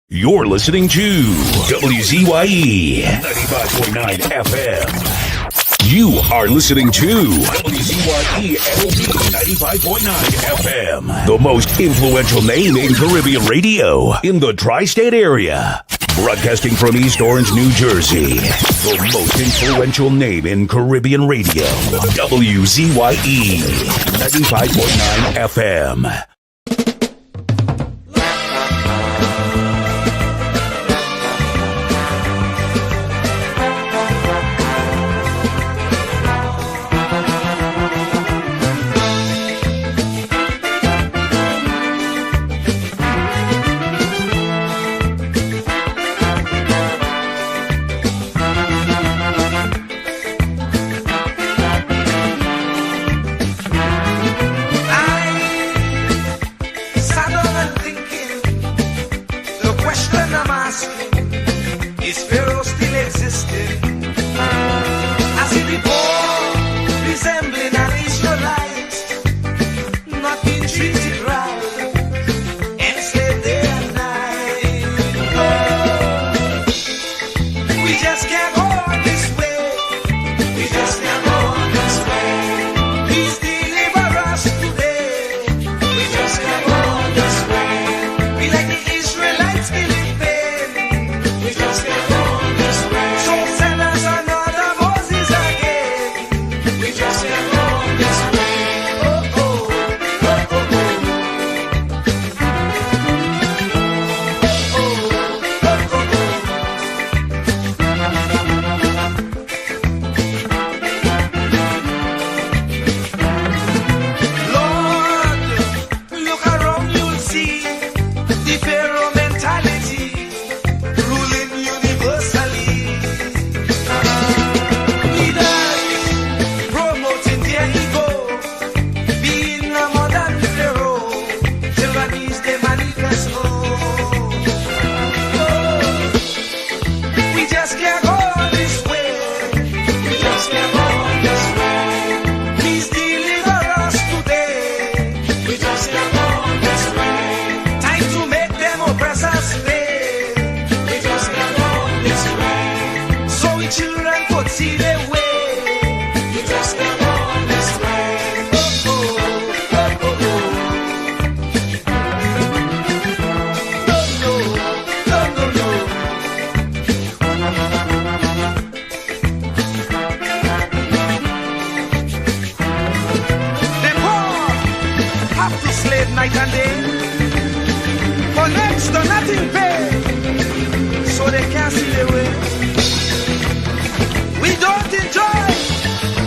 You're listening to WZYE 95.9 FM. You are listening to WZYE LP 95.9 FM, the most influential name in Caribbean radio in the tri-state area. Broadcasting from East Orange, New Jersey, the most influential name in Caribbean radio. WZYE 95.9 FM. Is Pharaoh still existing? As he before, resembling an Israelite, not being treated right, enslaved day and night. Oh, we just can't go on this way. We just can't go on this way. Please deliver us today. We just can't go on this way. We like the Israelites feeling pain. We just can't.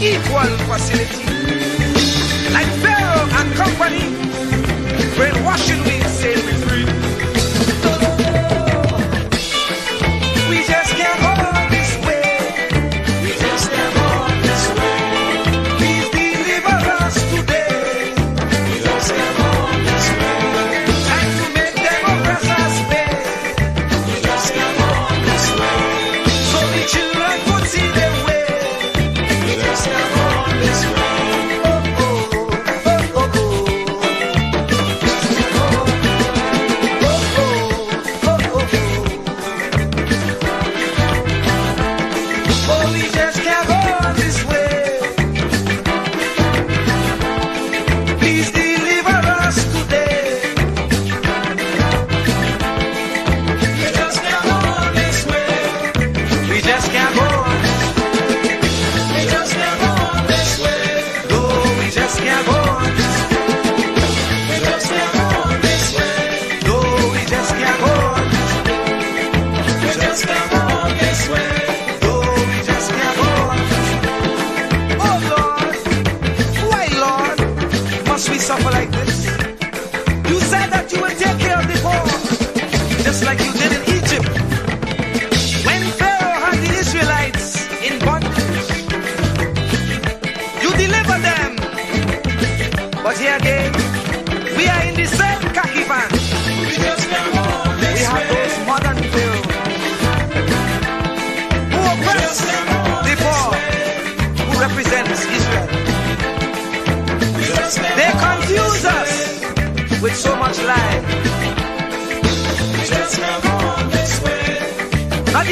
Equal facility, like Pharaoh and company, brainwashing we say we free. We just can't go this way. We just can't go this way. Please deliver us today. We just can't go this way. Time to make them oppress us pay. We just can't go this way. So the children could see their way. We just can't go this way.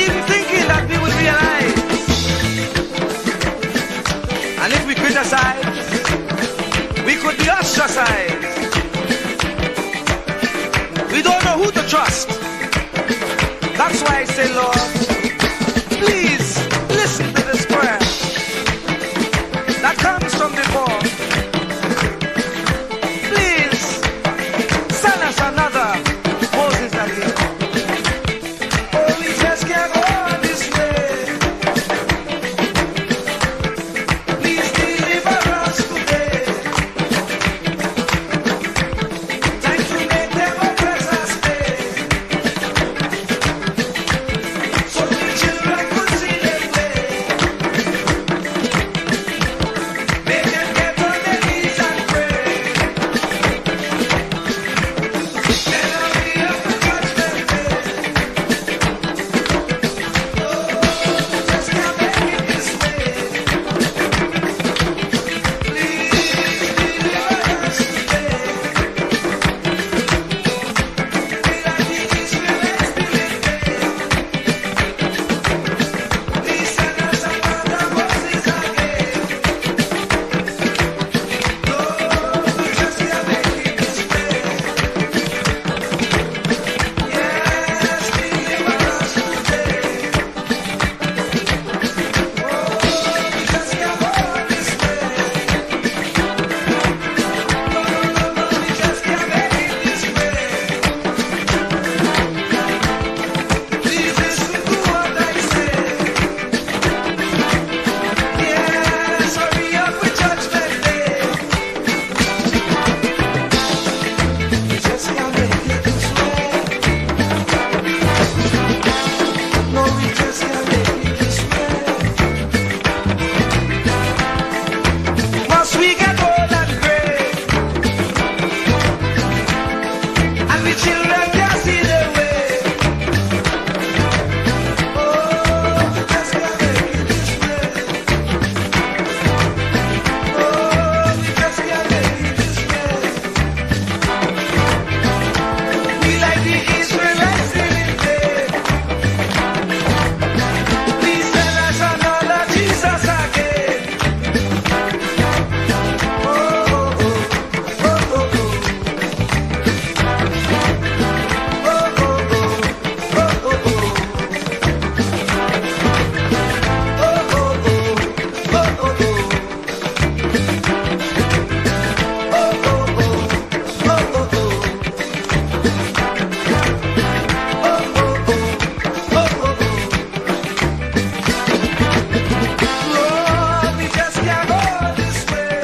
even thinking that we would realize. And if we criticize, we could be ostracized. We don't know who to trust. That's why I say, Lord, please listen to this prayer that comes from before. Please send us another Moses again. Oh, we just can't go on this way. Please deliver us today. Time to make them oppress us stay. So the children could see their way. Make them get on their knees and pray. Then I'll be up to judgment day. Just can't make it this way. Please deliver us today. We like the Israelites believe they. Please send us another Moses again. Lord, we just can't make it this way. Yes, deliver us today. Oh, we just can't go this way. No, we just can't make it this way. Please listen to what I say. Yes, hurry up with judgment day. We just can't make it this way. No, we just can't make it this way. Must we get old and gray? And the children can't see their way. Oh, we just can't make it this way. Oh, we just can't make it this way. We like the Israelites living there. Please send us another Jesus again. Oh, oh, oh, oh, oh, oh. Oh, oh, oh, oh, oh, oh. Oh, oh, oh, oh, oh, oh. Lord, we just can't go this way.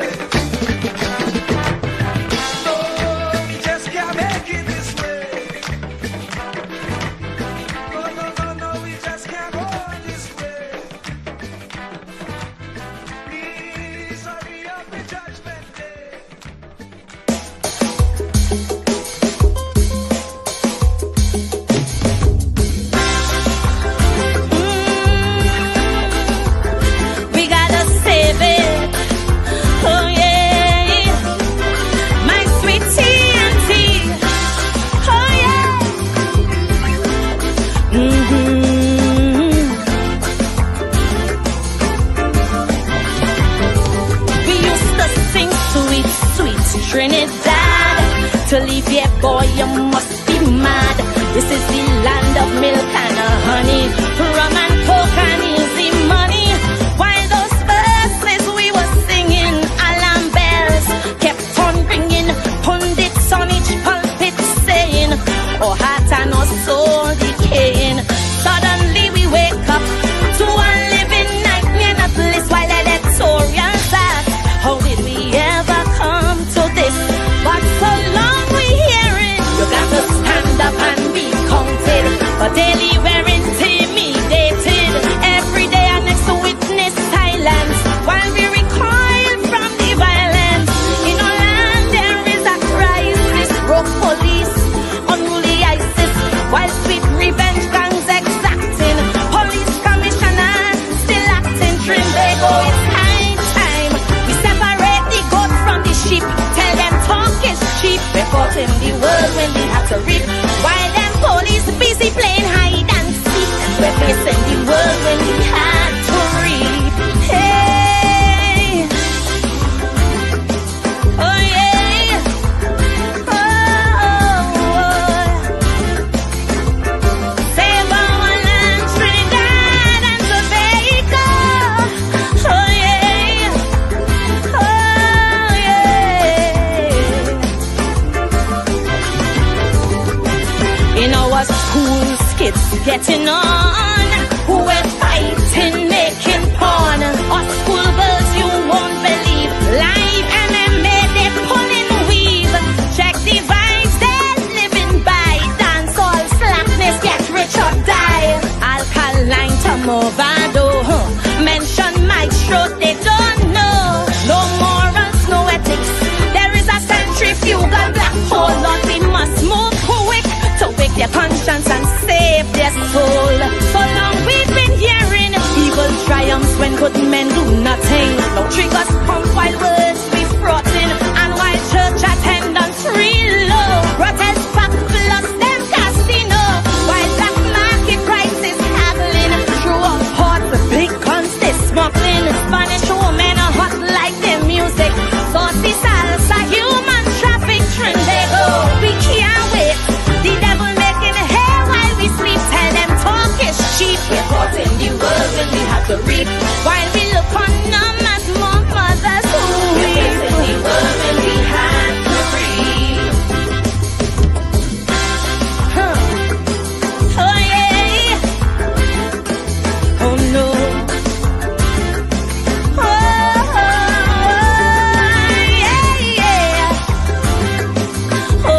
Lord, we just can't make it this way. No, no, no, no, we just can't go this way. Please hurry up with judgment day. We gotta save it. Oh yeah, my sweet TNT. Oh yeah. We used to sing sweet, sweet Trinidad. To leave here, boy, you must be mad. This is the land of milk and honey, rum and coke and easy money. While those verses we were singing, alarm bells kept on ringing. Pundits on each pulpit saying, "Oh, heart and our soul decaying." Suddenly we wake up to a living nightmare, not bliss while editorials ask, how did we ever come to this? But so long we hearing, you got 'cause school's kids getting on. We're fighting, making porn. Us school girls you won't believe. Live MMA, they pulling weave. Check the vibes they're living by. Dance all slackness, get rich or die. Alkaline to Movado. Mention maestro, they don't know. No morals, no ethics. There is a centrifugal black hole. Lord, we must move quick to wake their conscience and save their soul. So long we've been hearing evil triumphs when good men do nothing. No triggers pump while words be frotting, and while church attendance real low. Protest back plus them casino, while black market prices haggling. Through a pot with big guns they smuggling. Spanish women are hot like their music. Saucy salsa, human traffic trend they go. We can't wait. The devil making hay while we sleep. Tell them talk is cheap. We're caught in the world when we have to reap. While we look on them as more mothers who weep. We're in the world when we have to reap. Oh yeah. Oh no. Oh yeah, yeah. Oh,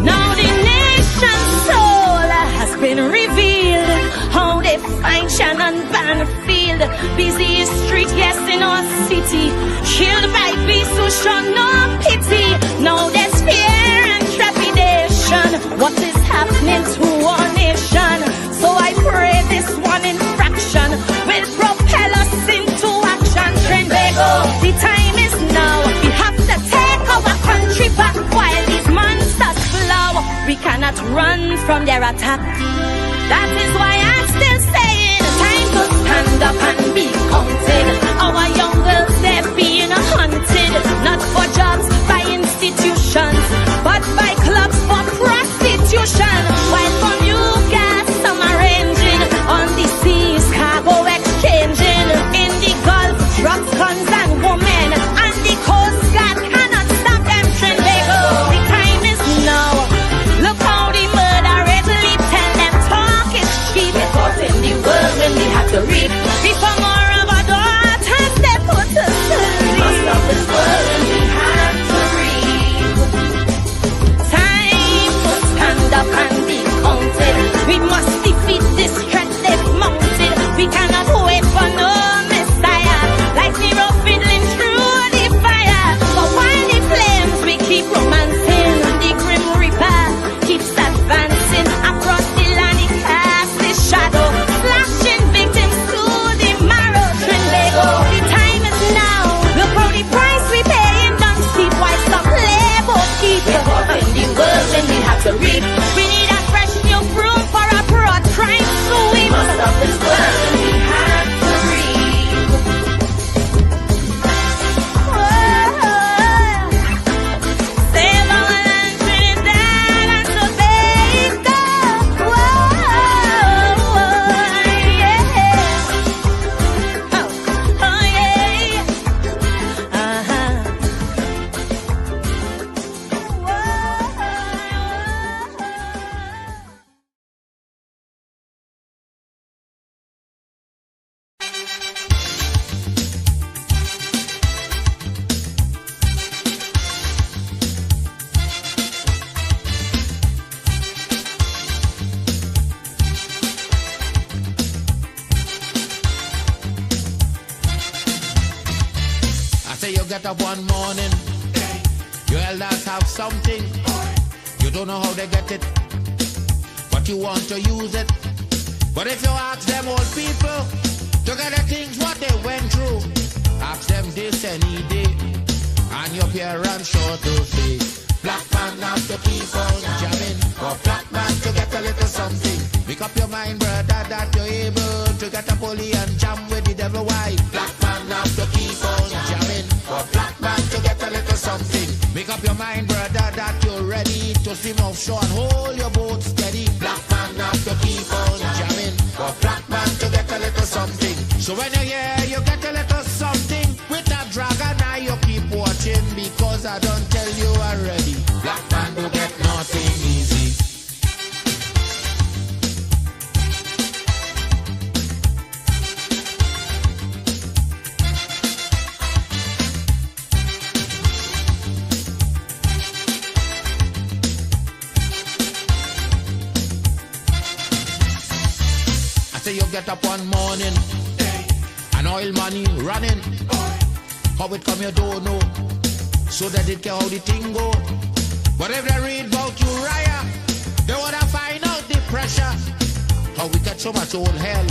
Now the nation's soul has been revealed. How they find Shannon Banfield. Busy street, yes, in our city. Killed by beasts who show no pity. Now there's fear and trepidation. What is happening to our nation? So I pray this one infraction will propel us into action. Trend they go. The time is now. We have to take our country back while these monsters flow. We cannot run from their attack. That is why I'm still saying time to stand up and be counted. Our young girls, they're being hunted. Not for jobs by institutions, but by clubs for prostitution. While for new gas, some arranging on the seas, cargo exchanging. In the Gulf, drugs, guns and women. And the Coast Guard cannot stop them trend they go. The time is now. Look how the murder rate leap. Tell them talk is cheap. We're caught in the world when we have to reap. Before more of our daughters, they put us to sleep. We must stop this world when we have to reap. Time to stand up and be counted. We must defeat this threat they've mounted. We cannot wait for no messiah. Like Nero fiddling through the fire. So while the flames we keep romancing, the grim reaper keeps advancing. Across the land he casts his shadow, slashing victims to the marrow. Trend they go. The time is now. Look how the price we paying don't steep. While some labor keep. We're caught in the world when we have to reap. We need a fresh new broom for a broad crime sweep. We must stop this world when we have to reap. Save our land, Trinidad and Tobago. Yeah. Oh yeah. I say you get up one morning, your elders have something. You don't know how they get it, but you want to use it. But if you ask them old people to get the things what they went through, ask them this any day, and your parents sure to say, black man have to keep on jamming, for black man to get a little something. Make up your mind, brother, that you're able to get a pulley and jam with the devil. Why? Black man have to keep on jamming, for black man to get a little something. Make up your mind, brother, that you're ready to swim offshore and hold your boat steady. Black man have to keep on jamming, for black man to get a little something. So when you hear you get a little something with that dragon, now you get up one morning, and oil money running. How it come you don't know, so that it care how the thing go. But if they read about Uriah, they wanna find out the pressure. How we get so much old hell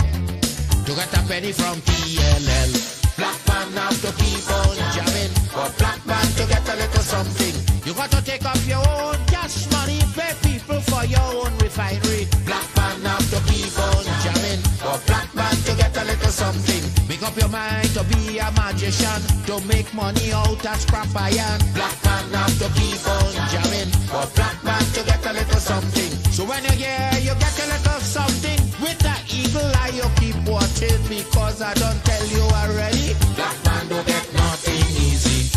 to get a penny from PLL. Black man have to keep on jamming, but black man to get a little something. You got to take up your own cash money, pay people for your own refinery. Black man have to keep on jamming, but black man to get a little something. Make up your mind to be a magician, to make money out of scrap iron. Black man have to keep on jamming, but black man to get a little something. So when you hear you get a little something, with that eagle eye you keep watching, because I don't tell you already, black man don't get nothing easy.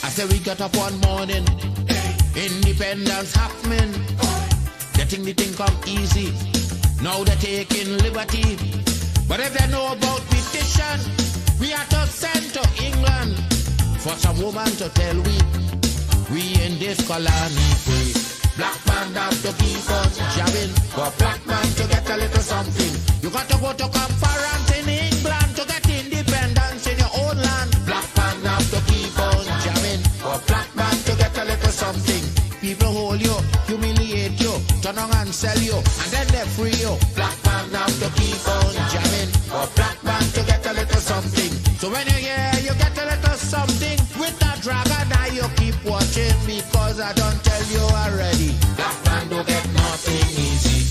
I say we got up one morning, independence happening, getting the thing come easy. Now they're taking liberty, but if they know about petition, we have to send to England for some woman to tell we in this colony free. Black man have to keep on jamming, but black man to get a little something. You got to go to conference in England to get independence in your own land. Black man have to keep on jamming, but black man to get a little something. People hold you, humiliate you, turn on and sell you, and then they free you. Black man have to keep on jamming, but black man to get a little something. So when you hear you get a little something, with that dragon eye you keep watching, because I don't tell you already, black man don't get nothing easy.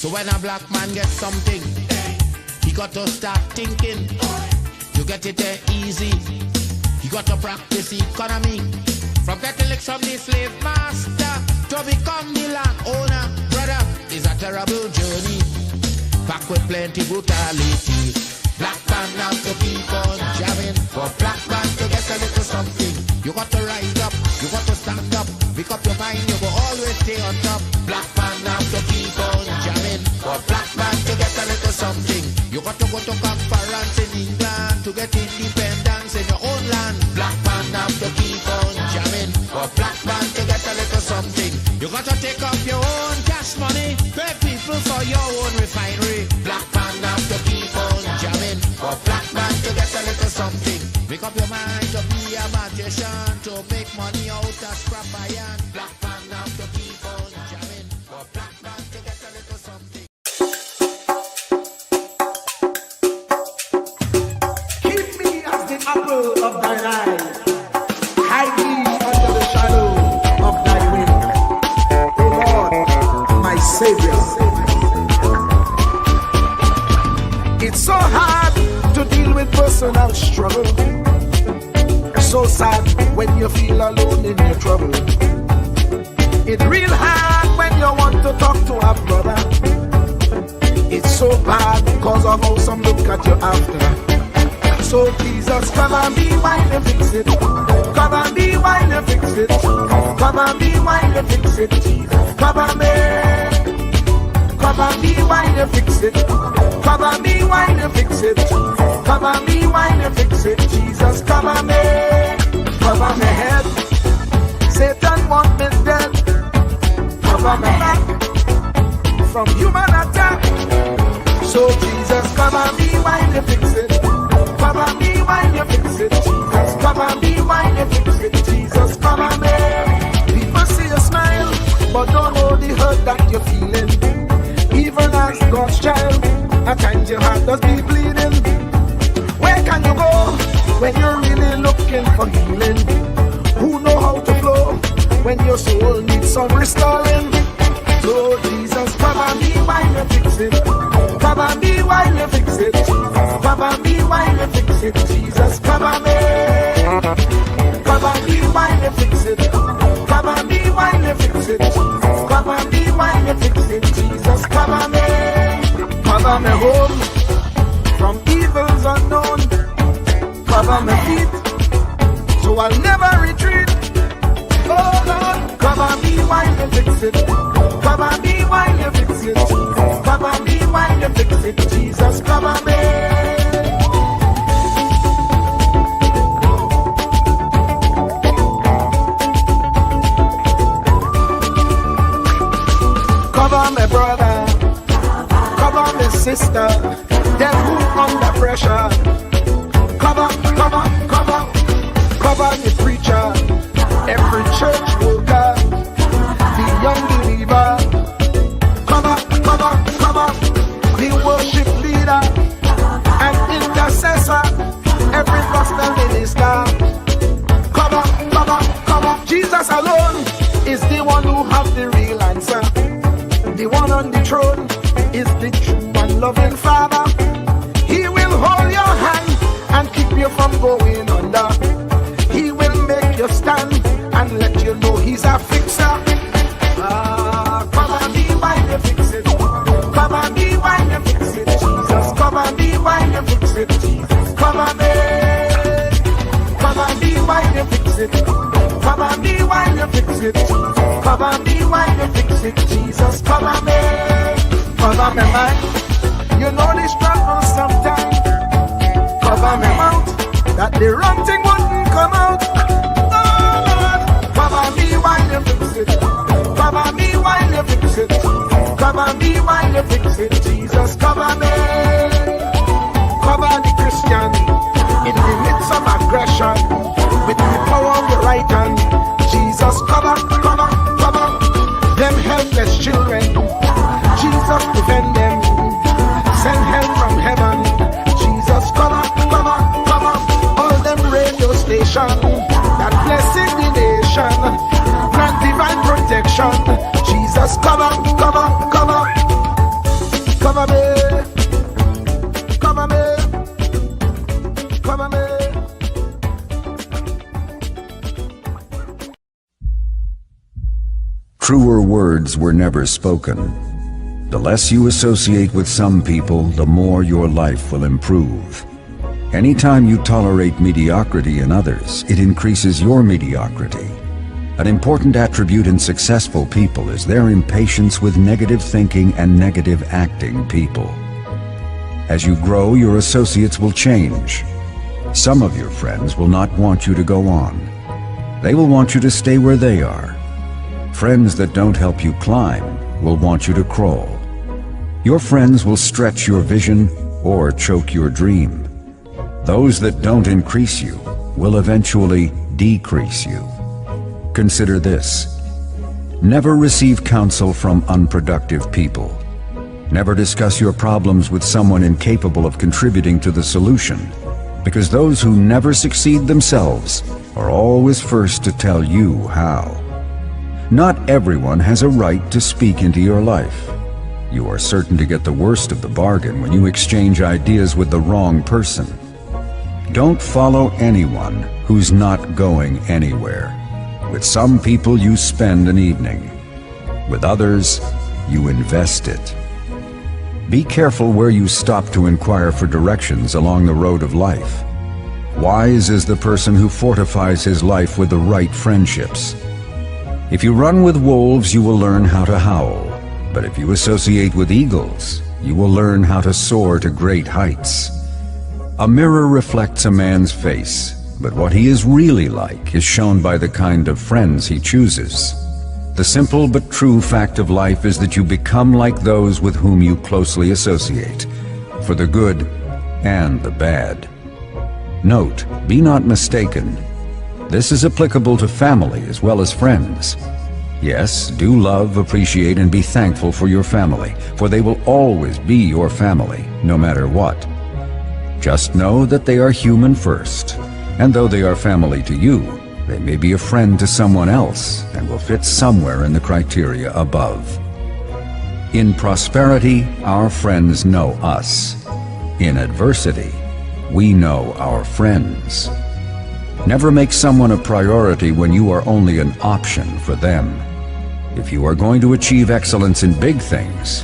So when a black man gets something, he got to start thinking. You get it there easy. You got to practice economy. From getting licks from the slave master to become the land owner, brother, is a terrible journey. Back with plenty brutality. Black man have to keep on jamming, for black man to get a little something. You got to rise up, you got to stand up, pick up your mind, you will always stay on top. Black man have to keep on jamming, for black man to get a little something. You got to go to conference in England to get independence in your own land. Black man have to keep on jamming, for black man to get a little something. You got to take up your own cash money, pay people for your own refinery. Black man have to keep on jamming, for black man to get a little something. Make up your mind to be a magician, to make money out of scrap iron. Black man have to keep on jamming, for black man to get a little something. Keep me as the apple of thine eye. Hide me under the shadow of thy wing. O Lord, my Savior. It's so hard to deal with personal struggle. So sad when you feel alone in your trouble. It's real hard when you want to talk to a brother. It's so bad because of how some look at you after. So Jesus, come and be while you fix it. Come and be while you fix it. Come and be while you fix it. Jesus, come and be. Come and be while you fix it. Come and be while you fix it. Come and be while you fix it. Jesus, come and be. Cover my head. Satan want me dead. Cover my back from human attack. So Jesus, come and be while you fix it. Come and be while you fix it. Jesus, come and be while you fix it. Jesus, come and be. People see you smile, but don't know the hurt that you're feeling. Even as God's child, at times your heart does be bleeding. Where can you go when you're really looking for healing? Who know how to flow when your soul needs some restoring? So Jesus, come and be while you fix it. Come and be while you fix it. Jesus, come and be while you fix it. Jesus, come and be. Come and be while you fix it. Come and be while you Cover me home from evils unknown. Cover me feet so I'll never retreat. Oh Lord, cover me while you fix it. Cover me while you fix it. Cover me while you fix it. Jesus, cover me. Cover me brother, cover me sister, them who under pressure. Cover the preacher, every church worker, the young believer. Cover the worship leader and intercessor, every gospel minister. Cover. Jesus alone is the one who has the real answer. The one on the throne is the true and loving Father. He will hold your hand and keep you from going under. He will make you stand and let you know he's a fixer. Cover me while you fix it. Cover me while you fix it. Jesus, cover me while you fix it. Jesus, cover me. Cover me while you fix it. Cover me while you fix it. Cover me while you fix it. Jesus, cover me. Cover me man. You know the struggle sometimes. Cover me mouth, that the wrong thing wouldn't come out. Oh Lord, cover me while you fix it. Cover me while you fix it. Cover me while you fix it. Jesus, cover me. Cover the Christian in the midst of aggression with the power of your right hand. Jesus, cover them helpless children. Jesus, defend them. Send help from heaven. Jesus, cover all them radio stations that blessing the nation. Grant divine protection. Jesus, cover me. Truer words were never spoken. The less you associate with some people, the more your life will improve. Anytime you tolerate mediocrity in others, it increases your mediocrity. An important attribute in successful people is their impatience with negative thinking and negative acting people. As you grow, your associates will change. Some of your friends will not want you to go on. They will want you to stay where they are. Friends that don't help you climb will want you to crawl. Your friends will stretch your vision or choke your dream. Those that don't increase you will eventually decrease you. Consider this. Never receive counsel from unproductive people. Never discuss your problems with someone incapable of contributing to the solution, because those who never succeed themselves are always first to tell you how. Not everyone has a right to speak into your life. You are certain to get the worst of the bargain when you exchange ideas with the wrong person. Don't follow anyone who's not going anywhere. With some people you spend an evening. With others, you invest it. Be careful where you stop to inquire for directions along the road of life. Wise is the person who fortifies his life with the right friendships. If you run with wolves, you will learn how to howl. But if you associate with eagles, you will learn how to soar to great heights. A mirror reflects a man's face, but what he is really like is shown by the kind of friends he chooses. The simple but true fact of life is that you become like those with whom you closely associate, for the good and the bad. Note, be not mistaken. This is applicable to family as well as friends. Yes, do love, appreciate, and be thankful for your family, for they will always be your family, no matter what. Just know that they are human first, and though they are family to you, they may be a friend to someone else and will fit somewhere in the criteria above. In prosperity, our friends know us. In adversity, we know our friends. Never make someone a priority when you are only an option for them. If you are going to achieve excellence in big things,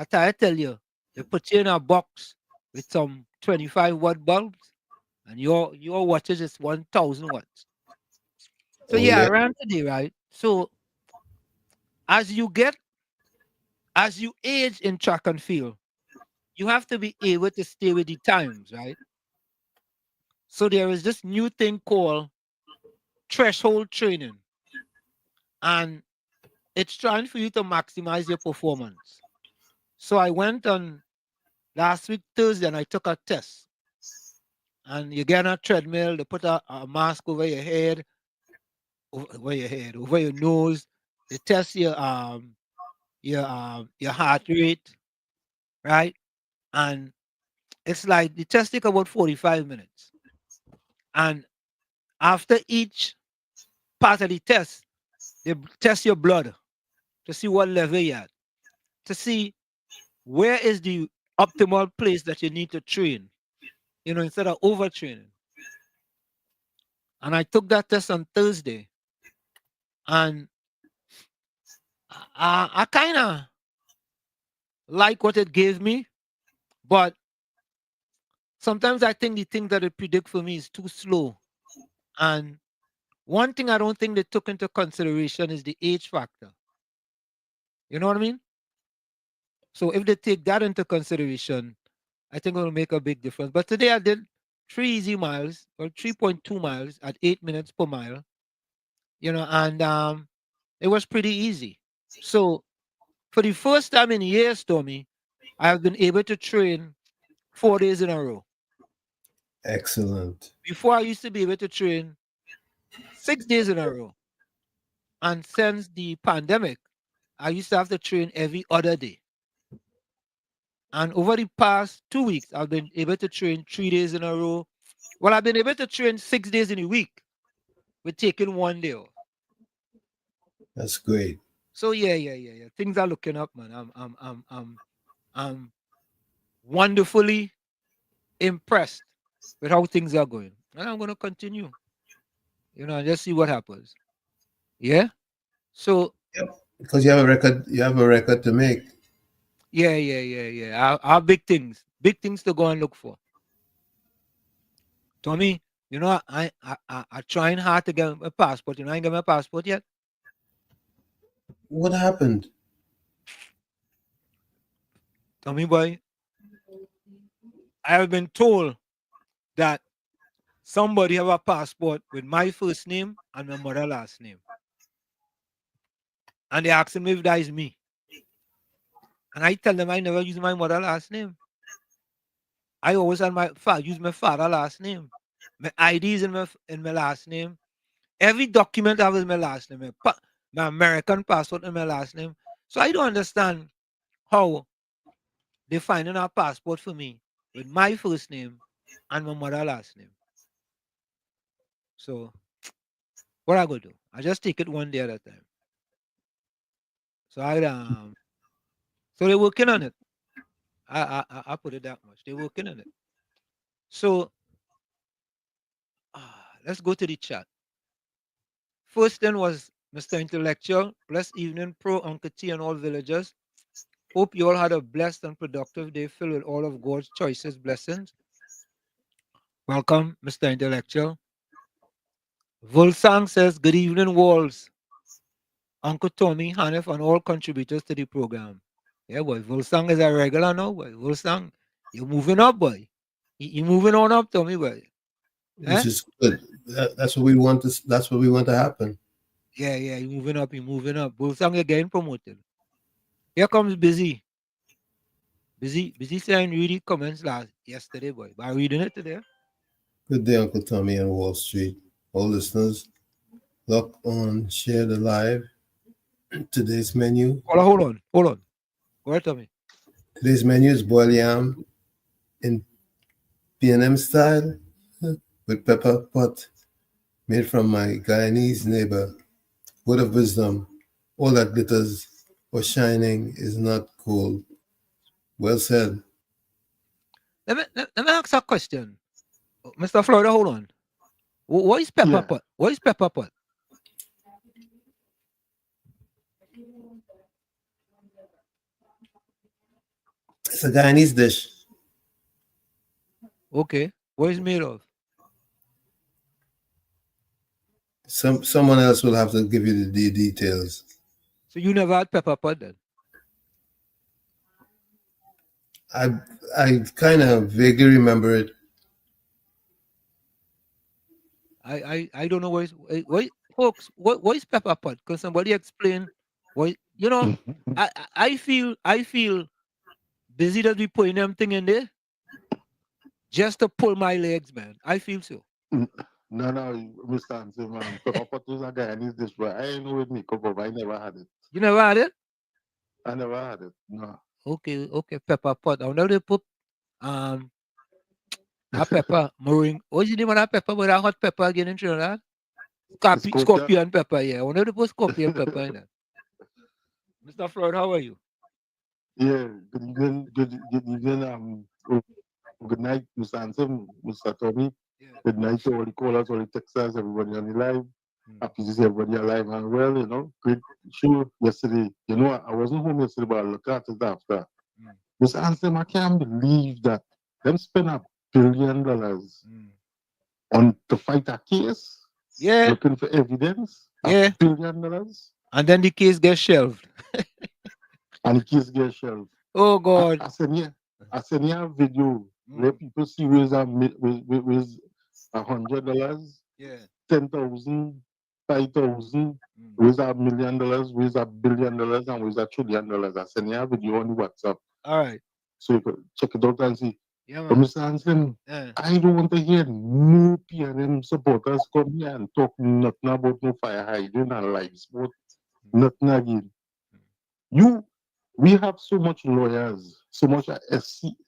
I tell you, they put you in a box with some 25-watt bulbs, and your wattage is 1,000 watts. So Oh yeah, yeah. around today, right? So as you age in track and field, you have to be able to stay with the times, right? So there is this new thing called threshold training, and it's trying for you to maximize your performance. So I went on last week Thursday and I took a test. And you get on a treadmill, they put a mask over your head, over your nose. They test your heart rate, right? And it's like the test take about 45 minutes. And after each part of the test, they test your blood to see what level you're at, to see where is the optimal place that you need to train, instead of overtraining. And I took that test on Thursday, and I kind of like what it gave me, but sometimes I think the thing that it predict for me is too slow. And one thing I don't think they took into consideration is the age factor. You know what I mean? So if they take that into consideration, I think it will make a big difference. But today I did 3 easy miles, or 3.2 miles at 8 minutes per mile, and it was pretty easy. So for the first time in years, Tommy, I have been able to train 4 days in a row. Excellent. Before I used to be able to train 6 days in a row. And since the pandemic, I used to have to train every other day. And over the past 2 weeks, I've been able to train 3 days in a row. Well, I've been able to train 6 days in a week with taking one day off. That's great. So yeah. Things are looking up, man. I'm wonderfully impressed with how things are going. And I'm gonna continue. And just see what happens. Yeah. So Yep. Because you have a record. You have a record to make. yeah. Our big things to go and look for. Tommy, I trying hard to get a passport. I ain't got my passport yet. What happened? Tommy boy, I have been told that somebody have a passport with my first name and my mother last name. And they asking me if that is me. And I tell them I never use my mother last name. I always had use my father last name. My ID is in my last name. Every document I have is my last name. My American passport in my last name. So I don't understand how they finding a passport for me with my first name and my mother last name. So what I go do? I just take it one day at a time. So so they're working on it. I put it that much. They're working on it. So let's go to the chat. First then was Mr. Intellectual. Blessed evening, Pro, Uncle T, and all villagers. Hope you all had a blessed and productive day filled with all of God's choices, blessings. Welcome, Mr. Intellectual. Vulsang says, good evening, Walls. Uncle Tommy, Hanif, and all contributors to the program. Yeah, boy. Vulsang is a regular now, boy. Vulsang, you're moving up, boy. You're moving on up, Tommy, boy. Which is good. That's what we want to. That's what we want to happen. Yeah. You're moving up. Vulsang, you're getting promoted. Here comes Busy. Busy saying reading comments yesterday, boy. By reading it today. Good day, Uncle Tommy and Wall Street. All listeners, lock on, share the live. Today's menu. Hold on. Go ahead, Tommy. Today's menu is boiled yam in P&M style with pepper pot made from my Guyanese neighbor. Word of wisdom, all that glitters or shining is not gold. Well said. Let me ask a question. Mr. Florida, hold on. What is pepper pot? What is pepper pot? It's a Guyanese dish. Okay. What is it made of? Someone else will have to give you the details. So you never had pepper pot then? I I kind of vaguely remember it. I don't know folks, what is pepper pot? Can somebody explain what I feel busy that we putting them thing in there just to pull my legs, man. I feel so. No, Mr. Hansen, man. Pepper pot is a Guyanese dish, but I ain't know where it may come from. I never had it. You never had it? I never had it. No. Okay, pepper pot. I know they put um a pepper, marine. What's the name of that pepper? With that hot pepper again in Trinidad? Scorpion? Scorpion pepper, yeah. I wonder they put scorpion pepper in that. Mr. Floyd, how are you? Yeah. Good evening. Good night, Mr. Hansen, Mr. Tommy. Yeah. Good night to all the callers, all the Texas, everybody on the live. Happy to see everybody alive and well, Great show yesterday. I wasn't home yesterday, but I looked at it after. Mr. Hansen, I can't believe that them spend $1 billion on to fight a case, Yeah. looking for evidence. Yeah. $1 billion. And then the case gets shelved. And the case gets shelved. Oh God. I send you a video where people see with $100, Yeah. 10,000, 5,000, with $1 million, with $1 billion, and with $1 trillion. I send you a video on WhatsApp. All right. So you can check it out and see. Yeah, But man. Mr. Hansen, Yeah. I don't want to hear no PNM supporters come here and talk nothing about no fire hydrant and life sport. Nothing again. We have so much lawyers, so much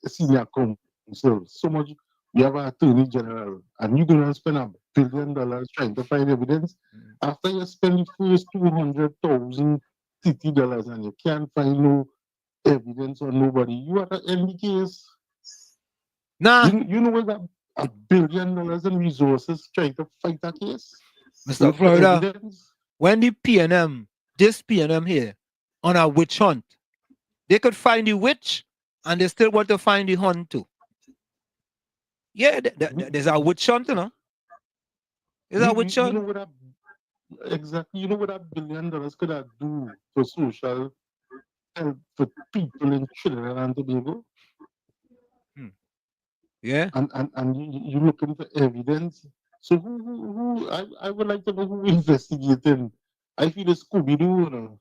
senior counsel, so much. We have an attorney general, and you're going to spend $1 billion trying to find evidence. After you spend the first 200,000 TT dollars and you can't find no evidence on nobody, you are to end the case. Nah. You know what that $1 billion in resources trying to fight a case? Mr. Florida, when the this PNM here, on a witch hunt, they could find the witch and they still want to find the hunt too. Yeah, there's a witch hunt, There's a witch hunt. Exactly. You know what $1 billion could have do for social help for people in Trinidad and Tobago? Yeah. And you're looking for evidence. So who I would like to know who investigating. I feel the Scooby-Doo,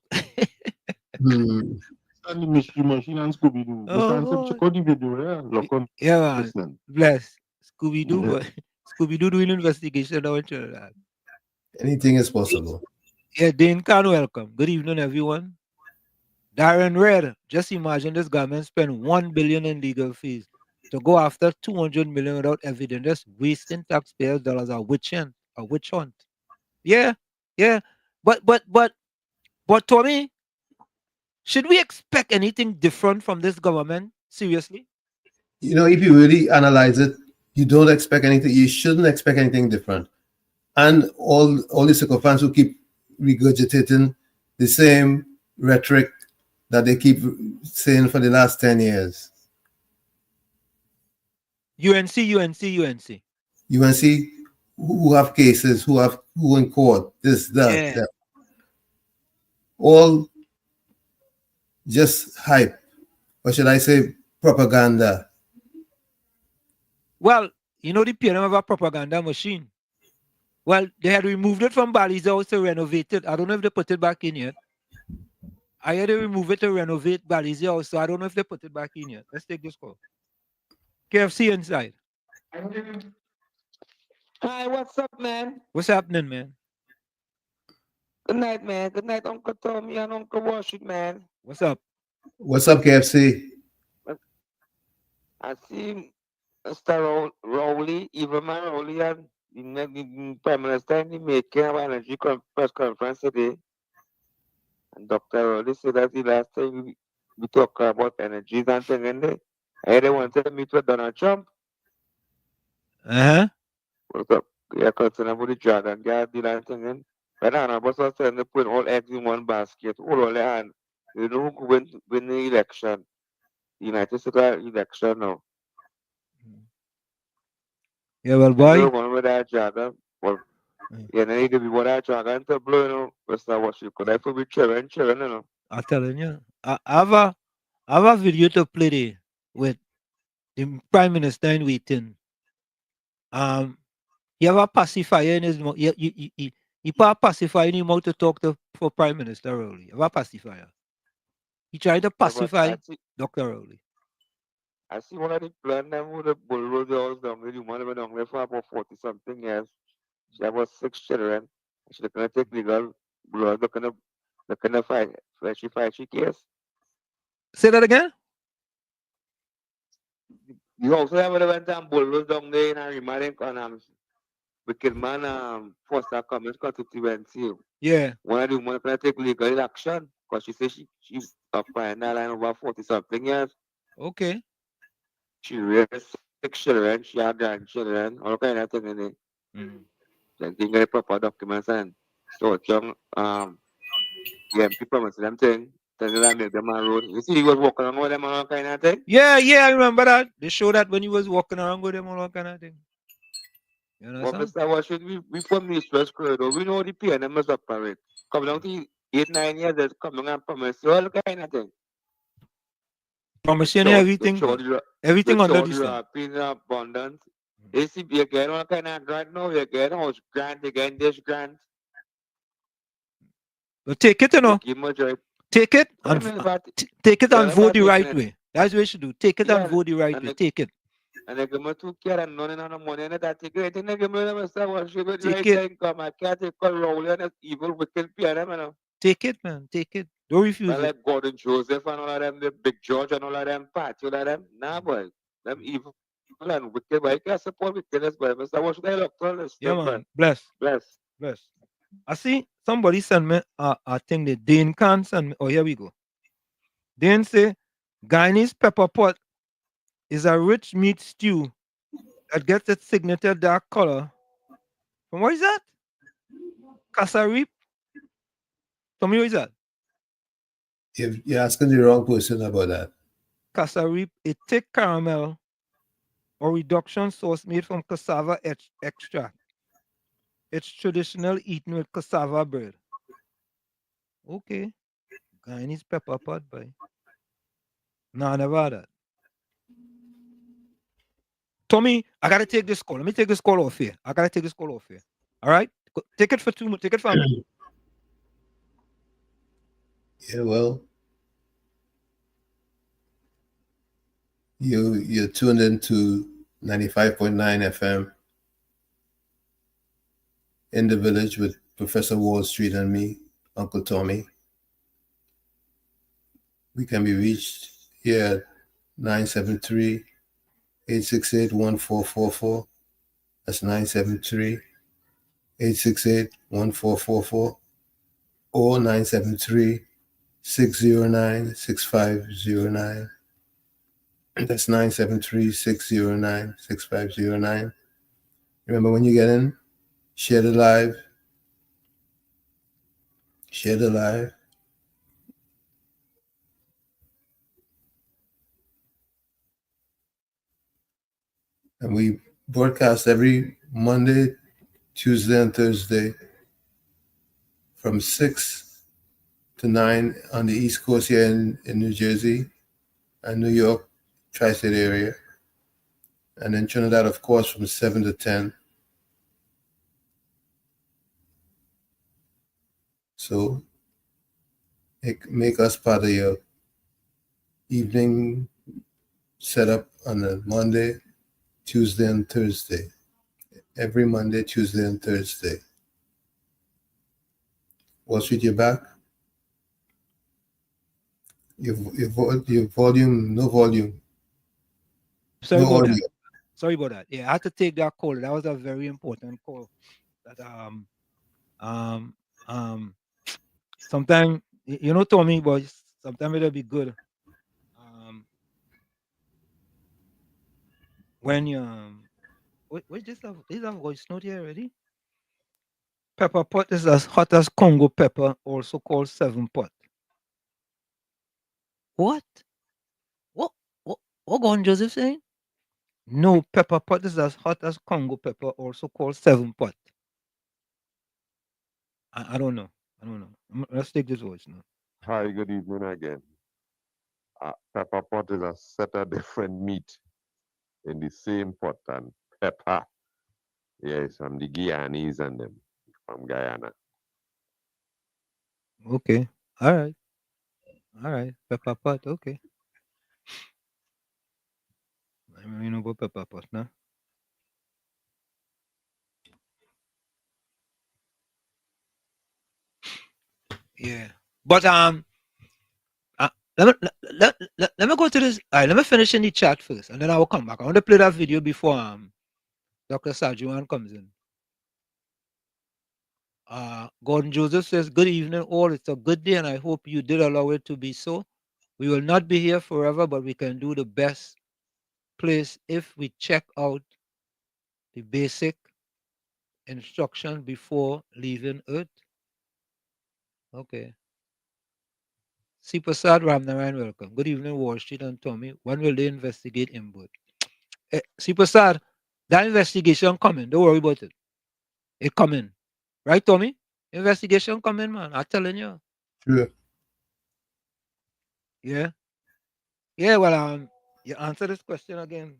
And the mystery machine and Scooby-Doo. Mr. Hansen, check out the video, yeah? Look on. Yeah, man. Listening. Bless. Scooby-Doo. Scooby-Doo doing investigation now in Trinidad. Anything is possible. Yeah, Dane Khan, welcome. Good evening, everyone. Darren Red, just imagine this government spend $1 billion in legal fees to go after $200 million without evidence, just wasting taxpayers' dollars. A witch hunt. Yeah. But Tommy, should we expect anything different from this government? Seriously? If you really analyze it, you don't expect anything. You shouldn't expect anything different. And all the sycophants who keep regurgitating the same rhetoric that they keep saying for the last 10 years. UNC. Who have cases, who in court, this, that. All just hype. Or should I say propaganda? Well, the PNM have a propaganda machine. Well, they had removed it from Bali's house to renovate it. I don't know if they put it back in yet. I had to remove it to renovate Bali's house, so I don't know if they put it back in yet. Let's take this call. KFC inside. Hi, what's up, man? What's happening, man? Good night, man. Good night, Uncle Tommy and Uncle Washington, man. What's up? What's up, KFC? I see Mr. Rowley, even my Rowley, and the Prime Minister in the making of energy press conference today. And Dr. Rowley said that the last time we talked about energies and things in there, they wanted to meet with Donald Trump. What's up? Yeah, concerned about the Jordan Guard deal and things in. But I was saying they put all eggs in one basket, all their hand. You know who could win the election. United States election now. Yeah, well, And the boy. one with that dragon, well, Mm. yeah, then it be what that dragon to blow, you know, that's not what you could have to be children, you know. I'm telling you. I have a video to play there with the Prime Minister in waiting. He have a pacifier in his mouth. He put a pacifier in his mouth to talk to for Prime Minister Rowley. He have a pacifier. He tried to Yeah, but pacify Dr. Rowley. I see one of the plan them with the bulldozers down there, the woman went down there for about 40 something years. She had about 6 children. She gonna take legal blood, looking to fight, she case. Say that again? You also have a went and bulldoze down there in a remand on wicked man Foster Cummins constituency. Yeah. One of the women gonna take legal action because she said she occupying that line over 40 something years. Okay. She raised 6 children, she had grandchildren, all kind of thing in it. Mm. Then they get proper documents and so young yeah, people promise them thing. Then they make them on road. You see he was walking around with them and all kind of thing. Yeah, I remember that. They showed that when he was walking around with him, all that kind of thing. You But understand? Mr. What should we from East West Corridor? We know the PNM is operate. Come down to 8, 9 years, they come down and promise you all kind of thing. Promising The everything, everything under the sun. in abundance. You see, you get all kind of grant now, you get house grant, you get this grant. But take it, you know. Give majority. Take it But I and mean, but take it they're and not vote the taking right it. way. That's what you should do. Take it and Yeah, vote the right and way. they, Take it. and they give me 2 care and none and money and that take it. And they give me Mr. What should be the Take right it. income. I can't take a role in it, evil, wicked PNM, you know. Take it, man. Take it. Don't refuse But it. like Gordon Joseph and all of them, the Big George and all of them, Patty, all of them, nah, boy. Them evil and wicked, but I can't support wickedness, boy. Mr. What should I look for this Yeah, stuff, man? man. Bless. Bless. Bless. I see somebody send me a thing that Dane can send me. Oh, here we go. Dane say Guyanese pepper pot is a rich meat stew that gets its signature dark color. From what is that? Kasarip? Tell me what is that? You're asking the wrong person about that. Kasarip, a thick caramel or reduction sauce made from cassava extract. It's traditional eaten with cassava bread. Okay. Guyanese pepper pot, boy. Nah, never had that. Tommy, I gotta take this call. Let me take this call off here. I gotta take this call off here. All right? Take it for 2 minutes. Take it for a minute. Yeah, well, you're tuned into 95.9 FM in the village with Professor Wall Street and me, Uncle Tommy. We can be reached here at 973-868-1444. That's 973-868-1444 or 973-609-6509. That's 973-609-6509. Remember, when you get in, share the live. Share the live. And we broadcast every Monday, Tuesday, and Thursday from 6 to 9 on the East Coast here in New Jersey and New York, tri-state area. And then Trinidad, of course, from 7 to 10. So make us part of your evening setup on a Monday, Tuesday, and Thursday. Every Monday, Tuesday, and Thursday. Wall Street, you're back? Your volume, no volume. Sorry No about audio. that. Sorry about that. Yeah, I had to take that call. That was a very important call. That sometimes you know, Tommy, but sometimes it'll be good. When you wait this voice note here already? Pepper pot is as hot as Congo pepper, also called 7 pot. What? What? What Gordon Joseph saying? No, pepper pot is as hot as Congo pepper, also called seven pot. I don't know. I don't know. Let's take this voice now. Hi, good evening again. Pepper pot is a set of different meat in the same pot, and pepper, yes, from the Guyanese and them from Guyana. Okay. All right. All right. Pepper pot. Okay. I mean, you know about pepper pot now. Yeah. But uh, let me go to this. All right, let me finish in the chat first, and then I will come back. I want to play that video before Dr. Sagewan comes in. Gordon Joseph says, "Good evening, all. It's a good day, and I hope you did allow it to be so. We will not be here forever, but we can do the best place if we check out the basic instruction before leaving Earth." Okay. C. Prasad Ramnarayan, welcome. Good evening, Wall Street and Tommy. When will they investigate input? C. Prasad, that investigation coming. Don't worry about it. It coming. Right, Tommy? Investigation coming, man. I'm telling you. Sure. Yeah. Yeah, well, you answer this question again.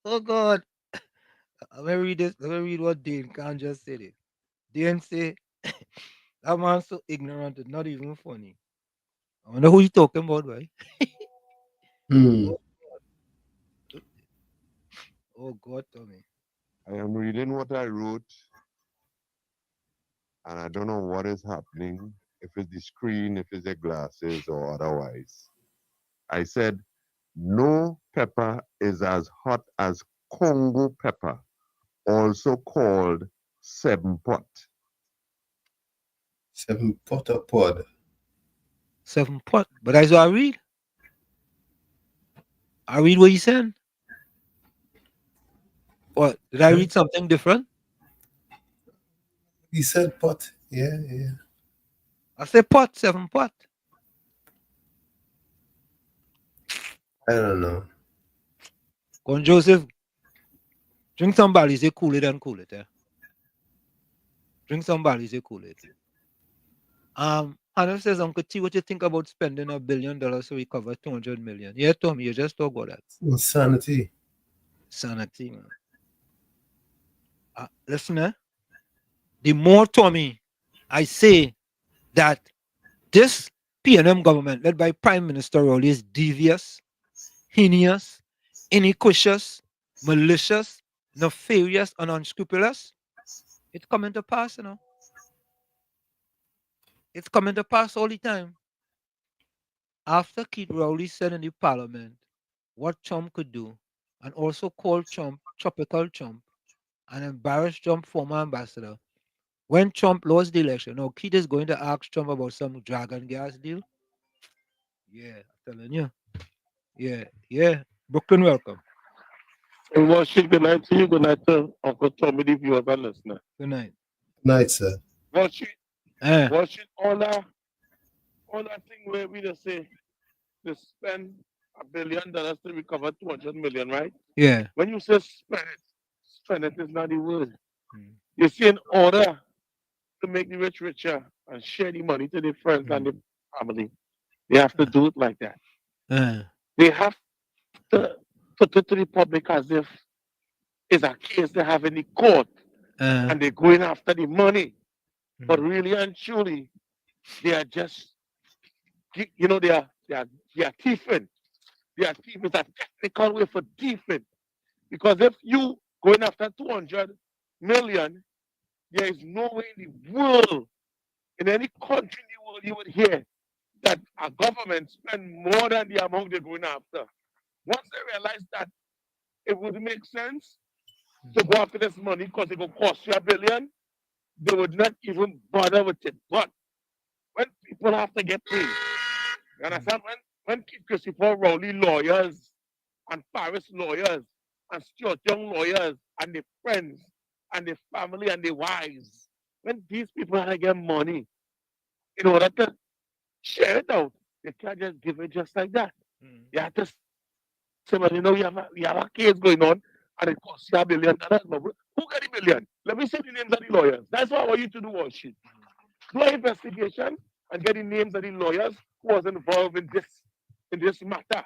Oh God. Let me read this. Let me read what Dane Khan just said it. Dane say that man's so ignorant, it's not even funny. I wonder who you talking about, right? Hmm. Oh God, Tommy. I am reading what I wrote, and I don't know what is happening, if it's the screen, if it's the glasses, or otherwise. I said, no pepper is as hot as Congo pepper, also called seven pot. 7 pot or pod. 7 pot. But that's what I read. I read what you said. What? Did I read something different? He said pot. Yeah, yeah. I said pot, 7 pot. I don't know. Go on, Joseph. Drink some Balize, cool it and cool it. Drink some Balize, cool it. Hannah says, Uncle T, what you think about spending $1 billion to recover 200 million? Yeah, Tommy, you just talk about that. Insanity. Sanity, man. Listen, the more, Tommy, I say that this PNM government, led by Prime Minister Rowley, is devious, heinous, iniquitous, malicious, nefarious, and unscrupulous. It's coming to pass, It's coming to pass all the time. After Keith Rowley said in the parliament what Trump could do, and also called Trump tropical Trump and embarrassed Trump former ambassador, when Trump lost the election, now Keith is going to ask Trump about some dragon gas deal. Yeah, I'm telling you. Yeah, yeah. Brooklyn, welcome. And Washington, good night to you. Good night to Uncle Tommy, the viewers and listeners. Good night. Night, sir. Washington, all that thing where we just say to spend $1 billion to recover 200 million, right? Yeah. When you say spend it is not the word. You see, in order to make the rich richer and share the money to their friends and the family, they have to do it like that. They have to put it to the public as if it's a case they have in the court and they're going after the money. But really and truly, they are just, they are thieving. They are thieving. It's a technical way for thieving. Because if you going after 200 million, there is no way in the world, in any country in the world, you would hear that a government spend more than the amount they're going after. Once they realize that it would make sense to go after this money because it will cost you $1 billion, they would not even bother with it. But when people have to get paid, you understand? When Christopher Rowley lawyers and Paris lawyers and Stuart Young lawyers and their friends and their family and their wives, when these people have to get money in order to share it out, You can't just give it just like that. Mm. You have to say, well, we have a case going on and it costs you $1 million. But who got the million? Let me see the names of the lawyers. That's what I want you to do, all shit. Do an investigation and get the names of the lawyers who was involved in this matter,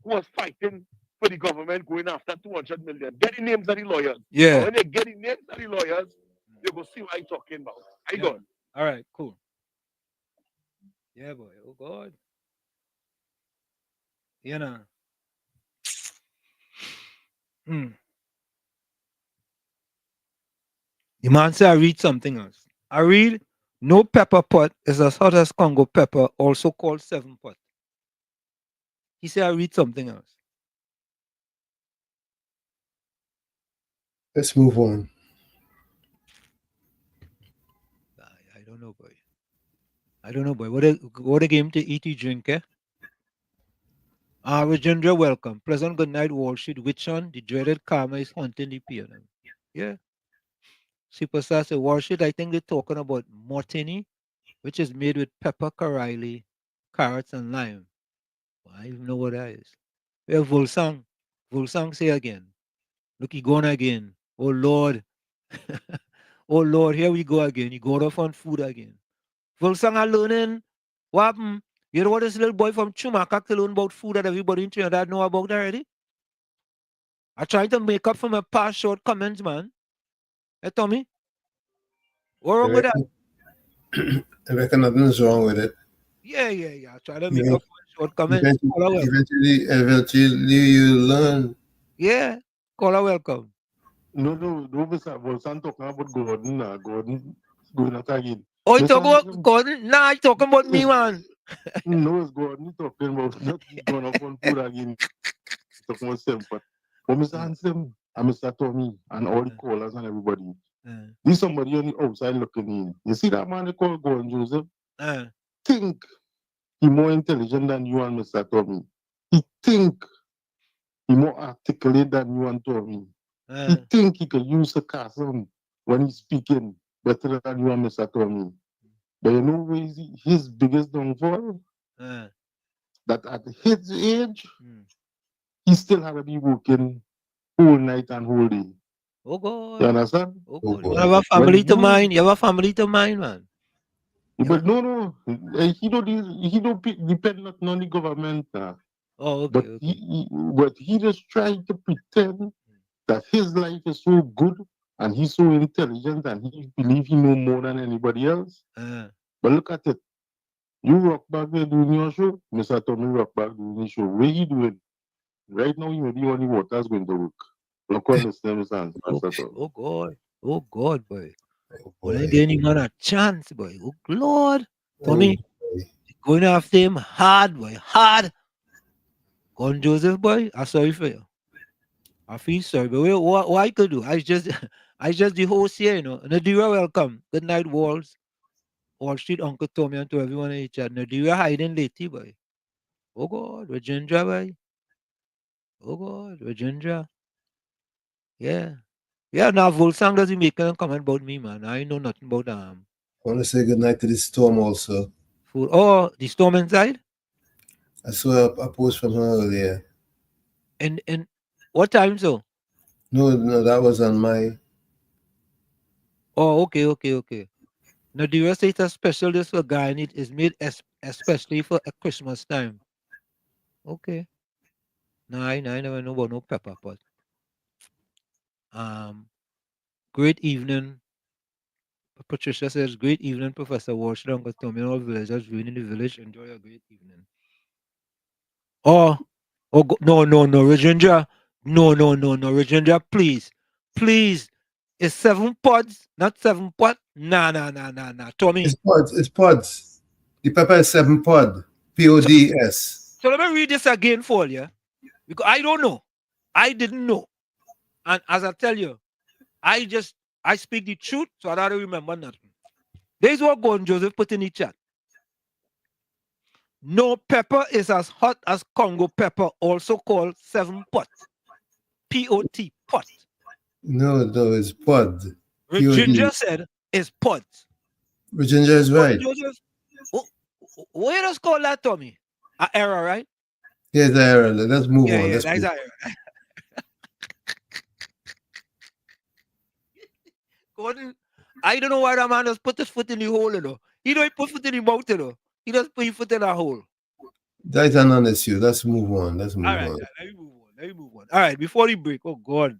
who was fighting for the government going after 200 million. Get the names of the lawyers. Yeah. And when they get the names of the lawyers, you go see what I'm talking about. I Yeah. go. All right, cool. Yeah, boy. Oh God. You know. Hmm. The man say I read something else. I read no pepper pot is as hot as Congo pepper, also called 7 pot. He said I read something else. Let's move on. I don't know, boy. I don't know, boy. What a game to eat, you drink, eh? Rajendra, welcome. Pleasant good night, Wall Street. Which one? The dreaded karma is haunting the PNM. Yeah. Superstar say Wall Street, I think they're talking about martini, which is made with pepper, Karaili, carrots, and lime. Well, I don't even know what that is. We have Volsang. Volsang say again. Look, he gone again. Oh Lord. Oh Lord, here we go again. He got off on food again. Volsang are learning. What happened? You know what this little boy from Chumaka to learn about food that everybody in Trinidad know about already? I trying to make up for my past shortcomings, man. Hey, Tommy, what wrong with that? I reckon nothing's wrong with it. Yeah. I try to make up for my shortcomings. Eventually, Call her welcome. eventually you learn. Yeah, call her welcome. No, Mr. Bolson talking about Gordon. Gordon going at again. Oh, you Mr. talk about Hanson, Gordon? Nah, you talking about me, man. no, it's Gordon talking about not going off on food again. Talking about simple. But Mr. Hanson and Mr. Tommy and all the callers and everybody, there's somebody on the outside looking in. You see that man they call Gordon Joseph? Think he more intelligent than you and Mr. Tommy. He think he more articulate than you and Tommy. He think he can use sarcasm when he's speaking better than you and Mr. Tommy. But you know where is his biggest downfall? That at his age, he still had to be working whole night and whole day. Oh God. You understand? Oh God. You have a family to mind. You have a family to mind, man. But no. He don't depend not on the government. Oh, okay. But he just trying to pretend that his life is so good and he's so intelligent and he believe he know more than anybody else. But look at it. You rock back there doing your show, Mr. Tommy rock back doing his show. Where he doing? Right now, he may be only water's going to work. Look on Mr. Tommy. Oh God. Oh God, boy. Well, ain't any man a chance, boy. Oh Lord. Tommy, going after him hard, boy. Hard. Gordon Joseph, boy. I'm sorry for you. I feel sorry, but what I could do? I just the host here, you know. Nadira, welcome. Good night, Walls. Wall Street, Uncle Tommy, and to everyone in the chat. Nadira hiding lately, boy. Oh God, Rajendra, boy. Oh God, Rajendra. Yeah. Yeah, now Volsang doesn't make a comment about me, man. I know nothing about I want to say good night to the storm also. food. Oh, the storm inside? I saw a post from her earlier. And what time so? No, that was on my. Oh, okay. Nadira says it's a special dish for guy and it is made especially for a Christmas time. Okay. No, I never know about no pepper pot. Great evening. Patricia says, great evening, Professor Walsh. Uncle Tommy and all villagers viewing in the village. Enjoy a great evening. No, Rajendra. No, Rajendra, please. It's 7 pods, not 7 pot. Nah. Tommy. It's pods. The pepper is 7 pod. PODS. So let me read this again for you. Because I don't know. I didn't know. And as I tell you, I speak the truth, so I don't remember nothing. This is what Gordon Joseph put in the chat. No pepper is as hot as Congo pepper, also called 7 pot. P-O-T, pot. No, it's pod. Ginger said it's pod. Ginger is right. Joseph, What else call that, Tommy? An error, right? Yes, error. Let's move Yeah, on. yeah, Let's that's move. an error. Gordon, I don't know why that man just put his foot in the hole, you know. He don't put foot in the mouth, you know. He just put his foot in that hole. That's an issue. Let's move on. Let's move All right, on. let me move on. Let me move on. All right, before the break. Oh God,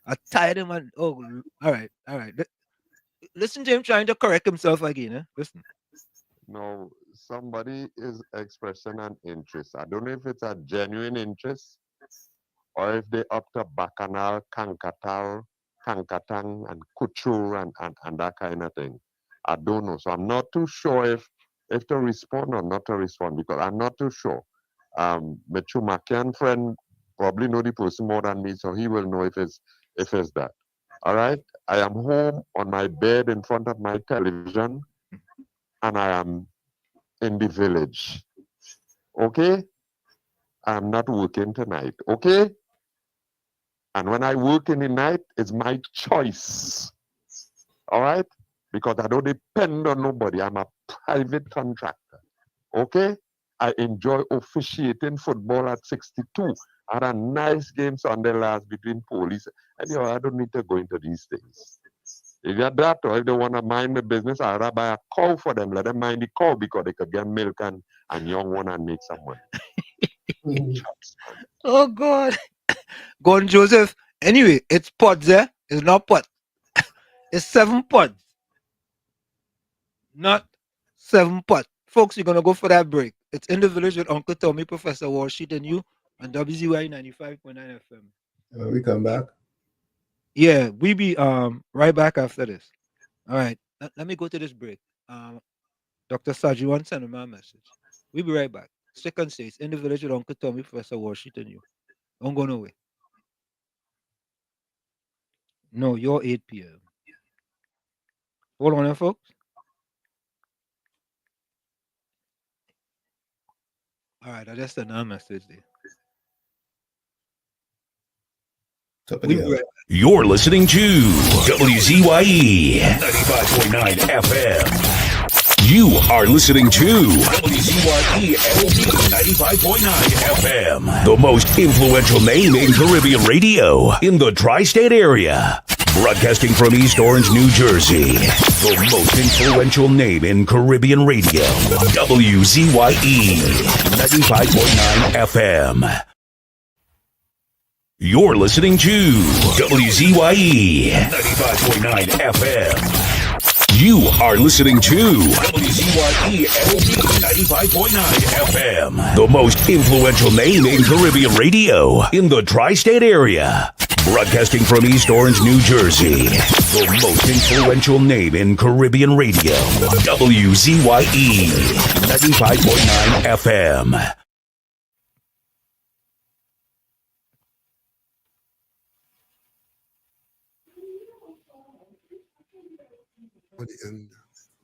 I tired him. And oh, all right, all right. Listen to him trying to correct himself again. Listen. No, somebody is expressing an interest. I don't know if it's a genuine interest or if they up to bacchanal, kankatal, kankatang, and couture and that kind of thing. I don't know. So I'm not too sure if to respond or not to respond because I'm not too sure. My Chumakian friend probably know the person more than me, so he will know if it's that. All right. I am home on my bed in front of my television, and I am in the village. Okay? I'm not working tonight. Okay? And when I work in the night, it's my choice. All right? Because I don't depend on nobody. I'm a private contractor. Okay? I enjoy officiating football at 62. I had a nice game Sunday last between police. And I don't need to go into these things. If you're that or if they want to mind the business, I'd rather buy a cow for them. Let them mind the cow because they could get milk and young one and make some money. Oh God, Gordon Joseph. Anyway, it's pods there. It's not pot. It's 7 pods, not 7 pot. Folks, you're gonna go for that break. It's in the village with Uncle Tommy, Professor Walsheet, and you on WZYE 95.9 FM. We come back. Yeah, we be right back after this. All right, let me go to this break. Dr. Sagewan sent him a message. We'll be right back. Second stage, in the village with Uncle Tommy, Professor Walsheet, and you. Don't go nowhere. No, you're 8 p.m. Hold on there, folks. All right, I just sent a message there. You're listening to WZYE 95.9 FM. You are listening to WZYE 95.9 FM, the most influential name in Caribbean radio in the tri-state area. Broadcasting from East Orange, New Jersey, the most influential name in Caribbean radio, WZYE 95.9 FM. You're listening to WZYE 95.9 FM. You are listening to WZYE 95.9 FM, the most influential name in Caribbean radio in the tri-state area. Broadcasting from East Orange, New Jersey, the most influential name in Caribbean radio, WZYE 95.9 FM. In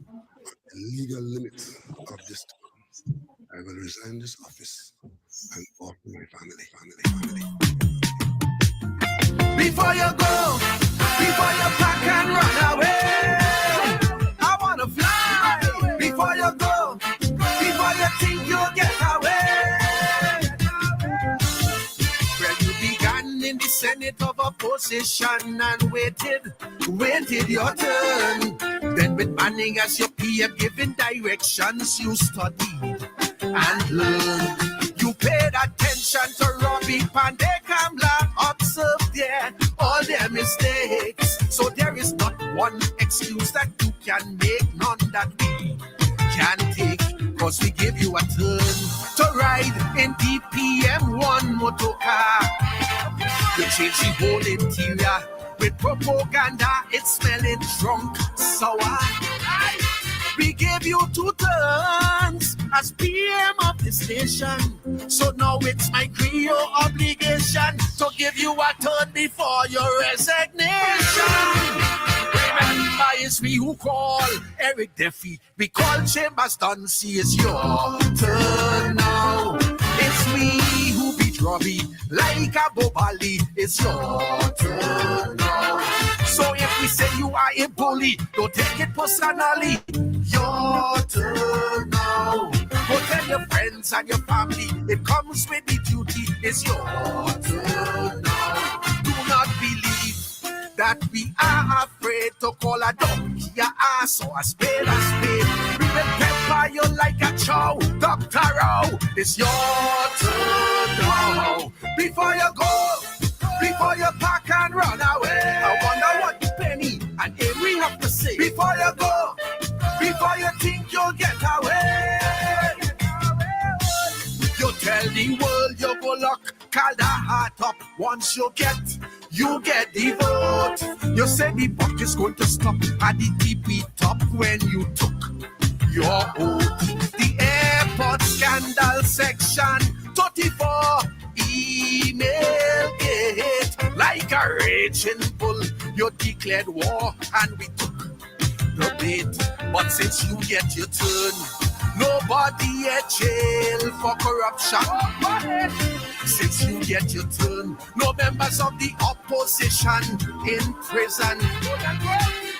the legal limits of this term, I will resign this office and walk with my family. Before you go, before you pack and run away, I wanna fly. Before you go, before you think you'll get away. Well, you began in the Senate of opposition and waited your turn. Then with Manning as your peer giving directions, you studied and learned. You paid attention to Robbie Pandey Kamla, observed all their mistakes. So there is not one excuse that you can make, none that we can take. Cause we give you a turn to ride in DPM1 motor car. You change the whole interior with propaganda, it's smelling drunk, sour. We gave you 2 turns as PM of the station. So now it's my Creole obligation to give you a turn before your resignation. Remember, it's me who call Eric Duffy. We call Chambers Duncy. It's your turn now. It's me who beat Robbie like a Bobali. It's your turn now. So if we say you are a bully, don't take it personally. Your turn now. tell your friends and your family, it comes with the duty. It's your turn now. Do not believe that we are afraid to call a donkey a ass or a spade a spade. We will pepper you like a chow. Dr. Row, it's your turn now. Before you go, before you pack and run away, I wonder what Penny and Avery have to say. Before you go, before you think you'll get away, you tell the world you go lock, call the heart up. Once you get the vote. You say the buck is going to stop at the TP top when you took your oath. The airport scandal section 34 email it like a raging bull. You declared war and we took the bait. But since you get your turn, nobody at jail for corruption. Since you get your turn, no members of the opposition in prison.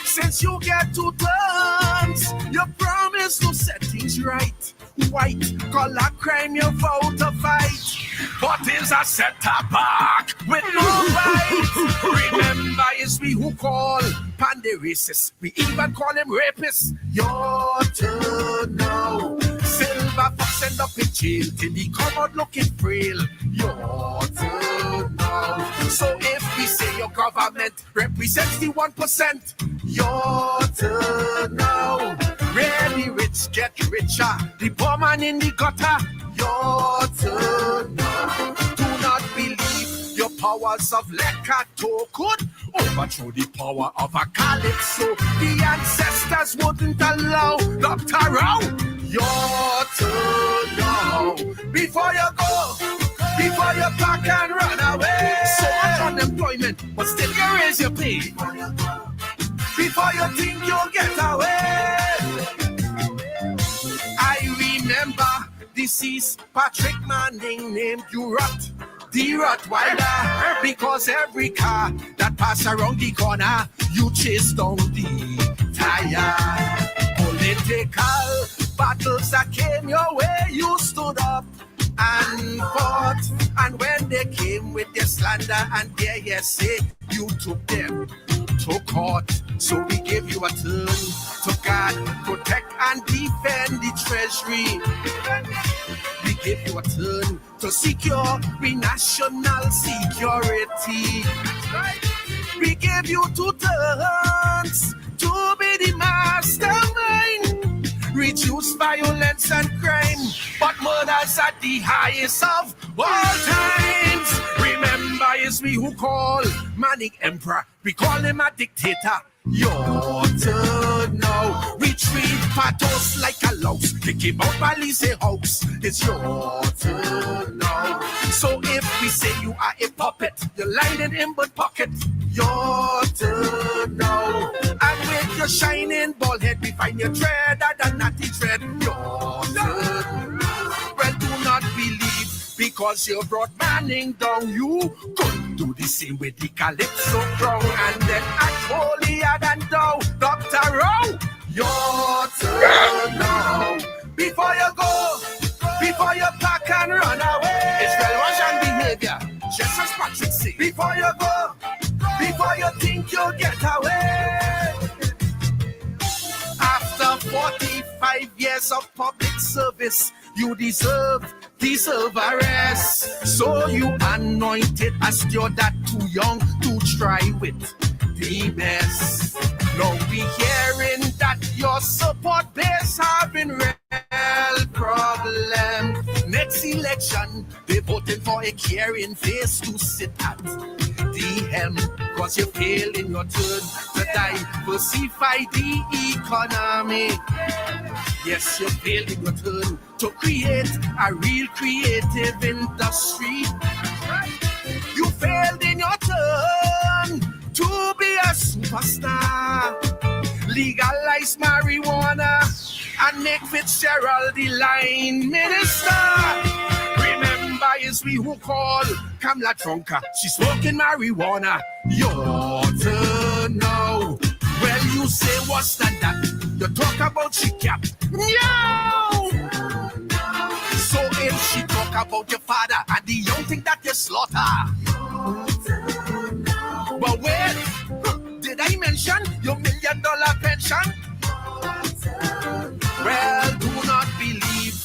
Since you get 2 turns, you promise to set things right. White collar crime you vow to fight, but is a setup back with no right. Remember, it's we who call Pandy racist. We even call him rapists. Your turn now. Silver fox end up in jail till he come out looking frail. Your turn now. So if we say your government represents the 1%, your turn now. Really rich get richer, the poor man in the gutter. Your turn now. Do not believe your powers of Lekato could overthrow the power of a Calypso. The ancestors wouldn't allow. Dr. Row, your turn now. Before you go, before you pack and run away. So much unemployment, but still you raise your pay. Before you think you'll get away. I remember deceased Patrick Manning named you Rot, the Rottweiler, because every car that passed around the corner, you chased down the tire. Political battles that came your way, you stood up and fought. And when they came with their slander and their hearsay, you took them to court. So we gave you a turn to guard, protect and defend the treasury. We gave you a turn to secure the national security. We gave you 2 turns to be the mastermind, reduce violence and crime, but murder's at the highest of all times. Remember, it's we who call Manning emperor, we call him a dictator. Your turn now. We treat patos like a louse. Kick him out by Lise House. It's your turn now. So if we say you are a puppet, you're lying in him but pocket. Your turn now. And with your shining bald head, we find your dread and a natty dread. Your turn. Well, do not believe because you brought Manning down, you couldn't do the same with the Calypso crown and then act holier than thou. Dr. Row, your turn now. Before you go, before you pack and run away, it's well-Russian behavior, just as Patrick said. Before you go, before you think you'll get away. After 45 years of public service, you deserve arrest. So you anointed as you're that too young to try with the mess. Now we hearing that your support base having real problem. Next election, they voting for a caring face to sit at the helm. Cause you fail in your turn to diversify the economy. Yes, you failed in your turn to create a real creative industry. You failed in your turn to be a superstar. Legalize marijuana and make Fitzgerald the line minister. Remember, it's we who call Kamala Trunka. She's smoking marijuana. Your turn now. Well, you say what's that? You talk about she cap. No! She talk about your father and the young thing that you slaughter. But wait, did I mention your $1 million pension? Well, do not believe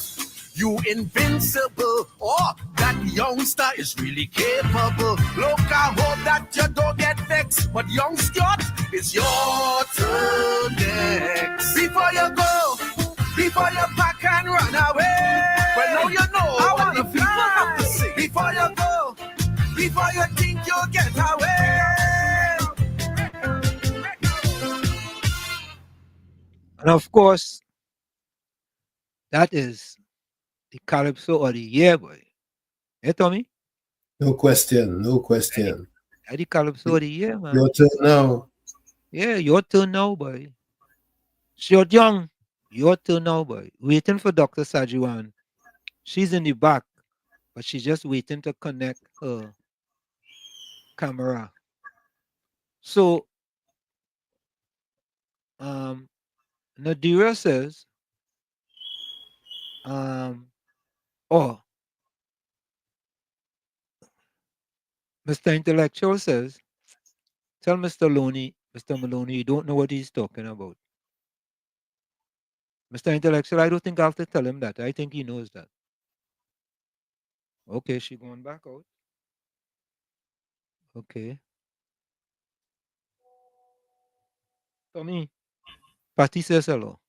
you invincible or that youngster is really capable. Look, I hope that you don't get vexed, but young Scott, it's your turn next. Before you go, before you pack and run away. Well, now you know I what the people have to say. Before you go, before you think you'll get away. And of course, that is the Calypso of the year, boy. Hey, Tommy? No question. No question. That's the Calypso of the year, man. Your turn now. Yeah, your turn now, boy. Short Young, your turn now, boy. Waiting for Dr. Sagewan. She's in the back, but she's just waiting to connect her camera. So, Nadira says, oh, Mr. Intellectual says, tell Mr. Maloney, you don't know what he's talking about. Mr. Intellectual, I don't think I have to tell him that. I think he knows that. Okay, she going back out. Okay. Tommy, Patty says hello.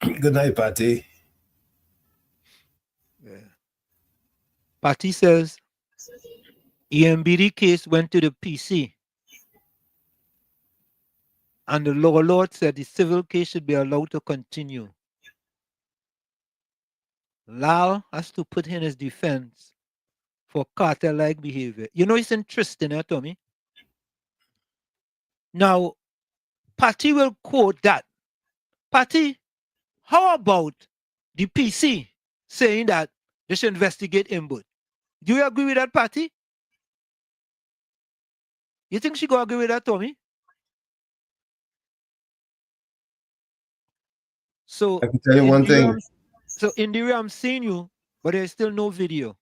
Good night, Patty. Yeah. Patty says, EMBD case went to the PC. And the lower lord said the civil case should be allowed to continue. Lal has to put in his defense for cartel-like behavior. You know, it's interesting, Tommy. Now, Patty will quote that. Patty, how about the PC saying that they should investigate input? Do you agree with that, Patty? You think she gonna agree with that, Tommy? So I can tell you one thing. So Indera, I'm seeing you, but there's still no video.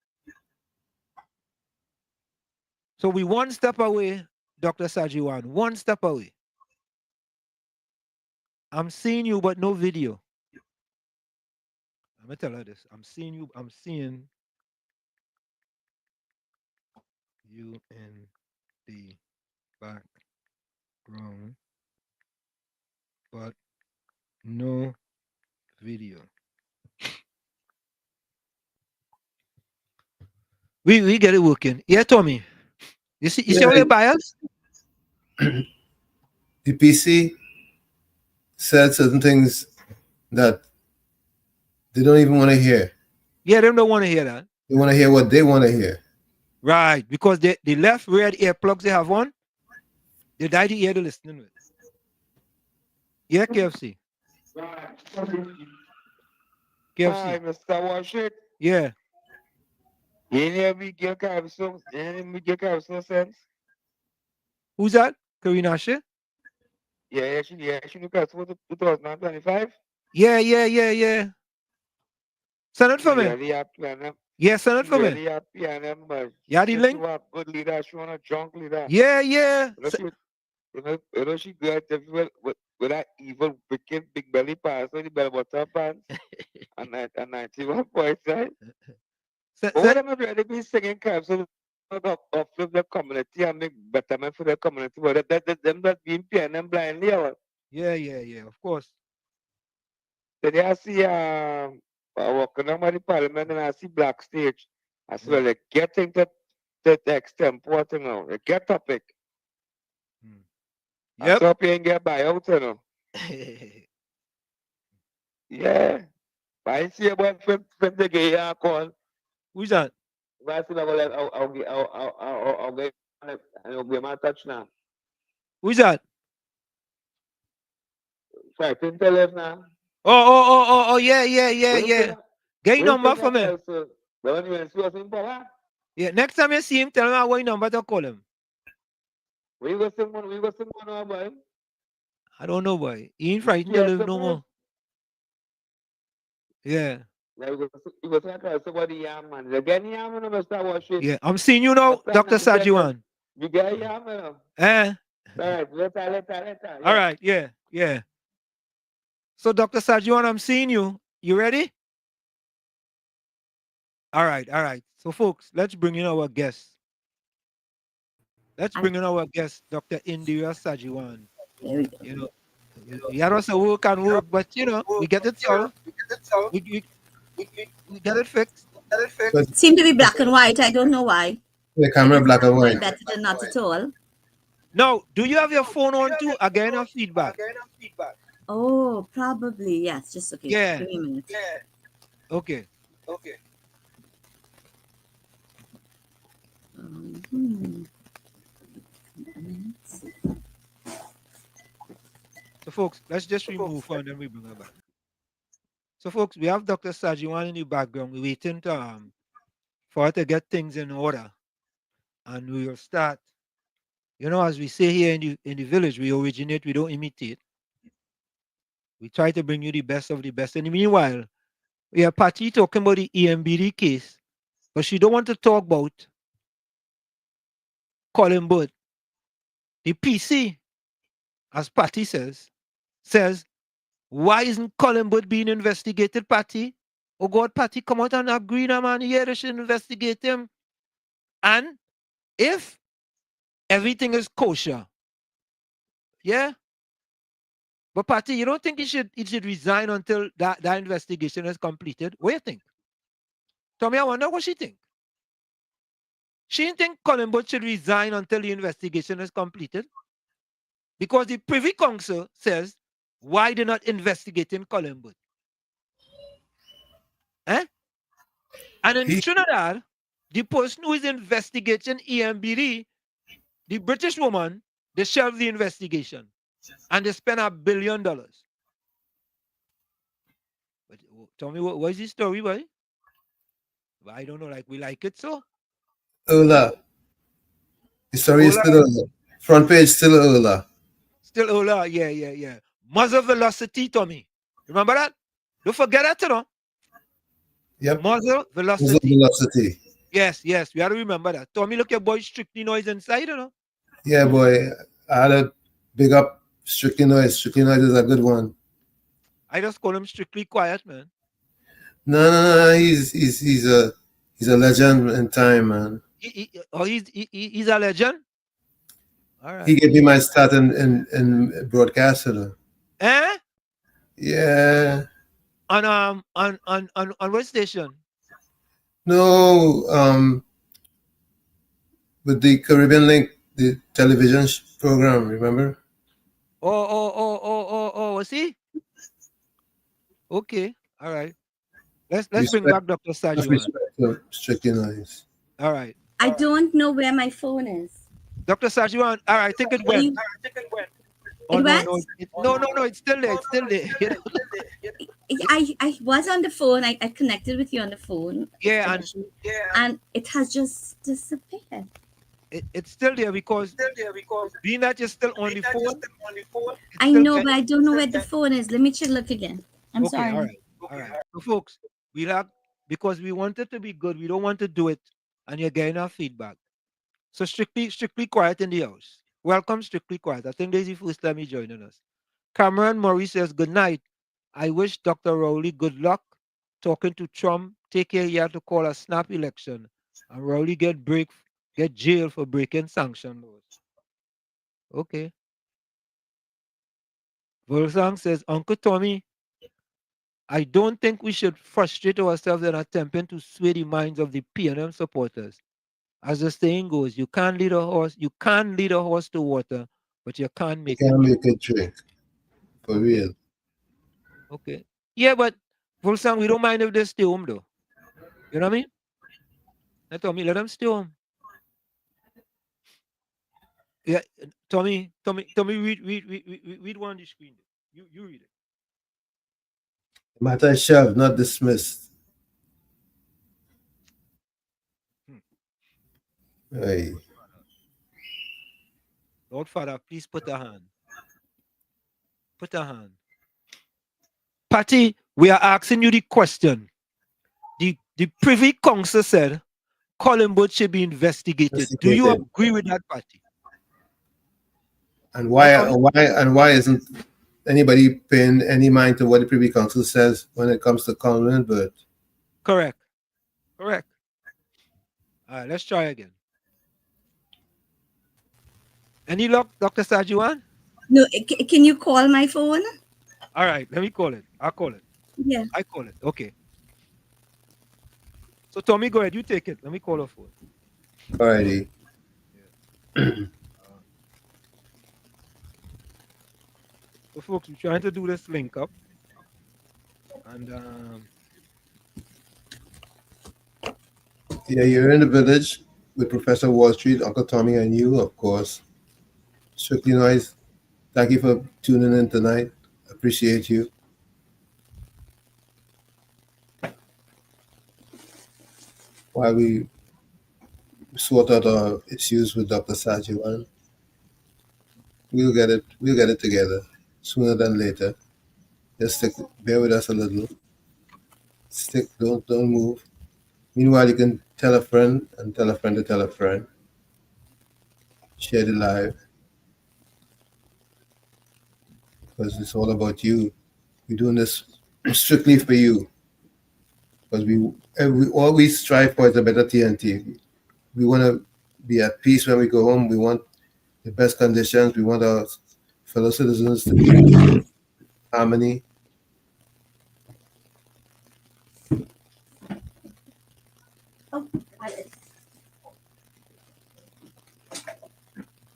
So we one step away, Dr. Sagewan, one step away. I'm seeing you, but no video. I'm gonna tell her this. I'm seeing you in the background, but no video. We get it working. Yeah, Tommy. You see all the buyers? The PC said certain things that they don't even want to hear. Yeah, they don't want to hear that. They want to hear what they want to hear. Right, because the left red earplugs they have on, they die the ear to listening with. Yeah, KFC. Hi, Mr. Washit. Yeah. You never get some sense. Who's that? Karina She? Yeah, she look at 2025. Yeah. Send it for me. Really happy and them. Yeah, send it for me. Really happy and them, but Yeah, the link. She want a good leader. She want a junk leader. Yeah. You know she go out everywhere with that evil, wicked, big belly pants, with the bell bottom pants, and 91 points, right? But what them have already been singing council of the community and make betterment for the community, but them that being paying them blindly. Yeah, of course. Today I see walking on the parliament and I see black stage. I see well, they getting the extempore thing now. They get topic. Yep. I saw you get buyout, you know. Yeah. But I see about from the gay call. Who's that? I see I'll get my touch now. Who's that? Sorry, can tell us now. Oh, yeah. Get your number for me. Yeah, next time you see him, tell him what number to call him. We go someone boy. I don't know, boy. He ain't frightened to live no more. Yeah. Yeah, you go say somebody yam man. You get yam man, Mr. Washington. Yeah, I'm seeing you now, Dr. Sagewan. You get yam man. Eh? Right, later. All Yeah. right, yeah. So, Dr. Sagewan, I'm seeing you. You ready? All right. So, folks, let's bring in our guest. Let's bring in our guest, Dr. Indera Sagewan. There we go. You know, we had us a work and work, but you know, we get it solved. We get it fixed. But It seemed to be black and white. I don't know why. the camera black and white. Better than not at all. Now, do you have your phone on too? Again, of feedback. Oh, probably. Yes. Just okay. Yeah. Give me a minute. Okay. So, folks, let's just remove her and then we bring her back. So, folks, we have Dr. Sagewan in the background. We're waiting to, for her to get things in order. And we will start. You know, as we say here in the village, we originate, we don't imitate. We try to bring you the best of the best. And meanwhile, we have Patty talking about the EMBD case, but she don't want to talk about Colin Bud. The PC, as Patty says, why isn't Colin Bud being investigated, Patty? Oh God, Patty, come out and agree now, man. Yeah, they should investigate him. And if everything is kosher, yeah. But Patty, you don't think he should resign until that investigation is completed? What do you think? Tommy, I wonder what she think. She didn't think Colin Bud should resign until the investigation is completed. Because the Privy Council says, why they not investigating Colin Bud? Eh? And in Trinidad, the person who is investigating EMBD, the British woman, they shelved the investigation. And they spent $1 billion. But tell me, what is the story, boy? I don't know, like we like it so. Ola. The story is still Ola. Front page still Ola. Still Ola, yeah. Muzzle velocity, Tommy. Remember that? Don't forget that, you know. Yep. Muzzle velocity. Muzzle velocity. Yes. We have to remember that. Tommy, look at boy Strictly Noise inside, you know. Yeah, boy. I had a big up Strictly Noise. Strictly Noise is a good one. I just call him Strictly Quiet, man. No. He's a legend in time, man. He's a legend. All right. He gave me my start in broadcasting. Eh? Yeah. On what station? No, with the Caribbean Link, the television program, remember? Oh, see? Okay, all right. Let's bring back Dr. Sagewan. Strictly Noise. All right. I don't know where my phone is. Dr. Sagewan, all right, I think it went. It went? No, it's still there. I was on the phone. I connected with you on the phone. Yeah, and it has just disappeared. It's still there because being that you're still on the phone. I know, but I don't know where the phone is. Let me look again. I'm sorry. All right. So folks, because we want it to be good, we don't want to do it, and you're getting our feedback. So strictly quiet in the house. Welcome, Strictly Quiet. I think this is the first time you're joining us. Cameron Murray says, good night. I wish Dr. Rowley good luck talking to Trump. Take care, he had to call a snap election. And Rowley get jail for breaking sanction laws. Okay. Volsang says, Uncle Tommy, I don't think we should frustrate ourselves in attempting to sway the minds of the PNM supporters. As the saying goes, you can't lead a horse to water, but you can't make it drink. For real. Okay. Yeah, but Volsang, we don't mind if they stay home though. You know what I mean? Now, Tommy, let them stay home. Yeah, Tommy, read one on the screen. You read it. Matter shelved, not dismissed. Hey. Lord Father, please put a hand. Patty, we are asking you the question. the Privy Council said Colin Booth should be investigated. Do you Investigated. agree with that party? And why isn't anybody paying any mind to what the Privy Council says when it comes to Colin Booth? Correct. Correct. All right, let's try again. Any luck, Dr. Sagewan? No, can you call my phone? All right, let me call it. I'll call it. Yeah. I call it. Okay. So Tommy, go ahead. You take it. Let me call her phone. Alrighty. So folks, we're trying to do this link up. And Yeah, you're in the village with Professor Wall Street, Uncle Tommy, and you, of course. Strictly Noise, thank you for tuning in tonight. Appreciate you. While we sort out our issues with Dr. Sagewan, we'll get it together sooner than later. Just bear with us a little. Don't move. Meanwhile, you can tell a friend and tell a friend to tell a friend. Share the live. Because it's all about you. We're doing this strictly for you. Because we always strive for is a better TNT. We want to be at peace when we go home. We want the best conditions. We want our fellow citizens to be in harmony.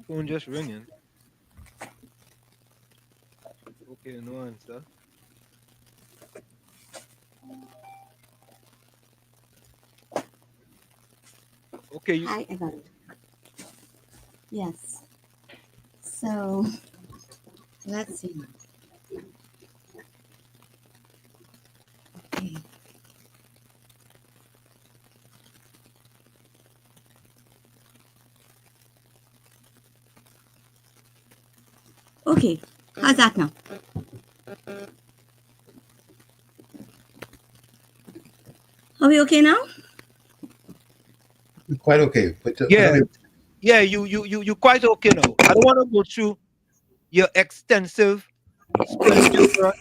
phone just ringing. Okay, no answer. Okay. Hi, I got it. Yes. So, let's see. Okay. Okay, how's that now? Are we okay now? We're quite okay. But Yeah, you quite okay now. I don't want to go through your extensive splendiferous.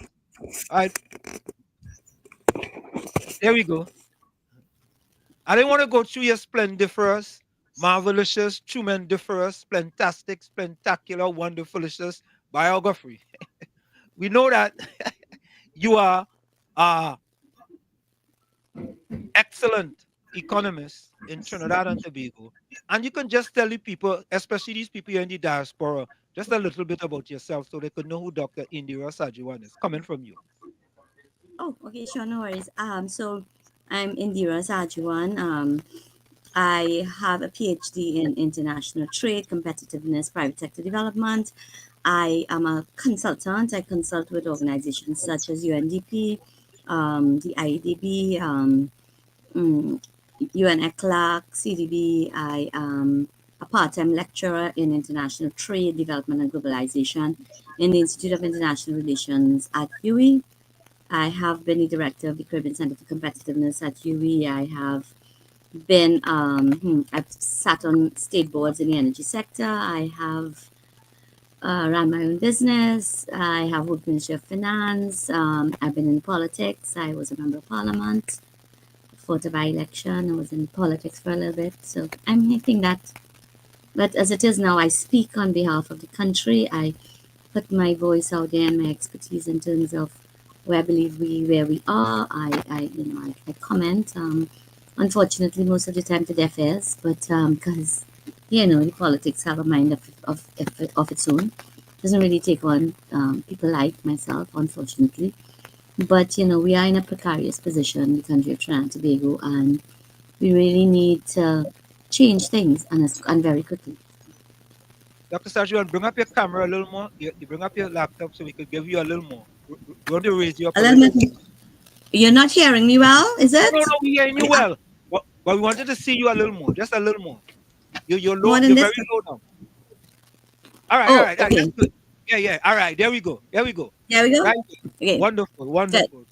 There we go. I didn't want to go through your splendiferous, marvelous, tremendous, splentastic, spectacular, wonderfulicious biography. We know that you are excellent economist in Trinidad and Tobago. And you can just tell the people, especially these people here in the diaspora, just a little bit about yourself so they could know who Dr. Indera Sagewan is, coming from you. Oh, okay, sure, no worries. So I'm Indera Sagewan. I have a PhD in international trade, competitiveness, private sector development. I am a consultant. I consult with organizations such as UNDP, the IEDB, UN ECLAC, CDB. I am a part-time lecturer in international trade, development, and globalization in the Institute of International Relations at UWI. I have been the director of the Caribbean Center for Competitiveness at UWI. I have been, I've sat on state boards in the energy sector. I have ran my own business. I have worked in the Ministry of Finance. I've been in politics. I was a member of parliament, fought a by-election. I was in politics for a little bit. So I think that, but as it is now, I speak on behalf of the country. I put my voice out there and my expertise in terms of where I believe where we are. I comment. Unfortunately, most of the time to deaf ears, but because the politics have a mind of its own. Doesn't really take on people like myself, unfortunately. But we are in a precarious position, the country of Trinidad and Tobago, and we really need to change things and very quickly. Dr. Sagewan, bring up your camera a little more. You bring up your laptop so we could give you a little more. You want to raise you up a little bit. You're not hearing me well, is it? No, we're hearing you well. But we wanted to see you a little more, just a little more. You're low, More than you're this? very low now. All right, Oh, all right. okay. That's good. Yeah. All right, there we go. There we go. Right. Okay. Wonderful. Wonderful.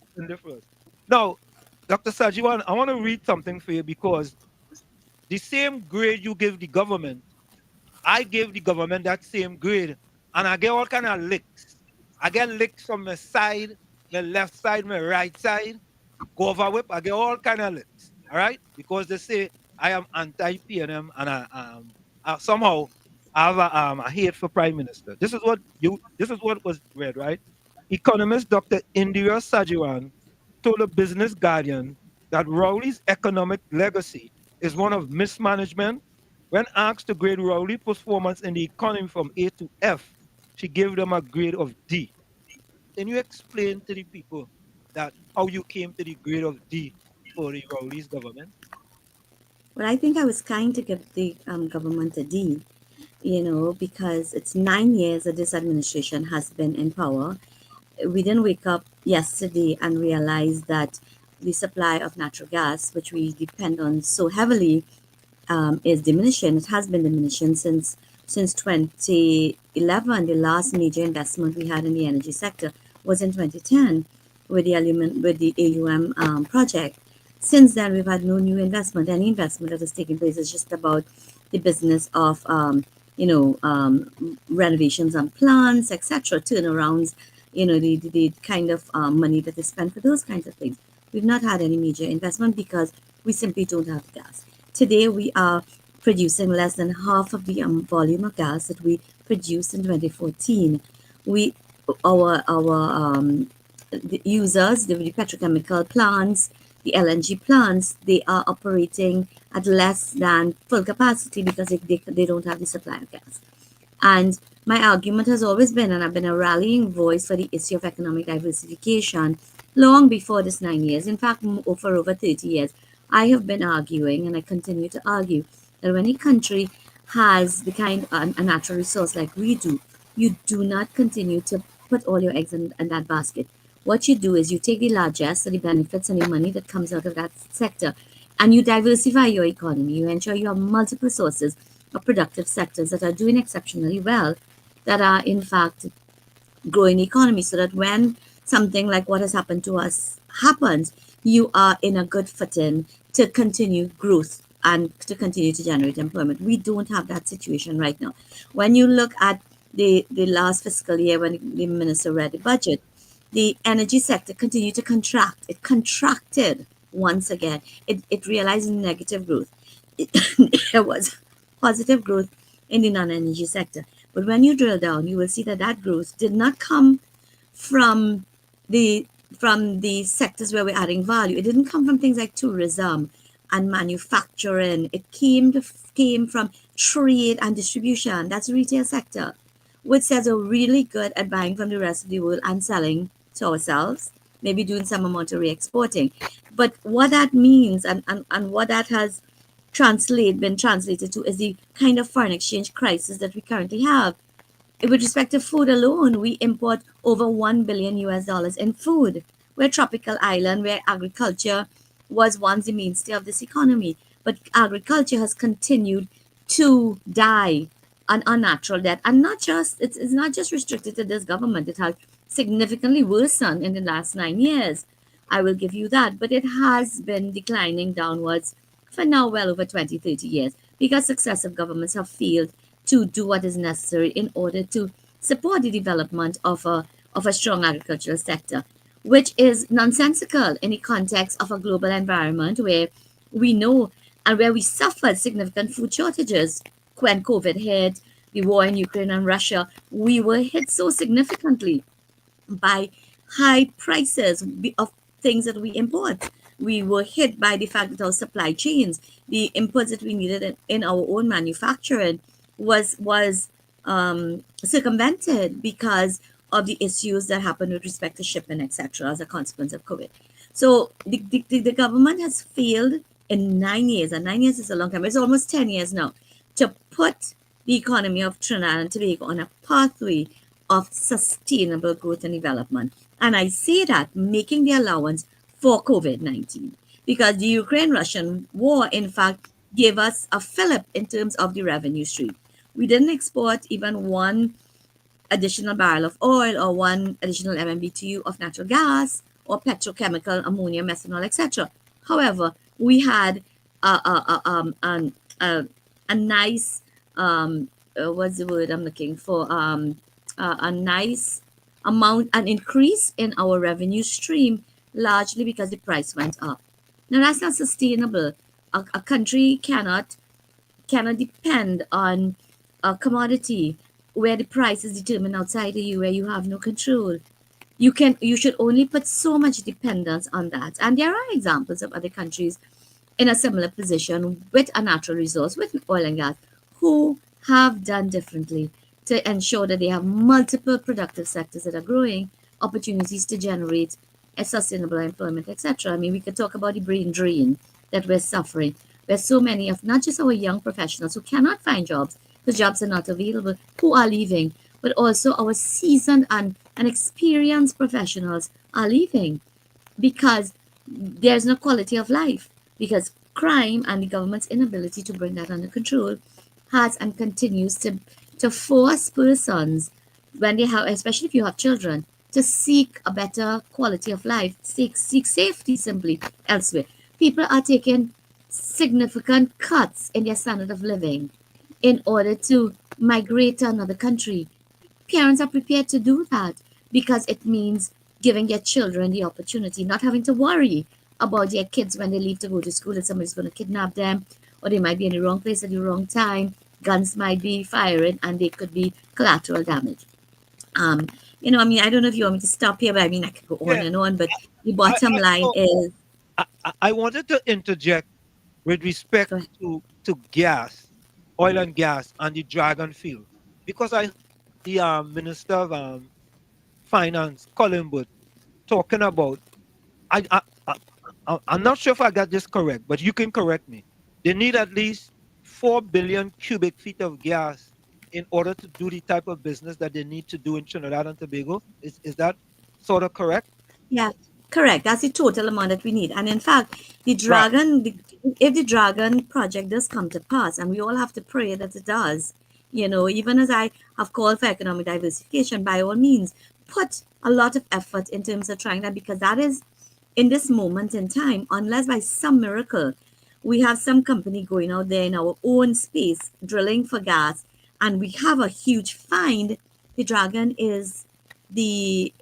Now, Dr. Sagewan, I want to read something for you because the same grade you give the government, I gave the government that same grade, and I get all kind of licks. I get licks from my side, my left side, my right side. Go over whip, I get all kind of licks. All right, because they say I am anti-PNM and I somehow I have a hate for Prime Minister. This is what was read, right? Economist Dr. Indera Sagewan told a Business Guardian that Rowley's economic legacy is one of mismanagement. When asked to grade Rowley's performance in the economy from A to F, she gave them a grade of D. Can you explain to the people that how you came to the grade of D for the Rowley's government? Well, I think I was kind to give the government a D, because it's 9 years that this administration has been in power. We didn't wake up yesterday and realize that the supply of natural gas, which we depend on so heavily, is diminishing. It has been diminishing since 2011. The last major investment we had in the energy sector was in 2010 with the AUM project. Since then, we've had no new investment. Any investment that has taken place is just about the business of renovations on plants, etc., turnarounds. The kind of money that is spent for those kinds of things. We've not had any major investment because we simply don't have gas. Today, we are producing less than half of the volume of gas that we produced in 2014. The users, the petrochemical plants, the LNG plants, they are operating at less than full capacity because they don't have the supply of gas. And my argument has always been, and I've been a rallying voice for the issue of economic diversification long before this 9 years. In fact, for over 30 years, I have been arguing, and I continue to argue, that when a country has the kind a natural resource like we do, you do not continue to put all your eggs in that basket. What you do is you take the largesse, the benefits, and the money that comes out of that sector, and you diversify your economy. You ensure you have multiple sources of productive sectors that are doing exceptionally well, that are in fact growing the economy, so that when something like what has happened to us happens, you are in a good footing to continue growth and to continue to generate employment. We don't have that situation right now. When you look at the last fiscal year, when the minister read the budget, the energy sector continued to contract. It contracted once again. It realized negative growth. There was positive growth in the non-energy sector. But when you drill down, you will see that that growth did not come from the sectors where we're adding value. It didn't come from things like tourism and manufacturing. It came from trade and distribution. That's the retail sector, which says we're really good at buying from the rest of the world and selling to ourselves, maybe doing some amount of re-exporting. But what that means and what that has been translated to is the kind of foreign exchange crisis that we currently have. With respect to food alone, we import over $1 billion in food. We're a tropical island where agriculture was once the mainstay of this economy, but agriculture has continued to die an unnatural death, and it's not just restricted to this government. It has significantly worsened in the last 9 years. I will give you that, but it has been declining downwards for now well over 20, 30 years, because successive governments have failed to do what is necessary in order to support the development of a strong agricultural sector, which is nonsensical in the context of a global environment where we know and where we suffered significant food shortages when COVID hit, the war in Ukraine and Russia. We were hit so significantly by high prices of things that we import. We were hit by the fact that our supply chains, the inputs that we needed in our own manufacturing, was circumvented because of the issues that happened with respect to shipment, etc., as a consequence of COVID. So the government has failed in 9 years, and 9 years is a long time. It's almost 10 years now, to put the economy of Trinidad and Tobago on a pathway of sustainable growth and development. And I say that making the allowance for COVID-19, because the Ukraine-Russian war, in fact, gave us a fillip in terms of the revenue stream. We didn't export even one additional barrel of oil or one additional MMBTU of natural gas or petrochemical, ammonia, methanol, etc. However, we had a nice what's the word I'm looking for? A nice amount, an increase in our revenue stream, largely because the price went up. Now that's not sustainable. A country cannot depend on a commodity where the price is determined outside of you, where you have no control. You should only put so much dependence on that. And there are examples of other countries in a similar position with a natural resource, with oil and gas, who have done differently to ensure that they have multiple productive sectors that are growing, opportunities to generate a sustainable employment, etc. I mean, we could talk about the brain drain that we're suffering, where so many of not just our young professionals who cannot find jobs because jobs are not available, who are leaving, but also our seasoned and experienced professionals are leaving because there's no quality of life, because crime and the government's inability to bring that under control has and continues to force persons, when they have, especially if you have children, to seek a better quality of life, seek safety simply elsewhere. People are taking significant cuts in their standard of living in order to migrate to another country. Parents are prepared to do that because it means giving their children the opportunity, not having to worry about their kids when they leave to go to school, that somebody's going to kidnap them, or they might be in the wrong place at the wrong time. Guns might be firing, and they could be collateral damage. I mean, I don't know if you want me to stop here, but I mean, I could go on Yeah. and on. But the bottom line is, I wanted to interject with respect go ahead. to gas, oil and gas, and the Dragon field, because I the Minister of Finance, Colin Wood, talking about. I'm not sure if I got this correct, but you can correct me. They need at least 4 billion cubic feet of gas in order to do the type of business that they need to do in Trinidad and Tobago. Is that sort of correct? Yeah, correct. That's the total amount that we need. And in fact, Right. if the Dragon project does come to pass, and we all have to pray that it does, even as I have called for economic diversification, by all means, put a lot of effort in terms of trying that, because that is, in this moment in time, unless by some miracle we have some company going out there in our own space drilling for gas, and we have a huge find, the Dragon is the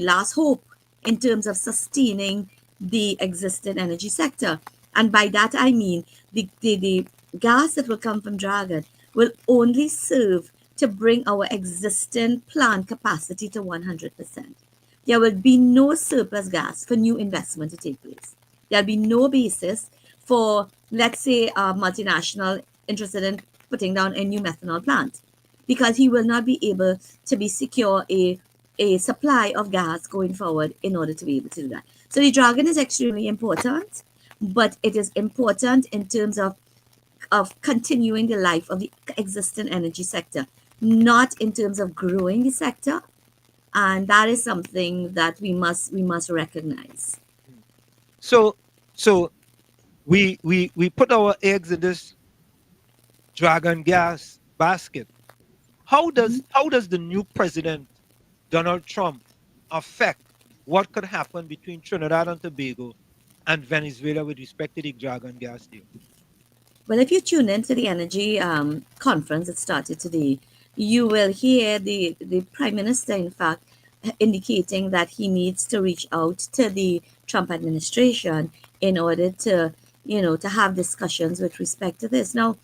last hope in terms of sustaining the existing energy sector. And by that I mean the gas that will come from Dragon will only serve to bring our existing plant capacity to 100%. There will be no surplus gas for new investment to take place. There'll be no basis for, let's say, a multinational interested in putting down a new methanol plant, because he will not be able to be secure a supply of gas going forward in order to be able to do that. So the Dragon is extremely important, but it is important in terms of continuing the life of the existing energy sector, not in terms of growing the sector. And that is something that we must recognize. So we put our eggs in this Dragon gas basket. How does the new president Donald Trump affect what could happen between Trinidad and Tobago and Venezuela with respect to the Dragon gas deal? Well, if you tune into the energy conference that started today, you will hear the prime minister, in fact, indicating that he needs to reach out to the Trump administration in order to, to have discussions with respect to this. Now,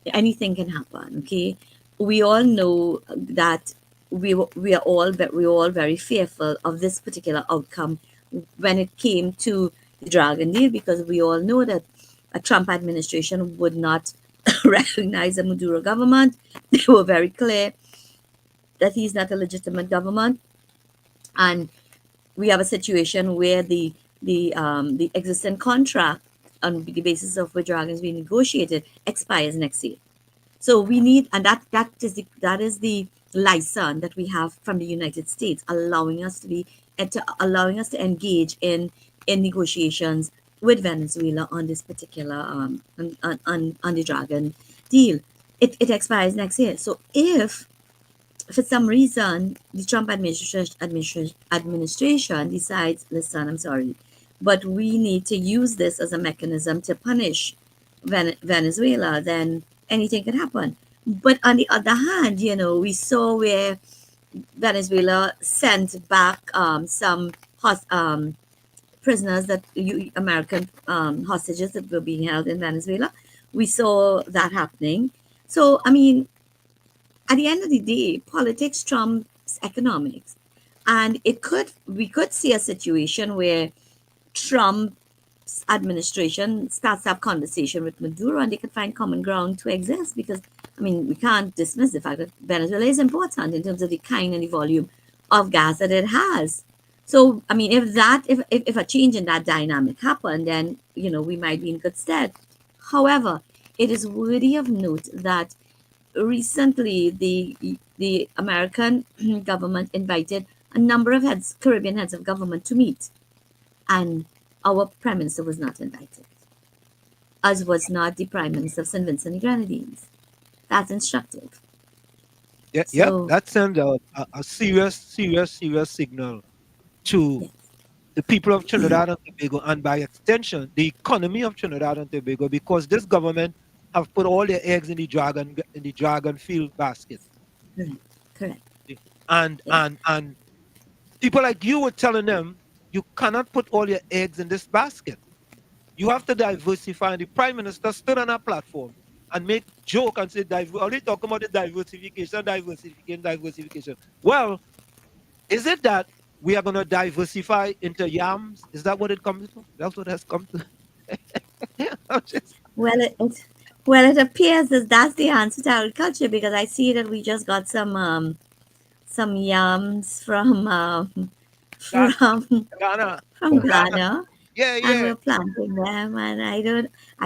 anything can happen. Okay, we all know that we are all very fearful of this particular outcome when it came to the Dragon deal, because we all know that a Trump administration would not recognize the Maduro government. They were very clear that he's not a legitimate government, and we have a situation where the existing contract on the basis of which Dragon is being negotiated expires next year. So we need, and that is the license that we have from the United States, allowing us to engage in negotiations with Venezuela on this particular on the Dragon deal. It expires next year. So if for some reason, the Trump administration decides, listen, I'm sorry, but we need to use this as a mechanism to punish Venezuela, then anything can happen. But on the other hand, we saw where Venezuela sent back some prisoners American hostages that were being held in Venezuela. We saw that happening. So, I mean, at the end of the day, politics trumps economics. And we could see a situation where Trump's administration starts to have conversation with Maduro and they could find common ground to exist because, I mean, we can't dismiss the fact that Venezuela is important in terms of the kind and the volume of gas that it has. So, I mean, if a change in that dynamic happened, then, we might be in good stead. However, it is worthy of note that recently the American government invited a number of Caribbean heads of government to meet, and our Prime Minister was not invited, as was not the Prime Minister of St. Vincent and Grenadines. That's instructive. Yeah, So, that sends a serious signal to yes, the people of Trinidad and Tobago, and by extension, the economy of Trinidad and Tobago, because this government have put all their eggs in the dragon field basket. correct. And Yes. and people like you were telling them you cannot put all your eggs in this basket. You have to diversify. And the Prime Minister stood on a platform and make joke and say, only talking about the diversification. Well, is it that we are going to diversify into yams? Is that what it comes to? That's what has come to. Well, it appears that that's the answer to agriculture because I see that we just got some yams from Ghana. from Ghana, Yeah, and yeah. we're planting them. And I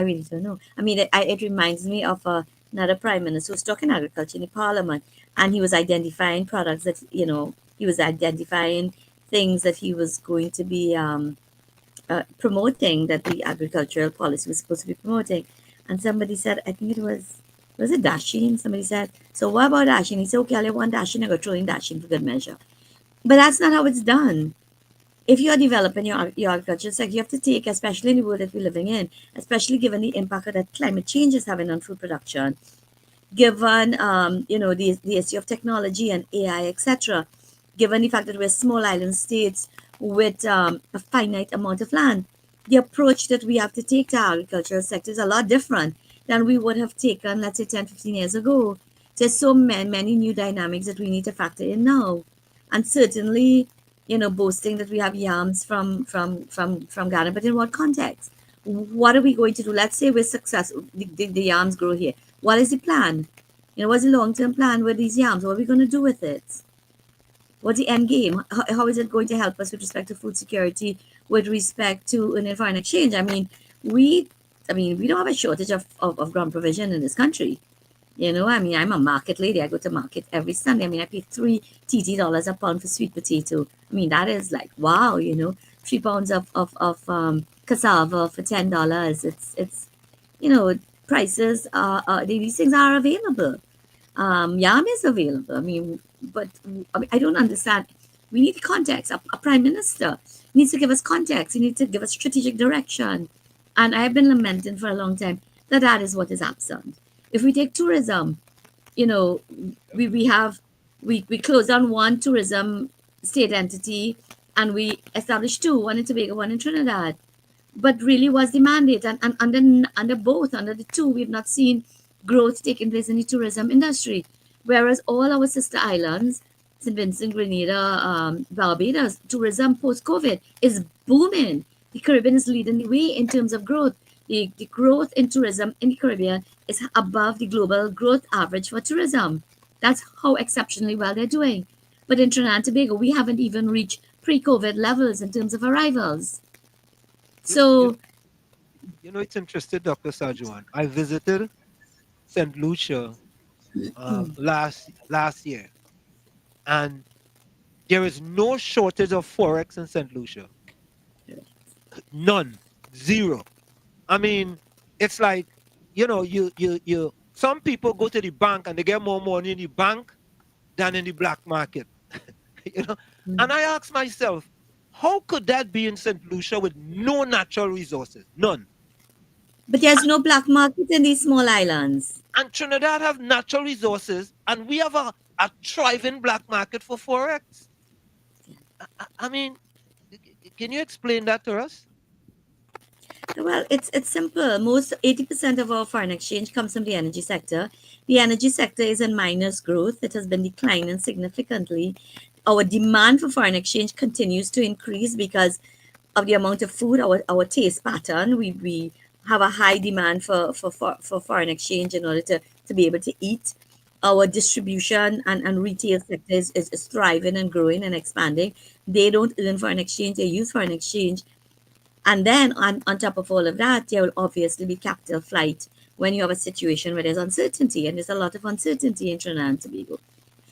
really don't know. I mean, it reminds me of another prime minister who was talking agriculture in the parliament, and he was identifying products that he was identifying things that he was going to be promoting, that the agricultural policy was supposed to be promoting. And somebody said, I think it was it dashing? Somebody said, so what about dashing? He said, okay, I'll have one dashing, I go throw in dashing for good measure. But that's not how it's done. If you're developing your agriculture sector, you have to take, especially in the world that we're living in, especially given the impact that climate change is having on food production, given the issue of technology and AI, etc., given the fact that we're small island states with a finite amount of land, the approach that we have to take to our agricultural sector is a lot different than we would have taken, let's say, 10, 15 years ago. There's so many new dynamics that we need to factor in now. And certainly, boasting that we have yams from Ghana, but in what context? What are we going to do? Let's say we're successful, the yams grow here. What is the plan? What's the long-term plan with these yams? What are we going to do with it? What's the end game? How is it going to help us with respect to food security, with respect to earning foreign exchange? I mean, we don't have a shortage of ground provision in this country. I mean, I'm a market lady. I go to market every Sunday. I mean, I pay $3 TT a pound for sweet potato. I mean, that is like, wow, 3 pounds of cassava for $10. It's prices these things are available. Yam is available. I mean, but I don't understand. We need context. A prime minister needs to give us context. He needs to give us strategic direction. And I've been lamenting for a long time that is what is absent. If we take tourism, we closed down one tourism state entity and we established two, one in Tobago, one in Trinidad. But really was the mandate, and under the two, we've not seen growth taking place in the tourism industry. Whereas all our sister islands, St. Vincent, Grenada, Barbados, tourism post-COVID is booming. The Caribbean is leading the way in terms of growth. The growth in tourism in the Caribbean is above the global growth average for tourism. That's how exceptionally well they're doing. But in Trinidad and Tobago, we haven't even reached pre-COVID levels in terms of arrivals. So, It's interesting, Dr. Sagewan. I visited St. Lucia last year, and there is no shortage of forex in St. Lucia. None, zero. I mean, it's like, you some people go to the bank and they get more money in the bank than in the black market. you know, Mm. and I ask myself, how could that be in St. Lucia with no natural resources? None. But there's no black market in these small islands. And Trinidad have natural resources, and we have a thriving black market for forex. I mean, can you explain that to us? Well, it's simple. Most 80% of our foreign exchange comes from the energy sector. The energy sector is in minus growth. It has been declining significantly. Our demand for foreign exchange continues to increase because of the amount of food, our taste pattern. We have a high demand for foreign exchange in order to be able to eat. Our distribution and retail sector is thriving and growing and expanding. They don't earn foreign exchange, they use foreign exchange. And then on top of all of that, there will obviously be capital flight when you have a situation where there's uncertainty, and there's a lot of uncertainty in Trinidad and Tobago.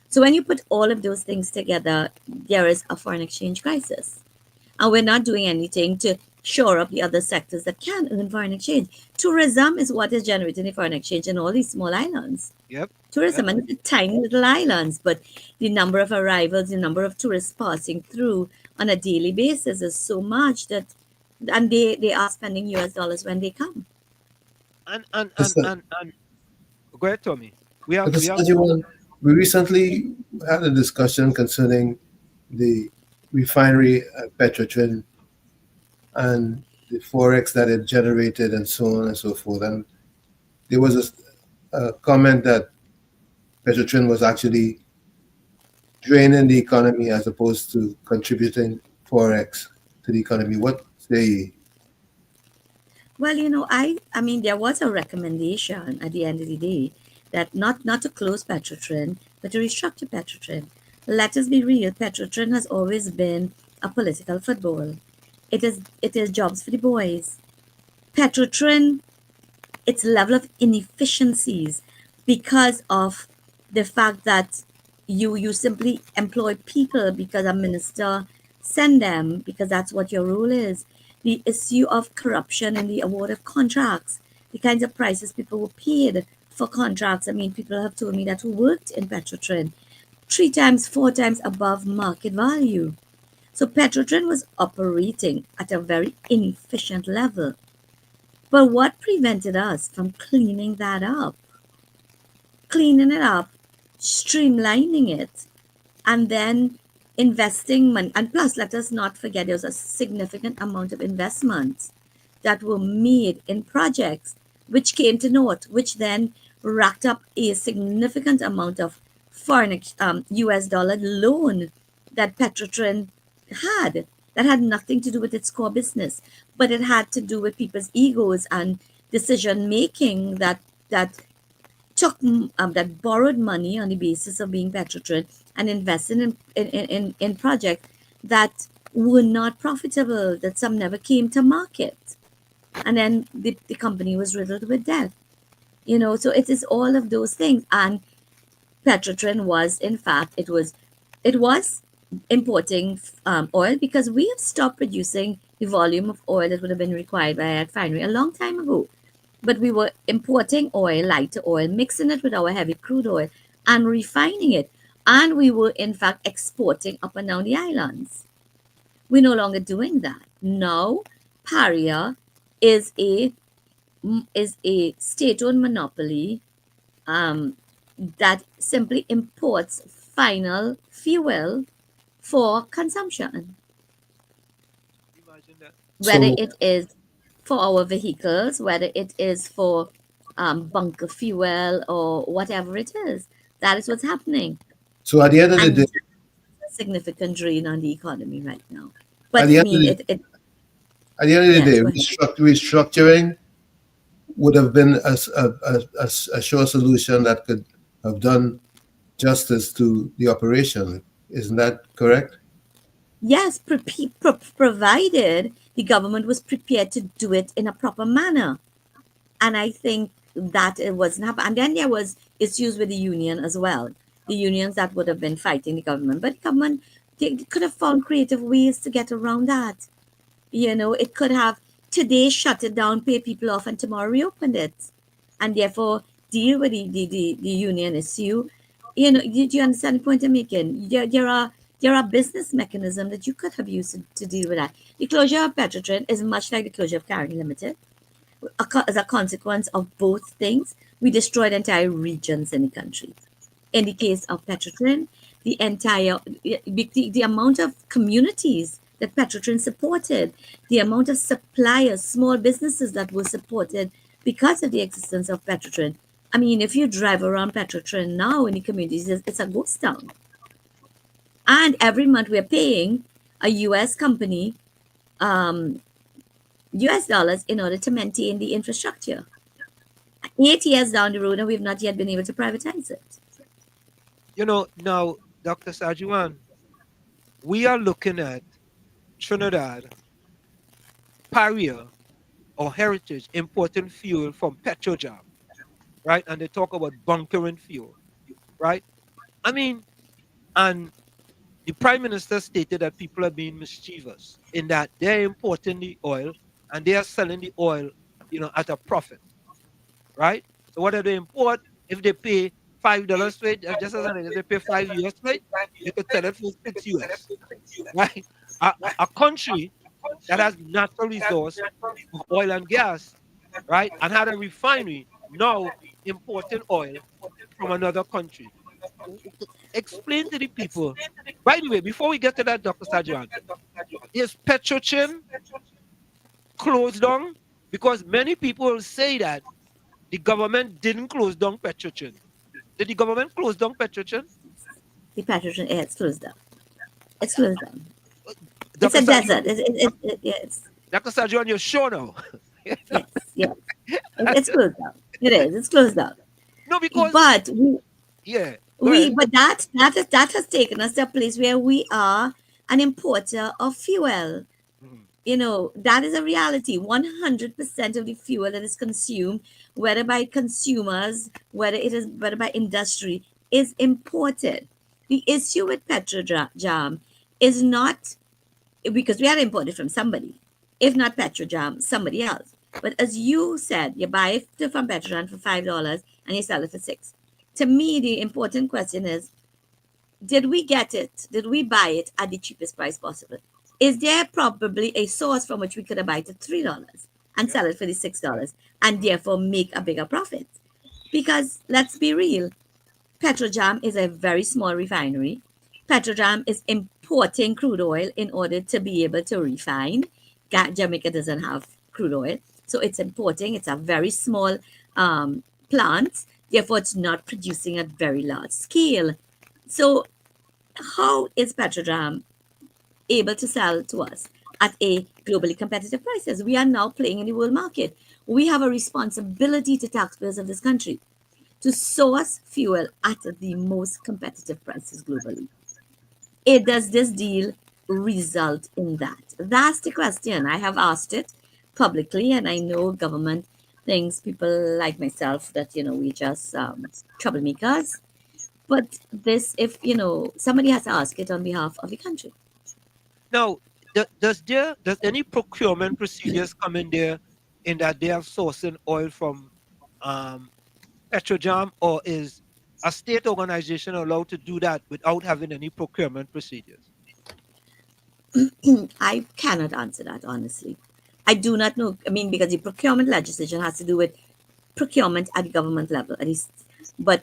So when you put all of those things together, there is a foreign exchange crisis. And we're not doing anything to shore up the other sectors that can earn foreign exchange. Tourism is what is generating the foreign exchange in all these small islands. Yep. Tourism, and it's tiny little islands, but the number of arrivals, the number of tourists passing through on a daily basis is so much that, and they are spending US dollars when they come. And go ahead, Tommy. We have Dr. we have Sagewan, we recently had a discussion concerning the refinery at Petrotrin and the forex that it generated and so on and so forth. And there was a comment that Petrotrin was actually draining the economy as opposed to contributing forex to the economy. What say ye? Well, I mean, there was a recommendation at the end of the day that not to close Petrotrin, but to restructure Petrotrin. Let us be real, Petrotrin has always been a political football. It is jobs for the boys. Petrotrin, its level of inefficiencies because of the fact that you simply employ people because a minister send them, because that's what your role is. The issue of corruption in the award of contracts, the kinds of prices people were paid for contracts. I mean, people have told me that who worked in Petrotrin 3 times, 4 times above market value. So Petrotrin was operating at a very inefficient level. But what prevented us from cleaning that up? Cleaning it up, streamlining it, and then investing money. And plus, let us not forget there was a significant amount of investments that were made in projects which came to naught, which then racked up a significant amount of foreign US dollar loan that Petrotrin had, that had nothing to do with its core business, but it had to do with people's egos and decision making that took that borrowed money on the basis of being Petrotrin and invested in projects that were not profitable, that some never came to market. And then the company was riddled with debt. So it is all of those things. And Petrotrin was, in fact, it was importing oil because we have stopped producing the volume of oil that would have been required by a refinery a long time ago. But we were importing oil, lighter oil, mixing it with our heavy crude oil and refining it. And we were, in fact, exporting up and down the islands. We're no longer doing that. Now, Paria is a state-owned monopoly that simply imports final fuel for consumption. imagine that. Whether So, it is for our vehicles, whether it is for bunker fuel or whatever it is. That is what's happening. so at the end of the And day, a significant drain on the economy right now. at But the I end of mean, the, at the end of the yes, day, go ahead. restructuring would have been a sure solution that could have done justice to the operation. Isn't that correct? Yes, provided the government was prepared to do it in a proper manner. And I think that it wasn't happening. And then there was issues with the union as well. The unions that would have been fighting the government. But the government, they could have found creative ways to get around that. It could have today shut it down, pay people off, and tomorrow reopened it. And therefore deal with the union issue. Do you understand the point I'm making? There are business mechanisms that you could have used to deal with that. The closure of Petrotrin is much like the closure of Carrying Limited. As a consequence of both things, we destroyed entire regions in the country. In the case of Petrotrin, the amount of communities that Petrotrin supported, the amount of suppliers, small businesses that were supported because of the existence of Petrotrin. I mean, if you drive around Petrotrin now in the communities, it's a ghost town. And every month we're paying a US company US dollars in order to maintain the infrastructure. 8 years down the road, and we've not yet been able to privatize it. Now, Dr. Sagewan, we are looking at Trinidad, Paria, or Heritage importing fuel from Petrojam, right? And they talk about bunkering fuel, right? I mean, and the Prime Minister stated that people are being mischievous in that they're importing the oil and they are selling the oil, at a profit, right? So what do they import? If they pay $5 for it, just as if they pay $5 for it, they could sell it for $6, right? A country that has natural resource of oil and gas, right, and had a refinery now importing oil from another country. Explain to the people. By the way, before we get to that, Dr. Sajan, is Petrochem closed down? Because many people say that the government didn't close down Petrochem. Did the government close down Petrochem? The Petrotrin, it's closed down. It's closed down. It's Dr. a Sajan, desert. Yes. Dr. Sajan, you're sure now? Yes. It's closed down. It is. It's closed down. No, because But yeah, go ahead. but that has taken us to a place where we are an importer of fuel. That is a reality. 100% of the fuel that is consumed, whether by consumers, whether by industry, is imported. The issue with Petrojam is not because we are imported from somebody. If not Petrojam, somebody else. But as you said, you buy it from Petrojam for $5 and you sell it for $6. To me, the important question is, did we get it? Did we buy it at the cheapest price possible? Is there probably a source from which we could have bought it at $3 and sell it for the $6 and therefore make a bigger profit? Because let's be real, Petrojam is a very small refinery. Petrojam is importing crude oil in order to be able to refine. Jamaica doesn't have crude oil, so it's importing. It's a very small plant, therefore it's not producing at very large scale. So how is Petrojam able to sell to us at a globally competitive prices? We are now playing in the world market. We have a responsibility to taxpayers of this country to source fuel at the most competitive prices globally. Does this deal result in that? That's the question. I have asked it publicly, and I know government thinks people like myself that, we just troublemakers. But this, if, somebody has to ask it on behalf of the country. Now, does any procurement procedures come in there in that they are sourcing oil from Petrojam, or is a state organization allowed to do that without having any procurement procedures? I cannot answer that, honestly. I do not know. I mean, because the procurement legislation has to do with procurement at the government level, at least. But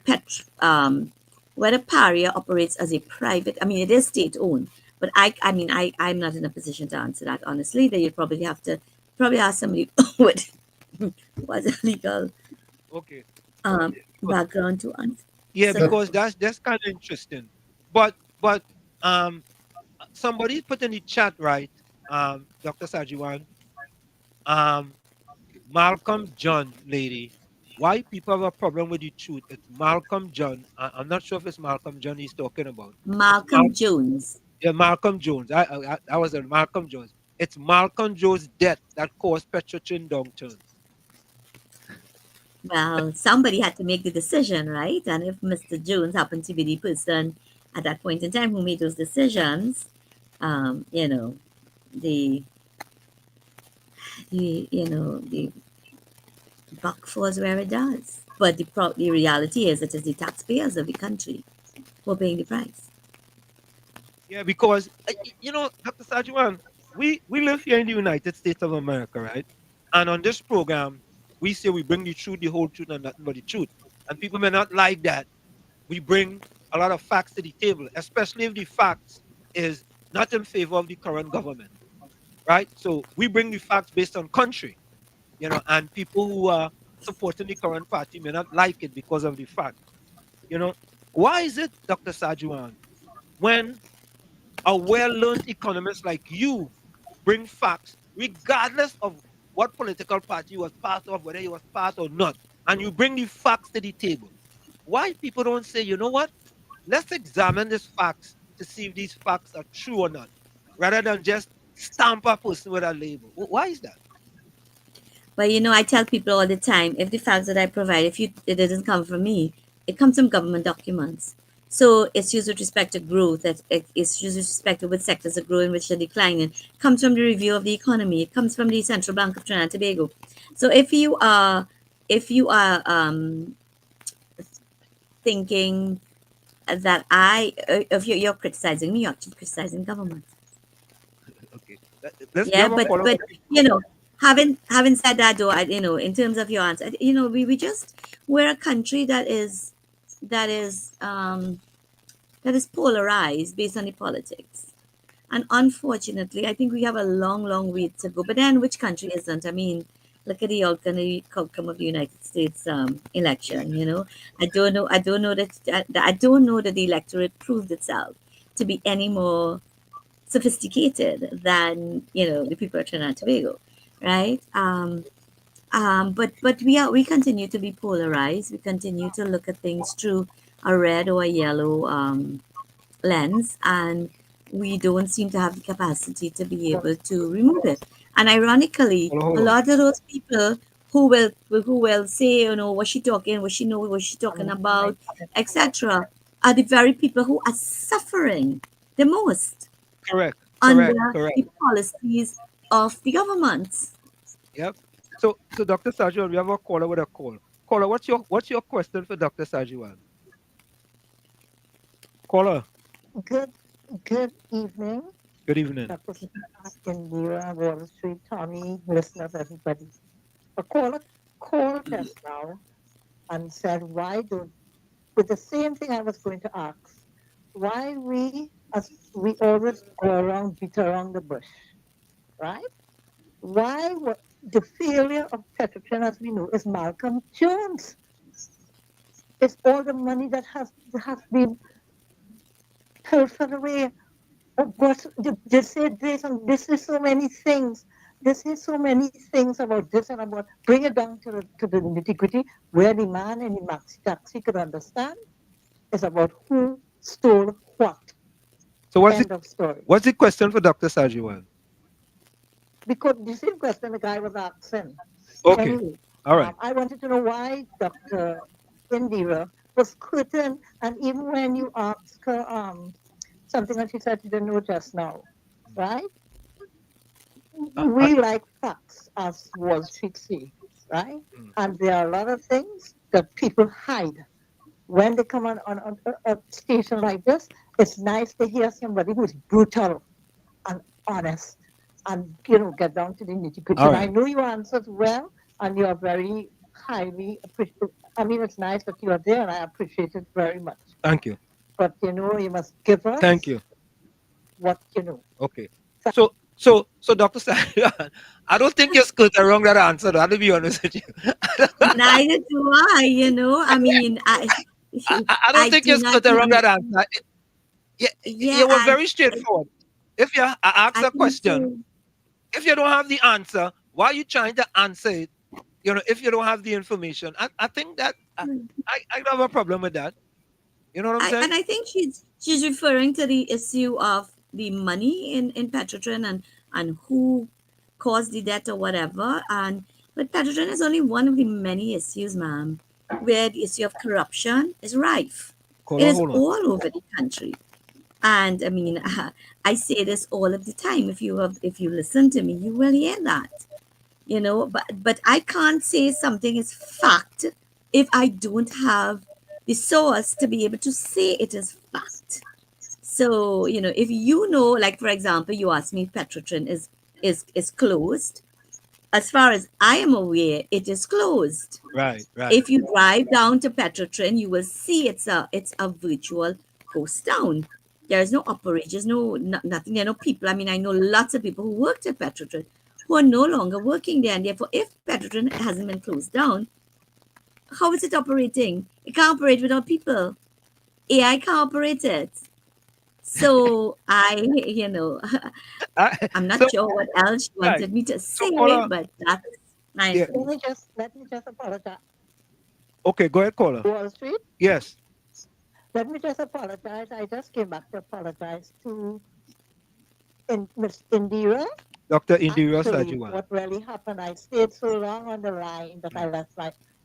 whether Paria operates as a private, I mean, it is state-owned. But I'm not in a position to answer that, honestly. That you probably have to ask somebody with was a legal background to answer. Yeah, because that's kind of interesting. But somebody put in the chat, right, Dr. Sagewan, Malcolm John lady. Why people have a problem with the truth? It's Malcolm John. I'm not sure if it's Malcolm John he's talking about. Malcolm Jones. Yeah, Malcolm Jones. I was on Malcolm Jones. It's Malcolm Jones' death that caused Petrotrin downturn. Well, somebody had to make the decision, right? And if Mr. Jones happened to be the person at that point in time who made those decisions, the buck falls where it does. But the reality is it is the taxpayers of the country who are paying the price. Yeah, because Dr. Sagewan, we live here in the United States of America, right? And on this program, we say we bring the truth, the whole truth, and nothing but the truth. And people may not like that. We bring a lot of facts to the table, especially if the facts is not in favor of the current government, right? So we bring the facts based on country, and people who are supporting the current party may not like it because of the fact. Why is it, Dr. Sajuan, when a well-learned economist like you bring facts, regardless of what political party you was part of, whether you was part or not, and you bring the facts to the table? Why people don't say, you know what? Let's examine these facts to see if these facts are true or not, rather than just stamp a person with a label. Why is that? But I tell people all the time, if the facts that I provide, it doesn't come from me, it comes from government documents. So it's used with respect to growth, it's used with respect to which sectors are growing, which are declining. It comes from the review of the economy. It comes from the Central Bank of Trinidad and Tobago. So if you are thinking that if you're criticizing me, you're actually criticizing government. Okay. Let's Yeah, have a but follow-up. having said that, though, in terms of your answer, we're a country that is polarized based on the politics, and unfortunately, I think we have a long, long way to go. But then, which country isn't? I mean, look at the outcome of the United States election. I don't know that the electorate proved itself to be any more sophisticated than the people of Trinidad and Tobago, right? But we continue to be polarized. We continue to look at things through a red or a yellow lens, and we don't seem to have the capacity to be able to remove it. And ironically, Hold a on. lot of those people who will say, was she talking, was she know what she talking about, etc., are the very people who are suffering the most Correct. under Correct. Correct. the policies of the government. Yep. So Dr. Sajuan, we have a caller with a call. Caller, what's your question for Dr. Sajuan? Caller, Good, good evening, good evening. Dr. Indera, Wall Street, Tommy, listeners, everybody. A caller called just now and said, why don't, with the same thing I was going to ask, why we always go around, beat around the bush, right? Why the failure of Petrotrin, as we know, is Malcolm Jones. It's all the money that has been pilfered away. Of course, they say this is so many things. This is so many things about this and about. Bring it down to the nitty-gritty, where the man in the maxi taxi could understand. It's about who stole what. So End of story. what's the question for Dr. Sajuan? Because the same question the guy was asking. Okay. Anyway, All right. I wanted to know why Dr. Indira was quitting, and even when you asked her something that she said she didn't know just now, right? We like facts, as Wall Street say, right? And there are a lot of things that people hide. When they come on a station like this, it's nice to hear somebody who's brutal and honest and, get down to the nitty-gritty. All And I right. know you answered well, and you are very highly appreciated. I mean, it's nice that you are there, and I appreciate it very much. Thank you. But, you must give us Thank you. what you know. Okay. So Dr. Sajuan, I don't think you're skirt around that answer, though, I'll be honest with you. Neither do I. I mean, I don't I think do you're not skirt around even. that answer. Yeah, You were very straightforward. If I ask I a can question, say. if you don't have the answer, why are you trying to answer it? If you don't have the information, I think that I don't have a problem with that. You know what I'm saying? I think she's referring to the issue of the money in Petrotrin and who caused the debt or whatever. But Petrotrin is only one of the many issues, ma'am, where the issue of corruption is rife. It Caller, is hold on. all over the country. And I mean, I say this all of the time. If you listen to me, you will hear that. But I can't say something is fact if I don't have the source to be able to say it is fact. So, if like for example, you asked me if Petrotrin is closed. As far as I am aware, it is closed. Right. If you drive down to Petrotrin, you will see it's a virtual ghost town. There's no operators, nothing. There are no people. I mean, I know lots of people who worked at Petrotrin who are no longer working there. And therefore, if Petrotrin hasn't been closed down, how is it operating? It can't operate without people. AI can't operate it. So I'm not So, sure what else you right. wanted me to So, say, caller. but that's my Yeah. information. Let me just apologize. Okay, go ahead, caller. Wall Street. Yes. Let me just apologize. I just came back to apologize to Miss Indira. Dr. Indira Actually, Sagewan. what really happened, I stayed so long on the line that I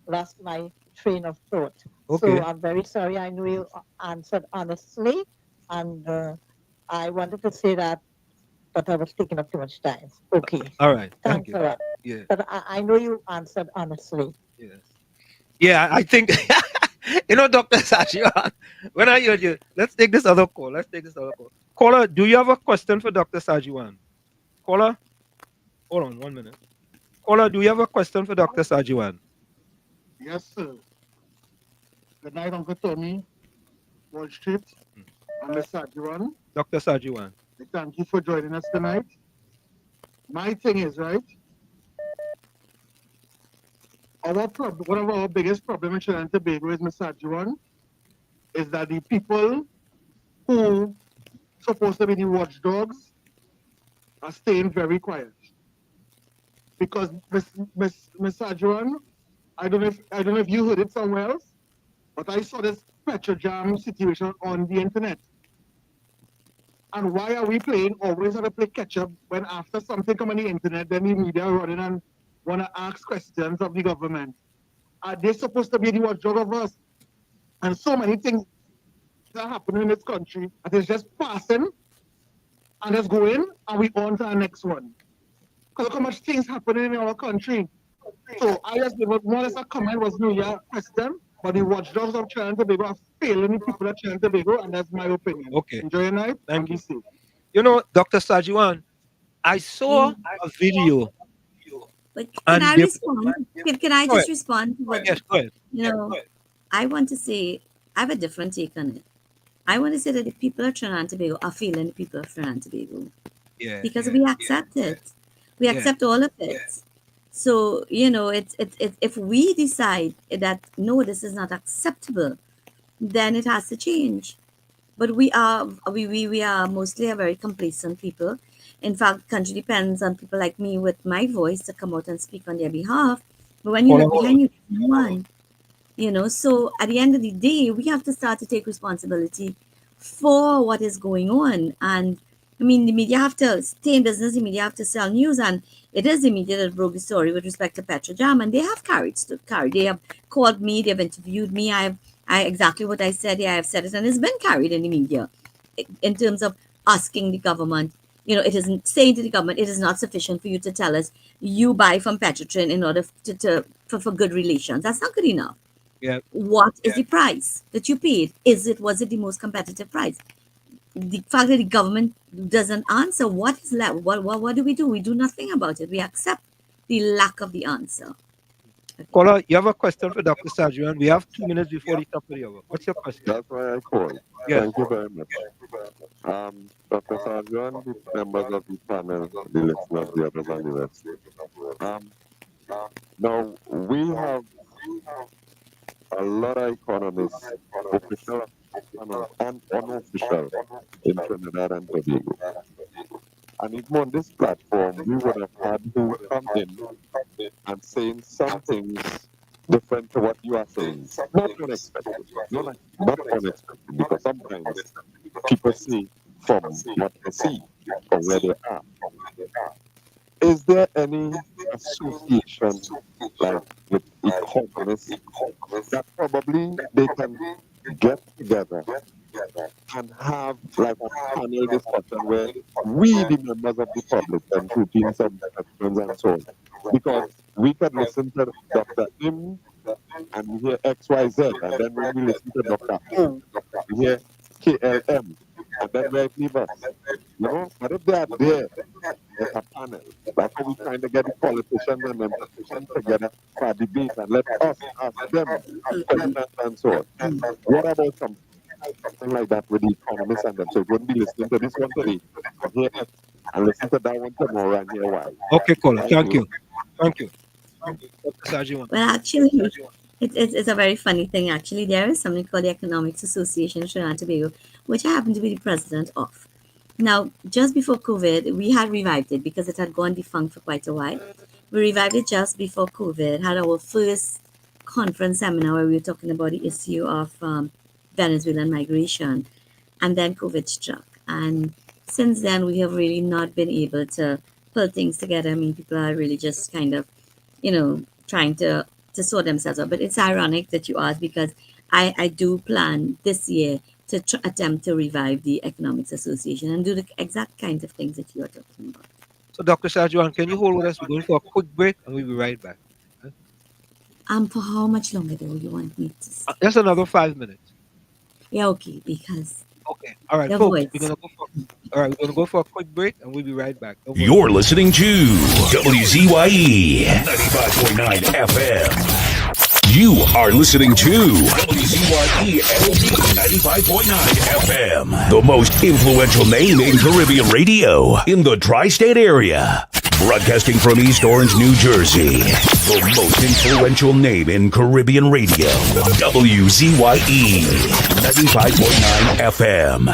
lost my train of thought. Okay. So I'm very sorry. I know you answered honestly, and I wanted to say that, but I was taking up too much time. Okay. All right. Thank Thanks you. a lot. Yeah. But I know you answered honestly. Yes. Yeah, I think Dr. Sagewan, when I heard you, let's take this other call. Caller, do you have a question for Dr. Sagewan? Caller? Hold on 1 minute. Caller, do you have a question for Dr. Sagewan? Yes, sir. Good night, Uncle Tommy, Wall Street, and Miss Sagewan. Dr. Sagewan. Thank you for joining us tonight. My thing is, right, one of our biggest problems in Trinidad and Tobago is, Miss Sagewan, is that the people who supposed to be the watchdogs are staying very quiet. Because Miss Sagewan, I don't know if you heard it somewhere else, but I saw this Petrojam situation on the internet. And why are we always have to play catch up when after something come on the internet, then the media running and want to ask questions of the government? Are they supposed to be the watchdog of us? And so many things are happening in this country that is just passing and just going, and we on to the next one. Because look how much things happening in our country. So I just more or less a comment was no yeah question, but the watchdogs of Trinidad and Tobago are failing the people of Trinidad and Tobago, and that's my opinion. Okay. Enjoy your night. Thank you. Be safe. Dr. Sagewan, I saw a video. But can I respond? Can I just respond to what? Yes, go ahead. I want to say I have a different take on it. I want to say that the people of Trinidad and Tobago are feeling the people of Trinidad and Tobago. Yeah. Because we accept it. We accept all of it. So, it's if we decide that no, this is not acceptable, then it has to change. But we are mostly a very complacent people. In fact, country depends on people like me with my voice to come out and speak on their behalf. But when you look behind you, no one. So at the end of the day, we have to start to take responsibility for what is going on. And I mean, the media have to stay in business, the media have to sell news, and it is the media that broke the story with respect to Petrojam, and they have carried. They have called me, they've interviewed me. I exactly what I said here, I have said it, and it's been carried in the media in terms of asking the government. It isn't saying to the government, it is not sufficient for you to tell us you buy from Petrotrin in order for good relations. That's not good enough. Yeah. What is the price that you paid? Was it the most competitive price? The fact that the government doesn't answer, what is left? What do? We do nothing about it. We accept the lack of the answer. Caller, you have a question for Dr. Sagewan. We have 2 minutes before the top of the hour. What's your question? That's why I called. Yes. Thank you very much. Dr. Sagewan, the members of the panel, the listeners, the others, and the rest. Now, we have a lot of economists, official and unofficial, in Trinidad and Tobago. And even on this platform, we would have had who come in and saying some things different to what you are saying. Not unexpected. Not unexpected, because sometimes people see from what they see, from where they are. Is there any association, like with economists, that probably they can get together and have like a panel discussion where we, the members of the public, can put in some questions and so on? Because we can listen to Dr. Im and we hear XYZ, and then when we listen to Dr. O, we hear KLM, and then where it leaves us. You know, but if they are there as a panel, that's how we're trying to get the politicians and them to come together for a debate and let us ask them questions and so on. What about something like that with the economists and them? So you're going to be listening to this one today and hear X, and listen to that one tomorrow and hear Y. Okay, caller. Thank you. Thank you. Dr. Sagewan. Well, actually, it's a very funny thing. Actually, there is something called the Economics Association of Trinidad and Tobago, which I happen to be the president of. Now, just before COVID, we had revived it because it had gone defunct for quite a while. We revived it just before COVID, had our first conference seminar where we were talking about the issue of Venezuelan migration, and then COVID struck. And since then, we have really not been able to pull things together. I mean, people are really just kind of, trying to sort themselves out. But it's ironic that you asked, because I do plan this year to attempt to revive the Economics Association and do the exact kinds of things that you are talking about. So, Dr. Sagewan, can you hold with us? We're going for a quick break, and we'll be right back. For how much longer do you want me to stay? Just another 5 minutes. Yeah, okay, because Okay. All right, your folks. voice. We're gonna go for a quick break, and we'll be right back. Don't worry. You're listening to WZYE 95.9 FM. You are listening to WZYE LP 95.9 FM, the most influential name in Caribbean radio in the tri-state area. Broadcasting from East Orange, New Jersey, the most influential name in Caribbean radio, WZYE 95.9 FM.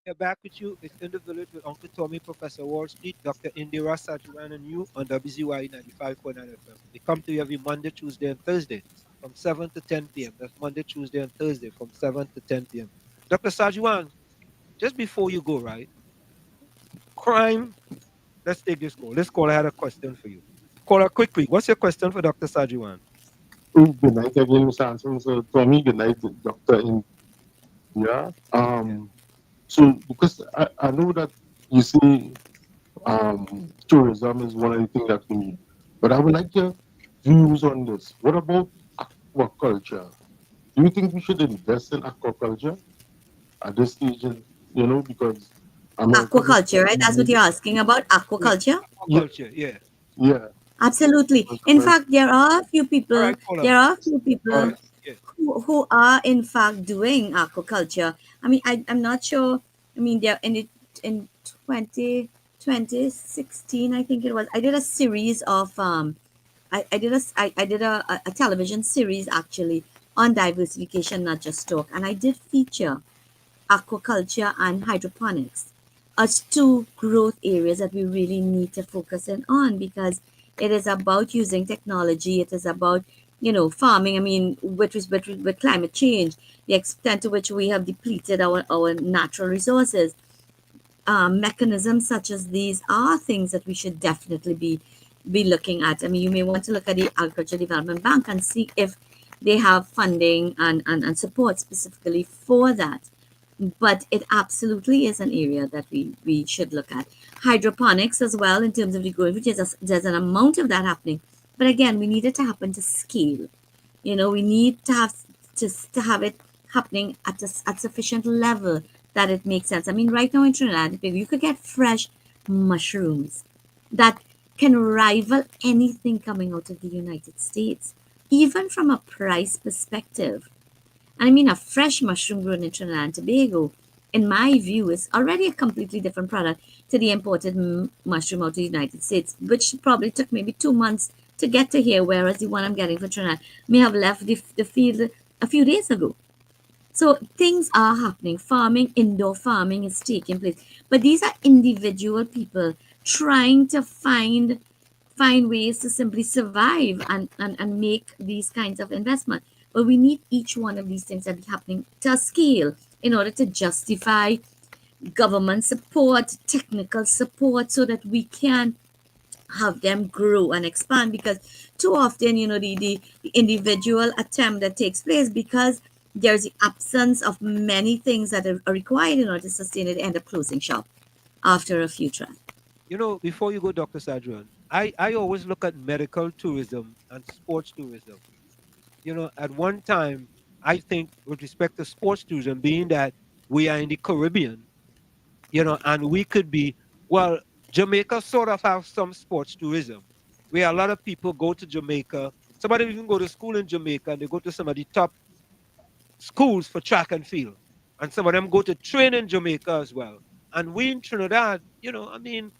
We're back with you. It's In the Village with Uncle Tommy, Professor Wall Street, Dr. Indera, Sagewan, and you on WZYE 95.9 FM. They come to you every Monday, Tuesday, and Thursday from 7 to 10 p.m. That's Monday, Tuesday, and Thursday from 7 to 10 p.m. Dr. Sagewan, just before you go, right? Crime. Let's take this call. This caller had a question for you. Caller, quickly. What's your question for Dr. Sagewan? Good night again, Mr. Anson. So, Tommy, good night, Dr. Indera. So, because I know that you see tourism is one of the things that we need, but I would like your views on this. What about aquaculture? Do you think we should invest in aquaculture at this stage? Because aquaculture, right? That's what you're asking about, aquaculture? Aquaculture, yeah. Yeah. Absolutely. In fact, there are a few people. Who are in fact doing aquaculture. I mean, I'm not sure. I mean, they're in 2016, I think it was. I did a series of I did a television series actually on diversification, not just talk, and I did feature aquaculture and hydroponics as two growth areas that we really need to focus in on, because it is about using technology. It is about farming. I mean, with climate change, the extent to which we have depleted our natural resources, mechanisms such as these are things that we should definitely be looking at. I mean, you may want to look at the Agriculture Development Bank and see if they have funding and support specifically for that. But it absolutely is an area that we should look at. Hydroponics as well, in terms of the growing, which is there's an amount of that happening. But again, we need it to happen to scale. We need to have it happening at sufficient level that it makes sense. I mean, right now in Trinidad, you could get fresh mushrooms that can rival anything coming out of the United States, even from a price perspective. And I mean, a fresh mushroom grown in Trinidad and Tobago, in my view, is already a completely different product to the imported mushroom out of the United States, which probably took maybe 2 months to get to here, whereas the one I'm getting for Trinidad may have left the field a few days ago. So things are happening. Farming, indoor farming is taking place. But these are individual people trying to find ways to simply survive and make these kinds of investment. But we need each one of these things to be happening to a scale in order to justify government support, technical support, so that we can have them grow and expand. Because too often, the individual attempt that takes place, because there's the absence of many things that are required in order to sustain it, end up closing shop after a few tries. Before you go, Dr. Sagewan, I always look at medical tourism and sports tourism. At one time, I think with respect to sports tourism, being that we are in the Caribbean, and we could be, well, Jamaica sort of have some sports tourism, where a lot of people go to Jamaica. Some of them even go to school in Jamaica, and they go to some of the top schools for track and field. And some of them go to train in Jamaica as well. And we in Trinidad, I mean,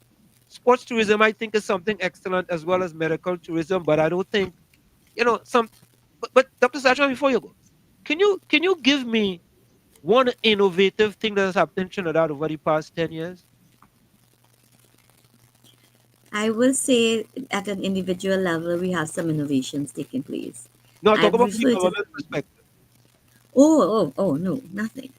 sports tourism, I think, is something excellent as well as medical tourism, but I don't think, some. But Dr. Sacha, before you go, can you give me one innovative thing that has happened in Trinidad over the past 10 years? I will say at an individual level, we have some innovations taking place. No, talk I've about the referred to government perspective. no, nothing.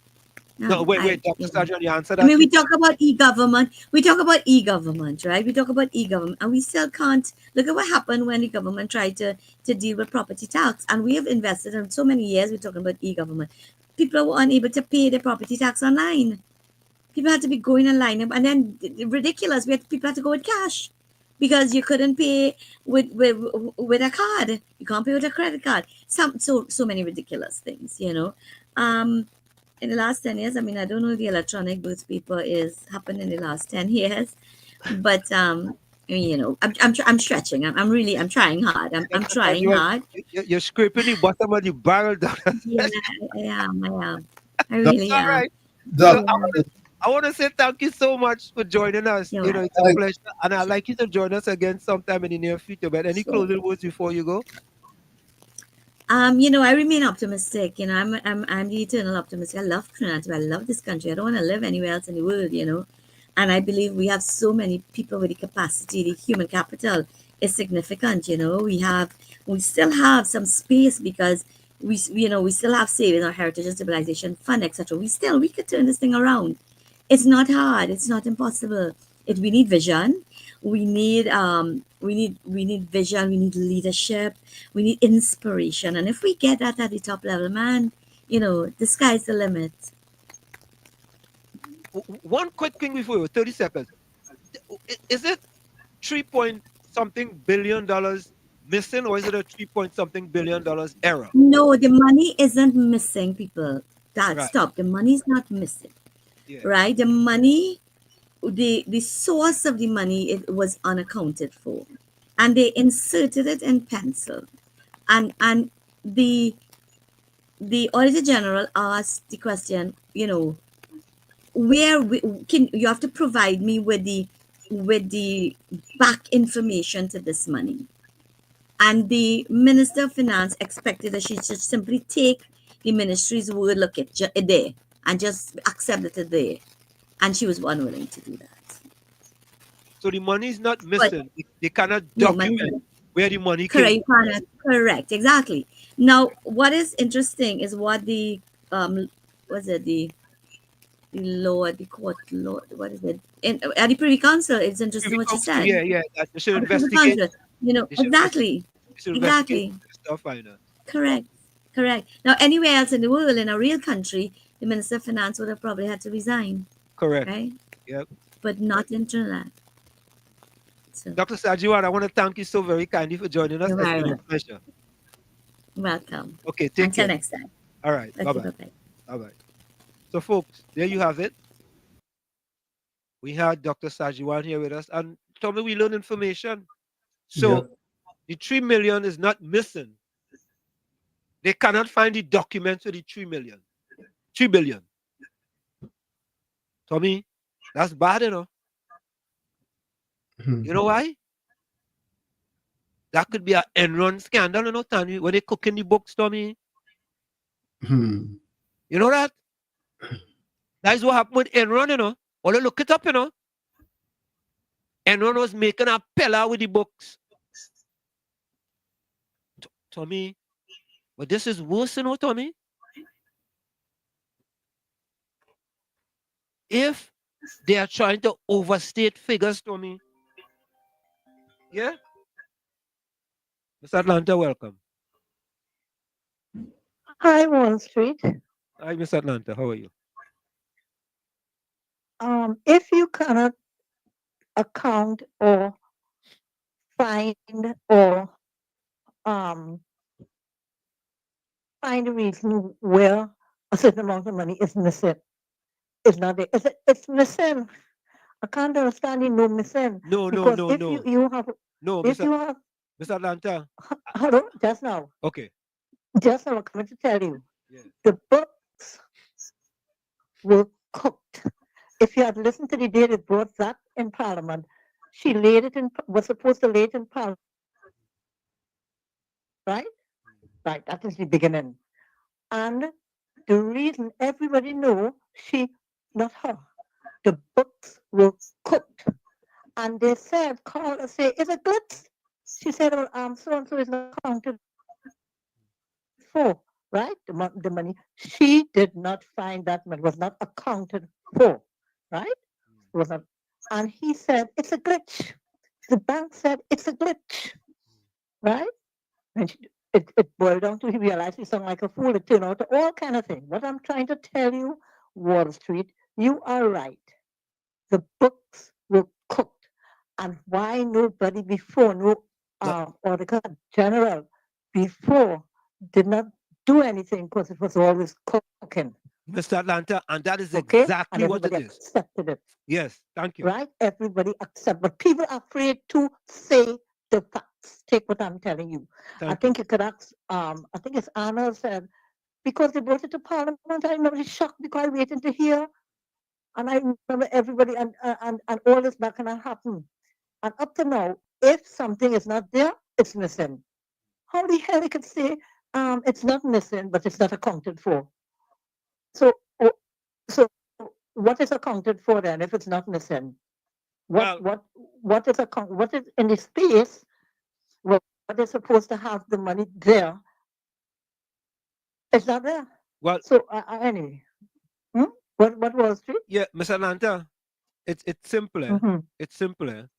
No, No, wait, Dr. Sacha, you answer I that, mean, we please. talk about e-government. We talk about e-government, right? We talk about e-government, and we still can't look at what happened when the government tried to deal with property tax. And we have invested in so many years. We're talking about e-government. People were unable to pay their property tax online. People had to be going online, and then ridiculous. People had to go with cash because you couldn't pay with a card. You can't pay with a credit card. So many ridiculous things. Um, in the last 10 years, I mean, I don't know if the electronic booth paper is happened in the last 10 years, but I mean, I'm stretching. I'm trying hard. I'm Dr. trying Sacha, hard. you're scraping the bottom of the barrel, Dr. Yeah, I am. I That's really all am. right. Doc, Yeah, I want to say thank you so much for joining us. you're right. It's a I, pleasure, and I'd like you to join us again sometime in the near future. But any So, closing words before you go? I remain optimistic. I'm the eternal optimist. I love Trinidad. I love this country. I don't want to live anywhere else in the world. And I believe we have so many people with the capacity, the human capital is significant. We still have some space because we still have savings, our heritage and civilization fund, etc. We could turn this thing around. It's not hard. It's not impossible. We need vision. We need vision. We need leadership. We need inspiration. And if we get that at the top level, man, the sky's the limit. One quick thing before you, 30 seconds. Is it 3 point something billion dollars missing, or is it a 3 point something billion dollars error? No, the money isn't missing, people. That Right. stop. The money is not missing, Yeah. right? The money, the source of the money, it was unaccounted for, and they inserted it in pencil, and the the Auditor General asked the question, where can you have to provide me with the back information to this money? And the Minister of Finance expected that she should simply take the ministry's word, look at there, and just accept it there. And she was unwilling to do that. So the money is not But missing. They cannot no, money. document where the money Correct, came you from. cannot. Correct, exactly. Now, what is interesting is what the was it the court law, what is it? At the Privy Council, it's interesting Privy what she Council, said. yeah, yeah. That they should At the Privy investigate. Council, They should invest. exactly, They should investigate exactly. the stuff I know. Correct, correct. Now, anywhere else in the world, in a real country, the Minister of Finance would have probably had to resign, Correct. right? Yep. But not in Trinidad. So, Dr. Sagewan, I want to thank you so very kindly for joining us. you're It's very been a pleasure. welcome. Okay, take Until care. next time. All right. Bye Okay, bye. bye-bye. Bye bye. So, folks, there you have it. We had Dr. Sajiwan here with us, and told me we learn information. yeah. So the 3 million is not missing. They cannot find the documents for the 3 million, 3 billion. Tommy, that's bad. Hmm. You know why? That could be an Enron scandal, Tommy, when they cook in the books, Tommy. Hmm. You know that? That is what happened with Enron. Well, look it up. Enron was making a pillar with the books. Tommy, but this is worse, Tommy. If they are trying to overstate figures, Tommy. Yeah? Miss Atlanta, welcome. Hi, Wall Street. Hi, Miss Atlanta. How are you? If you cannot account or find or find a reason where a certain amount of money is missing. It's not there. It's missing. I can't understand you no missing. No, because if no. you have No, if Mr. you have Mr. Atlanta. hello just now Okay. I'm coming to tell you Yeah. the books were cooked. If you had listened to the day they brought that in Parliament, she laid it in was supposed to lay it in Parliament. Right? Right, that is the beginning. And the reason everybody know not her, the books were cooked. And they said, call and say, is it glitz? She said, well, so and so is not counted for, right? The money. She did not find that money, was not accounted for, right? It was not. And he said, it's a glitch. The bank said, it's a glitch, right? And it boiled down to he realized he sounded like a fool. It turned out to all kind of things. What I'm trying to tell you, Wall Street, you are right. The books were cooked. And why nobody before, Auditor General before did not do anything because it was always cooking. Mr. Atlanta, and that is Okay? exactly And what it everybody is. accepted it. Yes, thank you. Right? Everybody accept, but people are afraid to say the facts. Take what I'm telling you. I think you could ask. I think it's Anna said because they brought it to Parliament. I remember shocked because I waited to hear, and I remember everybody and all this back and that happened. And up to now, if something is not there, it's missing. How the hell you could say it's not missing, but it's not accounted for? So what is accounted for then if it's not missing? What is what is in the space? What is supposed to have the money there? It's not there. Well, so anyway, what Wall Street? Yeah, Mr. Atlanta, it's simpler. It's simpler.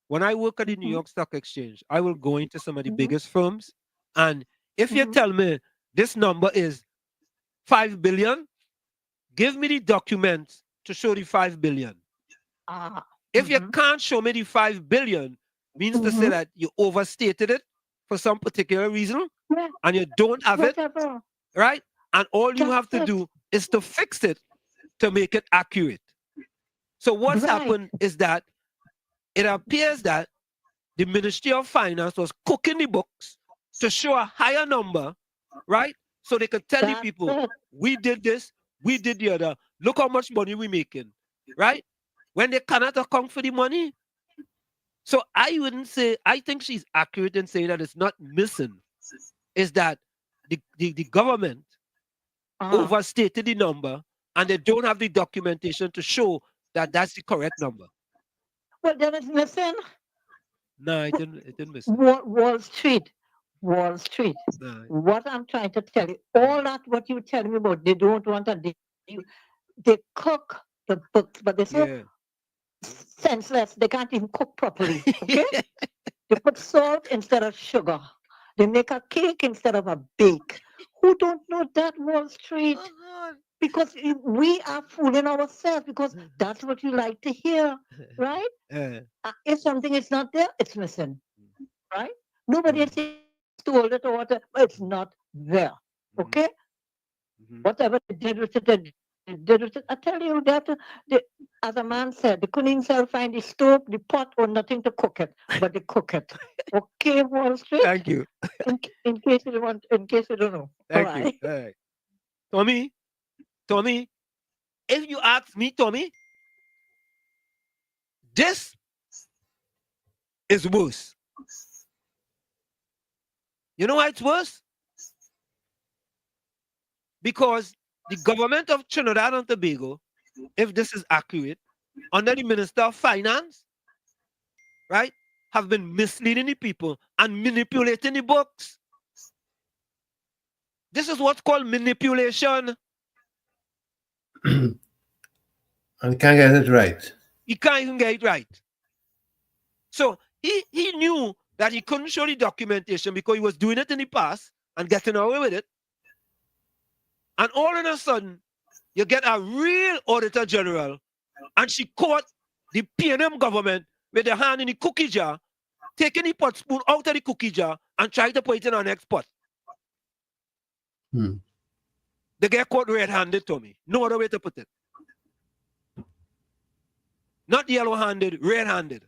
When I work at the New York Stock Exchange, I will go into some of the biggest firms, and if you tell me this number is 5 billion, give me the documents to show the 5 billion. If you can't show me the 5 billion, means to say that you overstated it for some particular reason, and you don't have it, right? And all you have to do is to fix it to make it accurate. So what's happened is that it appears that the Ministry of Finance was cooking the books to show a higher number, right? So they could tell the people, we did this, we did the other, look how much money we're making, right? When they cannot account for the money. So I wouldn't say, I think she's accurate in saying that it's not missing, is that the government overstated the number and they don't have the documentation to show that that's the correct number. Well, then it's missing. No, it didn't miss. Wall Street. No. What I'm trying to tell you, all that what you tell me about, they don't want to they cook the books, but they're so senseless, they can't even cook properly. Okay? They put salt instead of sugar. They make a cake instead of a bake. Who don't know that, Wall Street? Because we are fooling ourselves because that's what you like to hear, right? If something is not there, it's missing, right? Nobody stole it or whatever, but it's not there, okay? Whatever they did with it, they did with it. I tell you that, as a man said, they couldn't even find the stove, the pot, or nothing to cook it, but they cook it. Okay, Wall Street? Thank you. In case you don't know. Thank you. All right. Tommy, if you ask me, Tommy, this is worse. You know why it's worse? Because the government of Trinidad and Tobago, if this is accurate, under the Minister of Finance, right, have been misleading the people and manipulating the books. This is what's called manipulation. And can't get it right. He can't even get it right. So he knew that he couldn't show the documentation because he was doing it in the past and getting away with it. And all of a sudden, you get a real Auditor General, and she caught the PNM government with their hand in the cookie jar, taking the pot spoon out of the cookie jar and try to put it in our next pot. Hmm. They get caught red-handed, Tommy. No other way to put it. Not yellow-handed, red-handed.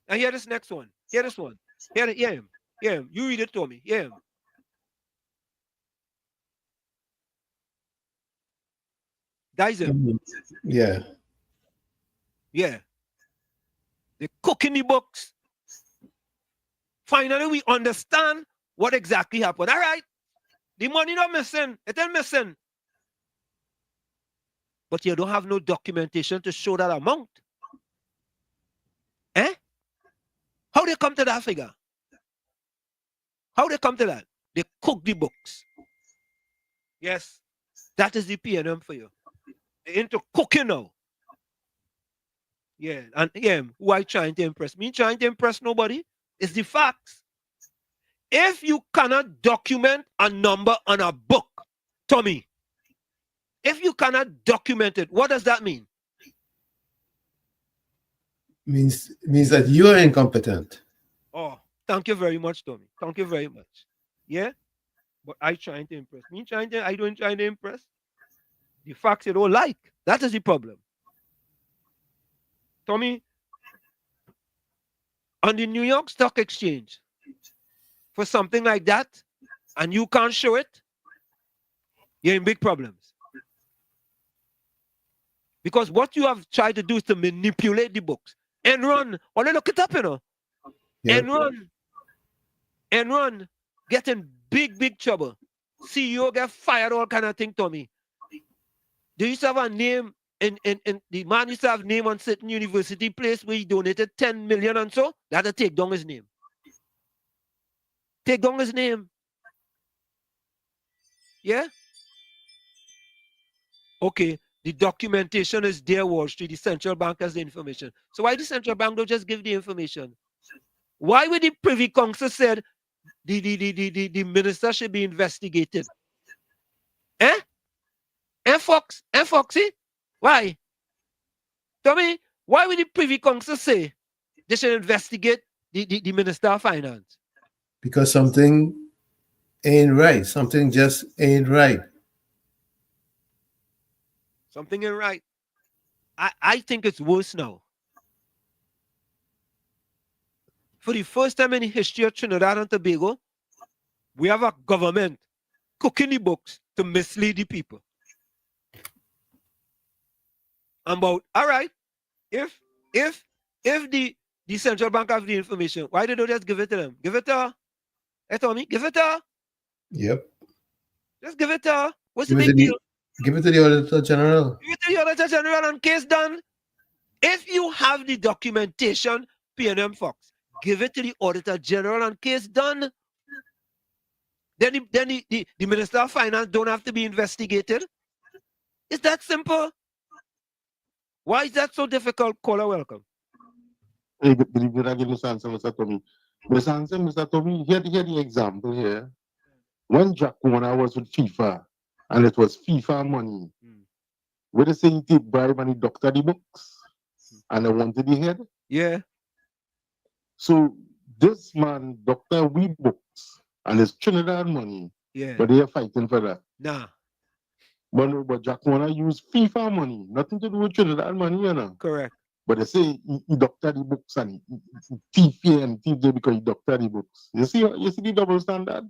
And hear this next one. Hear this one. Hear him. Hear him. You read it, Tommy. Hear him. That is him. Yeah. Yeah. They cook in the books. Finally, we understand what exactly happened. All right. The money not missing. It ain't missing. But you don't have no documentation to show that amount. Eh? How they come to that figure? How they come to that? They cook the books. Yes. That is the P&M for you. They're into cooking now. Yeah. And yeah, who I trying to impress? Me trying to impress nobody. It's the facts. If you cannot document a number on a book, Tommy, if you cannot document it, what does that mean? Means that you are incompetent. Oh, thank you very much, Tommy. Thank you very much. Yeah? But I trying to impress. I don't trying to impress. The facts you don't like. That is the problem. Tommy, on the New York Stock Exchange, for something like that, and you can't show it, you're in big problems. Because what you have tried to do is to manipulate the books. Enron, only look it up, you know. Yep. Enron get in big trouble. CEO get fired, all kind of thing, Tommy. They used to have a name, and the man used to have name on certain university place where he donated 10 million and so, they had to take down his name. Take down his name. Yeah? Okay, the documentation is there, Wall Street. The central bank has the information. So why the central bank don't just give the information? Why would the Privy Council said the minister should be investigated? Eh? Foxy? Why? Tell me, why would the Privy Council say they should investigate the Minister of Finance? Because something ain't right. Something just ain't right. Something ain't right. I think it's worse now. For the first time in the history of Trinidad and Tobago, we have a government cooking the books to mislead the people. About, all right, if the central bank have the information, why they don't just give it to them? Give it to her. Hey, Tommy, give it to her. Yep. Just give it to her. What's Give the it big to deal? Give it to the Auditor General. Give it to the Auditor General and case done. If you have the documentation, P&M Fox, give it to the Auditor General and case done. Then the Minister of Finance don't have to be investigated. It's that simple. Why is that so difficult? Caller, welcome. Hey, good evening again, Mr. Tommy. Mr. Tommy, here the example here. When Jack Warner was with FIFA, and it was FIFA money, where they say he take bribe and he doctor the books, and they wanted the head. Yeah. So this man doctor we books, and it's Trinidad money, Yeah. but they are fighting for that. Nah. But Jack Warner used FIFA money, nothing to do with Trinidad money, you know. Correct. But they say he doctor the books and he thief here and thief there because he doctor the books. You see the double standard?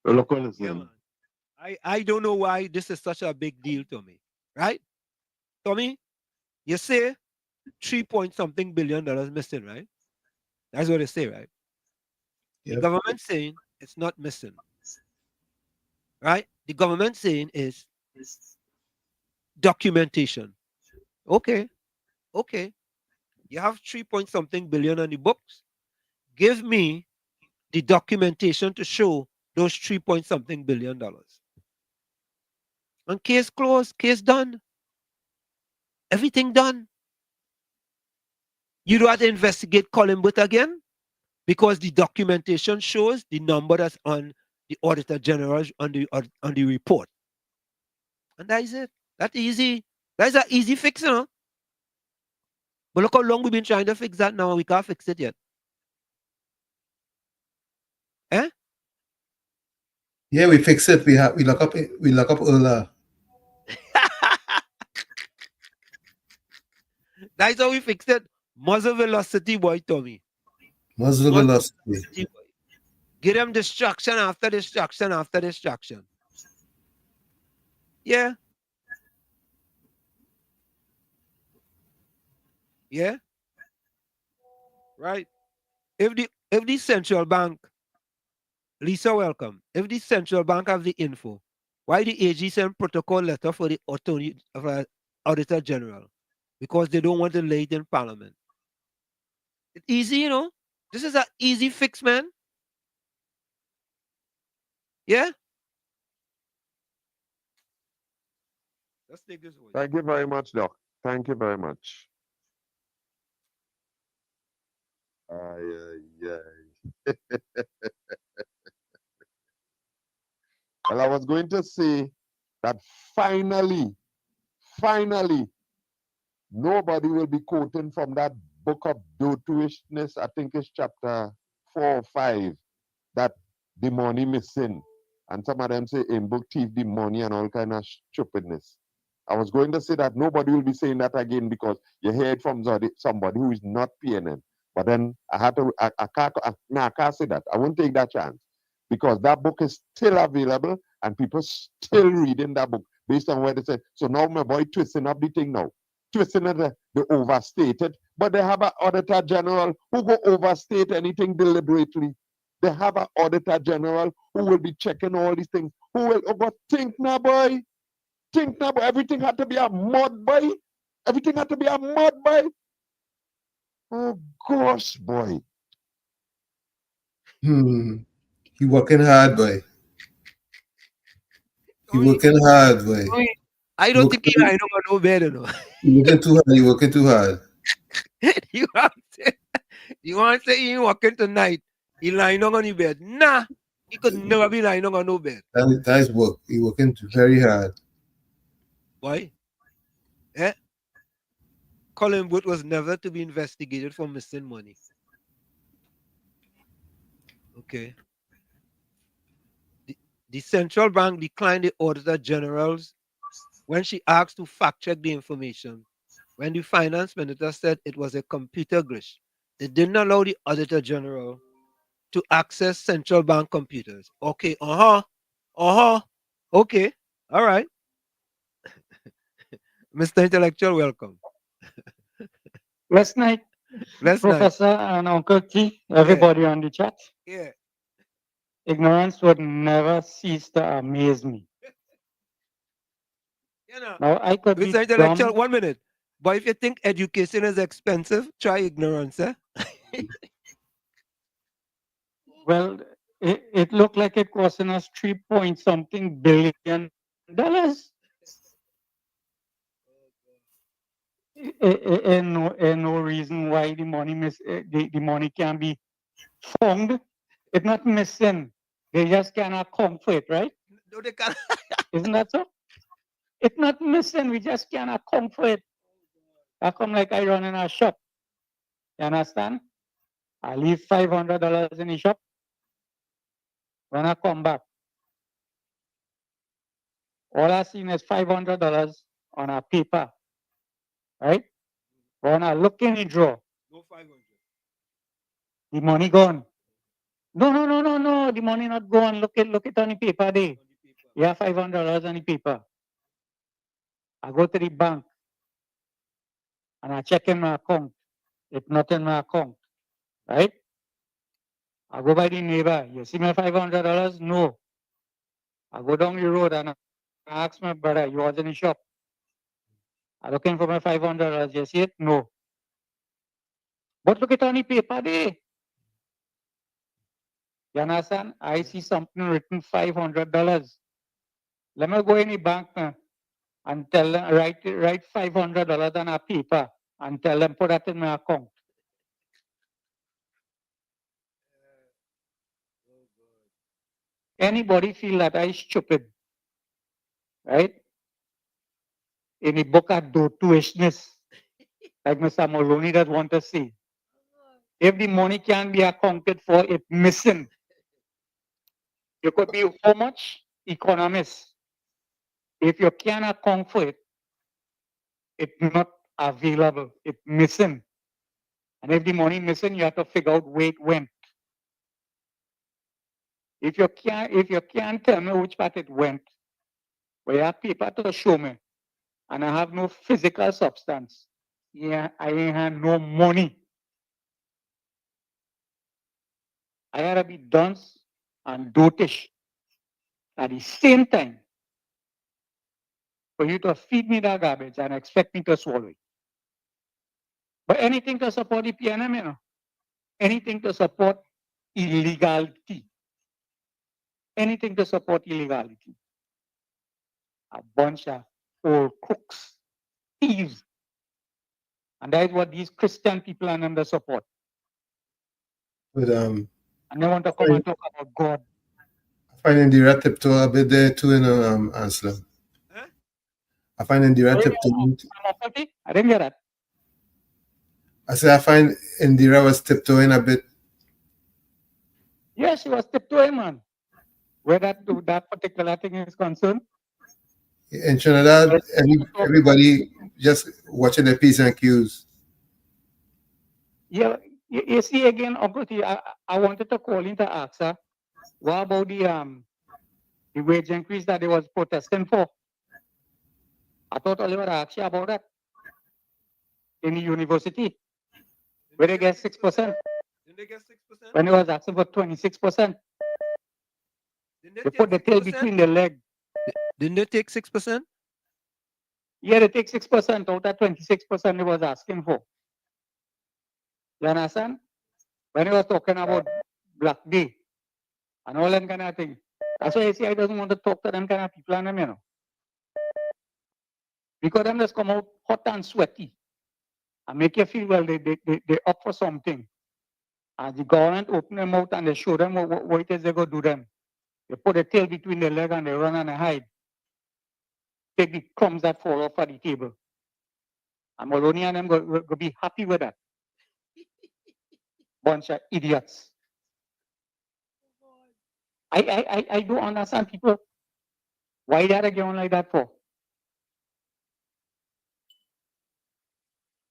Look on this, Yeah, man. I don't know why this is such a big deal to me. Right? Tommy, you say 3-point-something billion missing, right? That's what they say, right? Yep. The government saying it's not missing. Right? The government saying is documentation. Okay. You have 3-point-something billion on the books. Give me the documentation to show those 3-point-something billion. And case closed, case done. Everything done. You don't have to investigate Collinwood again because the documentation shows the number that's on the Auditor General on the report. And that is it. That's easy. That's an easy fix, you know. But look how long we've been trying to fix that now, and we can't fix it yet. Eh? Yeah, we fix it. We lock up Ola. That's how we fix it. Muzzle velocity, boy, Tommy. Muzzle Muzzle velocity. velocity, boy. Give them distraction after distraction after distraction. Yeah. Yeah. Right. If the central bank, Lisa, welcome. If the central bank have the info, why the AG send protocol letter for the auditor general? Because they don't want to lay it in parliament. It's easy, you know. This is an easy fix, man. Yeah. Let's take this away. Thank you very much, Doc. Thank you very much. Well, I was going to say that finally, nobody will be quoting from that book of dotishness, I think it's chapter 4 or 5, that the money missing. And some of them say in book thief the money and all kind of stupidness. I was going to say that nobody will be saying that again because you hear it from somebody who is not PNN. But then I had to, I can't say that. I won't take that chance because that book is still available and people still reading that book based on what they say. So now my boy twisting up the thing now. Twisting it, they overstate it, but they have an auditor general who go overstate anything deliberately. They have an auditor general who will be checking all these things. Who will, oh, but think now, boy. Think now, boy. Everything had to be a mud, boy. Everything had to be a mud, boy. Oh, gosh, boy. He working hard, boy. He working hard, boy. I don't think I know no better, no. You working too hard. You working too hard. You want to say he working tonight? He lying on your bed? Nah, he could never be lying on no bed. That's work. He working very hard. Why? Eh? Colin Wood was never to be investigated for missing money. Okay. The central bank declined the auditor general's when she asked to fact check the information. When the finance minister said it was a computer glitch, they didn't allow the auditor general to access central bank computers. Okay, okay, all right. Mr. Intellectual, welcome. Last night, Professor and Uncle T, everybody on the chat. Yeah. Ignorance would never cease to amaze me. You know, now I could be Mr. Intellectual, dumb. 1 minute. But if you think education is expensive, try ignorance, eh? Well, it looked like it costing us 3-point-something billion dollars. And no reason why the money the money can be found. It's not missing. They just cannot account for it, right? No, they can't. Isn't that so? It's not missing. We just cannot account for it. I come like I run in a shop. You understand? I leave $500 in the shop. When I come back, all I seen is $500 on a paper, right? When I look in the drawer, No 500. the money gone. No. The money not gone. Look it on the paper there. Yeah, $500 on the paper. I go to the bank and I check in my account. It's not in my account, right? I go by the neighbor. You see my $500? No. I go down the road and I ask my brother, you was in the shop. I'm looking for my $500. You see it? No. But look at on the paper there. You understand? I see something written $500. Let me go in the bank and tell them, write $500 on a paper and tell them put that in my account. Anybody feel that I stupid? Right? In the book of dotishness. like Mr. Maloney that want to say, if the money can be accounted for, it's missing. You could be how much economist. If you can't account for it, it's not available. It's missing. And if the money missing, you have to figure out where it went. If you can't tell me which part it went, but you have paper to show me, and I have no physical substance, yeah, I ain't have no money. I gotta be dunce and dotish at the same time for you to feed me that garbage and expect me to swallow it. But anything to support the PNM, you know, anything to support illegality, anything to support illegality. A bunch of old crooks, thieves. And that is what these Christian people are under support. But And they want to come and talk about God. I find Indera tiptoe a bit there too, Anselm. Huh? I find Indera tiptoe. I didn't get that. I said I find Indera was tiptoeing a bit. Yes, she was tiptoeing, man. Where that particular thing is concerned. In Trinidad, everybody just watching the P's and Q's. Yeah, you see again, Uncle T, I wanted to call in to ask her, what about the wage increase that they was protesting for? I thought Oliver asked you about that in the university, where they get 6%. Didn't they get 6%? When they was asking for 26%. They put the tail between the leg. Didn't they take 6%? Yeah, they take 6% out of 26% they was asking for. You understand? When he was talking about Black Day and all that kind of thing. That's why ACI doesn't want to talk to them kind of people and them, you know. Because them just come out hot and sweaty and make you feel, well, they up for something. And the government open them out and they show them what it is they're going to do them. They put a tail between their leg and they run and they hide. Take the crumbs that fall off at the table. And Maloney and them go be happy with that. Bunch of idiots. I don't understand people. Why they are going like that for?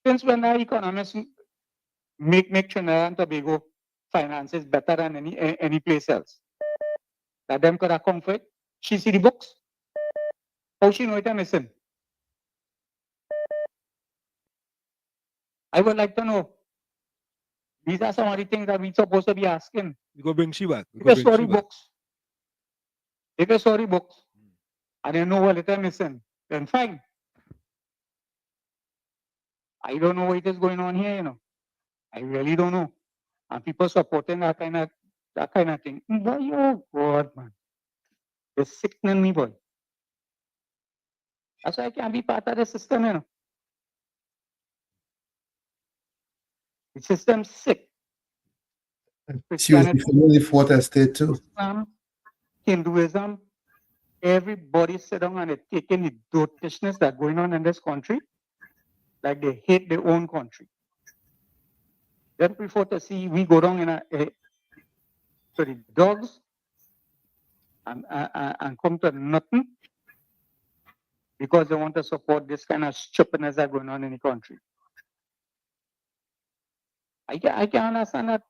Since when the economists make Trinidad and Tobago finances better than any place else? That them could have comfort. She see the books. How she know it are missing? I would like to know. These are some of the things that we're supposed to be asking. We go bring she back. If you saw the books, and you know what it is missing, then fine. I don't know what is going on here, you know. I really don't know. And people supporting that kind of thing. Boy, oh God, man. It's sickening me, boy. That's why I can't be part of the system, you know. The system's sick. She was before the fourth estate too. Islam, Hinduism, everybody sit down and they're taking the dotishness that's going on in this country, like they hate their own country. Then prefer to see we go down to the dogs and come to nothing because they want to support this kind of stupidness that's going on in the country. I can't understand that.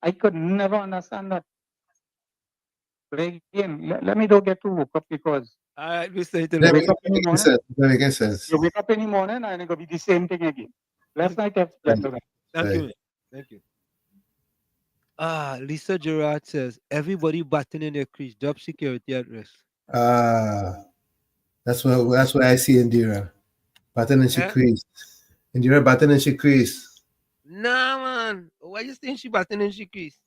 I could never understand that. But again, let me don't get too woke up because we say that makes sense. You wake up in the morning and it's going to be the same thing again. Last night, Thank you. Thank you. Lisa Gerard says, everybody batting in their crease, job security at risk. That's what I see Indera. Batting and she crease. Indera batting and she crease. Nah, man. Why you think she batting and she crease?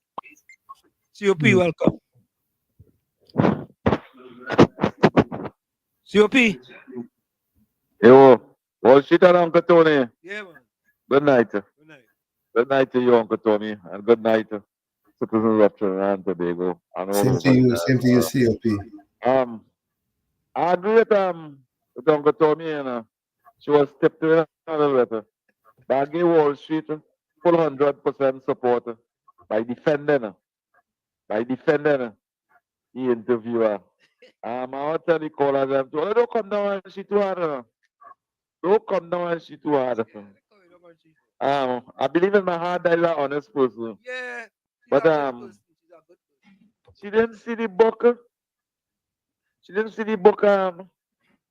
COP, welcome. COP. Yo, well, shit on Uncle Tony. Yeah, man. Good night. Good night. Good night to you, Uncle Tony, and good night to citizens of Trinidad and Tobago. Same to you, COP. I agree with Uncle Tony, you know. She was tiptoeing a little bit. That gave Wall Street full 100% support by defending the interviewer. I want to tell the callers them to don't come down and she too hard. Don't come down and she too hard. I believe in my heart that is an honest person. Yeah. But she didn't see the book. She didn't see the book.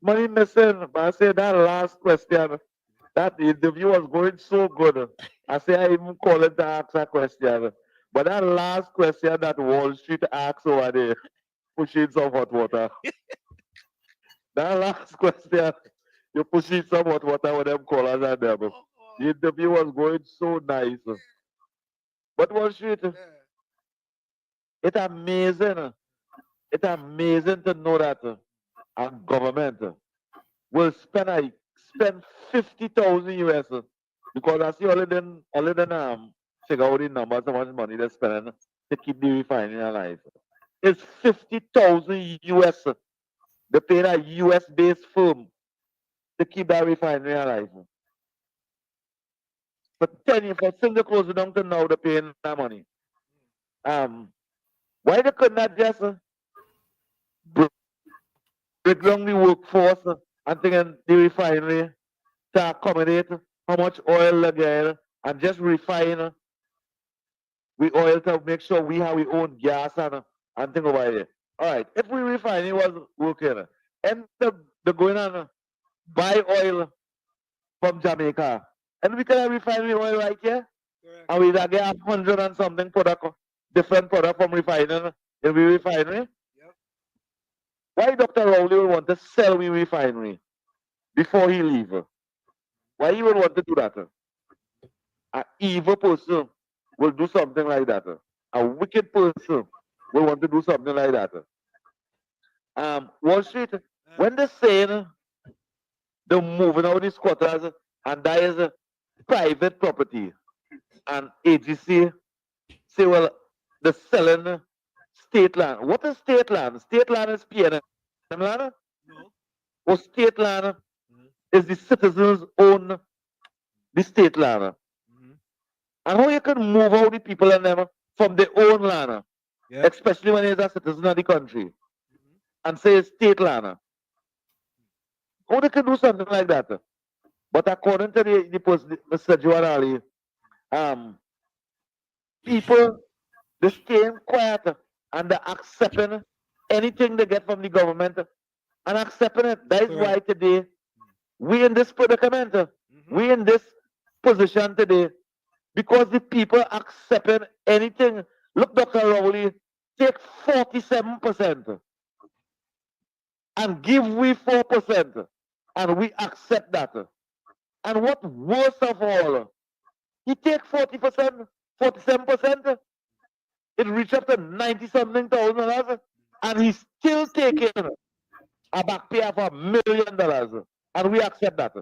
Money missing. But I said that last question. That interview was going so good. I say I even call it to ask a question. But that last question that Wall Street asked over there, pushing some hot water. That last question, you pushing some hot water with them callers and them. The interview was going so nice. But Wall Street, it's amazing. It's amazing to know that our government will spend 50,000 US because I see all of them figure out the numbers how much money they're spending to keep the refinery alive. It's 50,000 US. They pay a US based firm to keep that refinery alive. For 10 years, for since they closed it down to now, they're paying that money. Why they could not just break down the workforce and thinking the refinery to accommodate how much oil they get and just refine we oil to make sure we have our own gas and thing over here. All right, if we refinery was working, and the going on buy oil from Jamaica, and we can have refinery oil right here, and we get 100 and something product, different product from refining in we refinery. Why Dr. Rowley will want to sell we refinery before he leave? Why he would want to do that? An evil person will do something like that. A wicked person will want to do something like that. Wall Street, when they're saying they're moving out these quarters and that is private property, and AGC say, well, they're selling state land. What is state land? State land is PNM land? No. Or state land is the citizens own the state land. And how you can move out the people in them from their own land, especially when they're a citizen of the country, and say it's state land. How they can do something like that? But according to the person, Mr. Sagewan, people, they're staying quiet and they're accepting anything they get from the government and accepting it. That is why today we in this predicament, we in this position today, because the people accepting anything. Look, Dr. Rowley, take 47% and give we 4%, and we accept that. And what worst of all, he take 40%, 47%, it reach up to 90-something thousand dollars, and he's still taking a back pay of $1 million, and we accept that.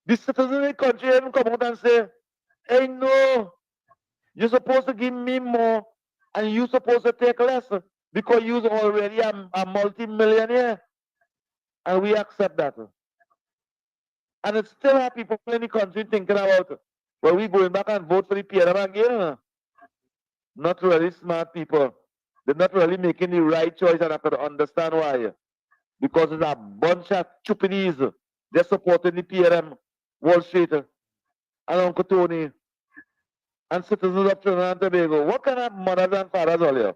The citizens in the country even come out and say, hey, no, you're supposed to give me more, and you're supposed to take less, because you're already a multi-millionaire, and we accept that. And it still have people in the country thinking about, well, we going back and vote for the PNM again. Not really smart people. They're not really making the right choice, and I could understand why. Because it's a bunch of chupidies. They're supporting the PNM, Wall Street, and Uncle Tony, and citizens of Trinidad and Tobago. What kind of mothers and fathers are here?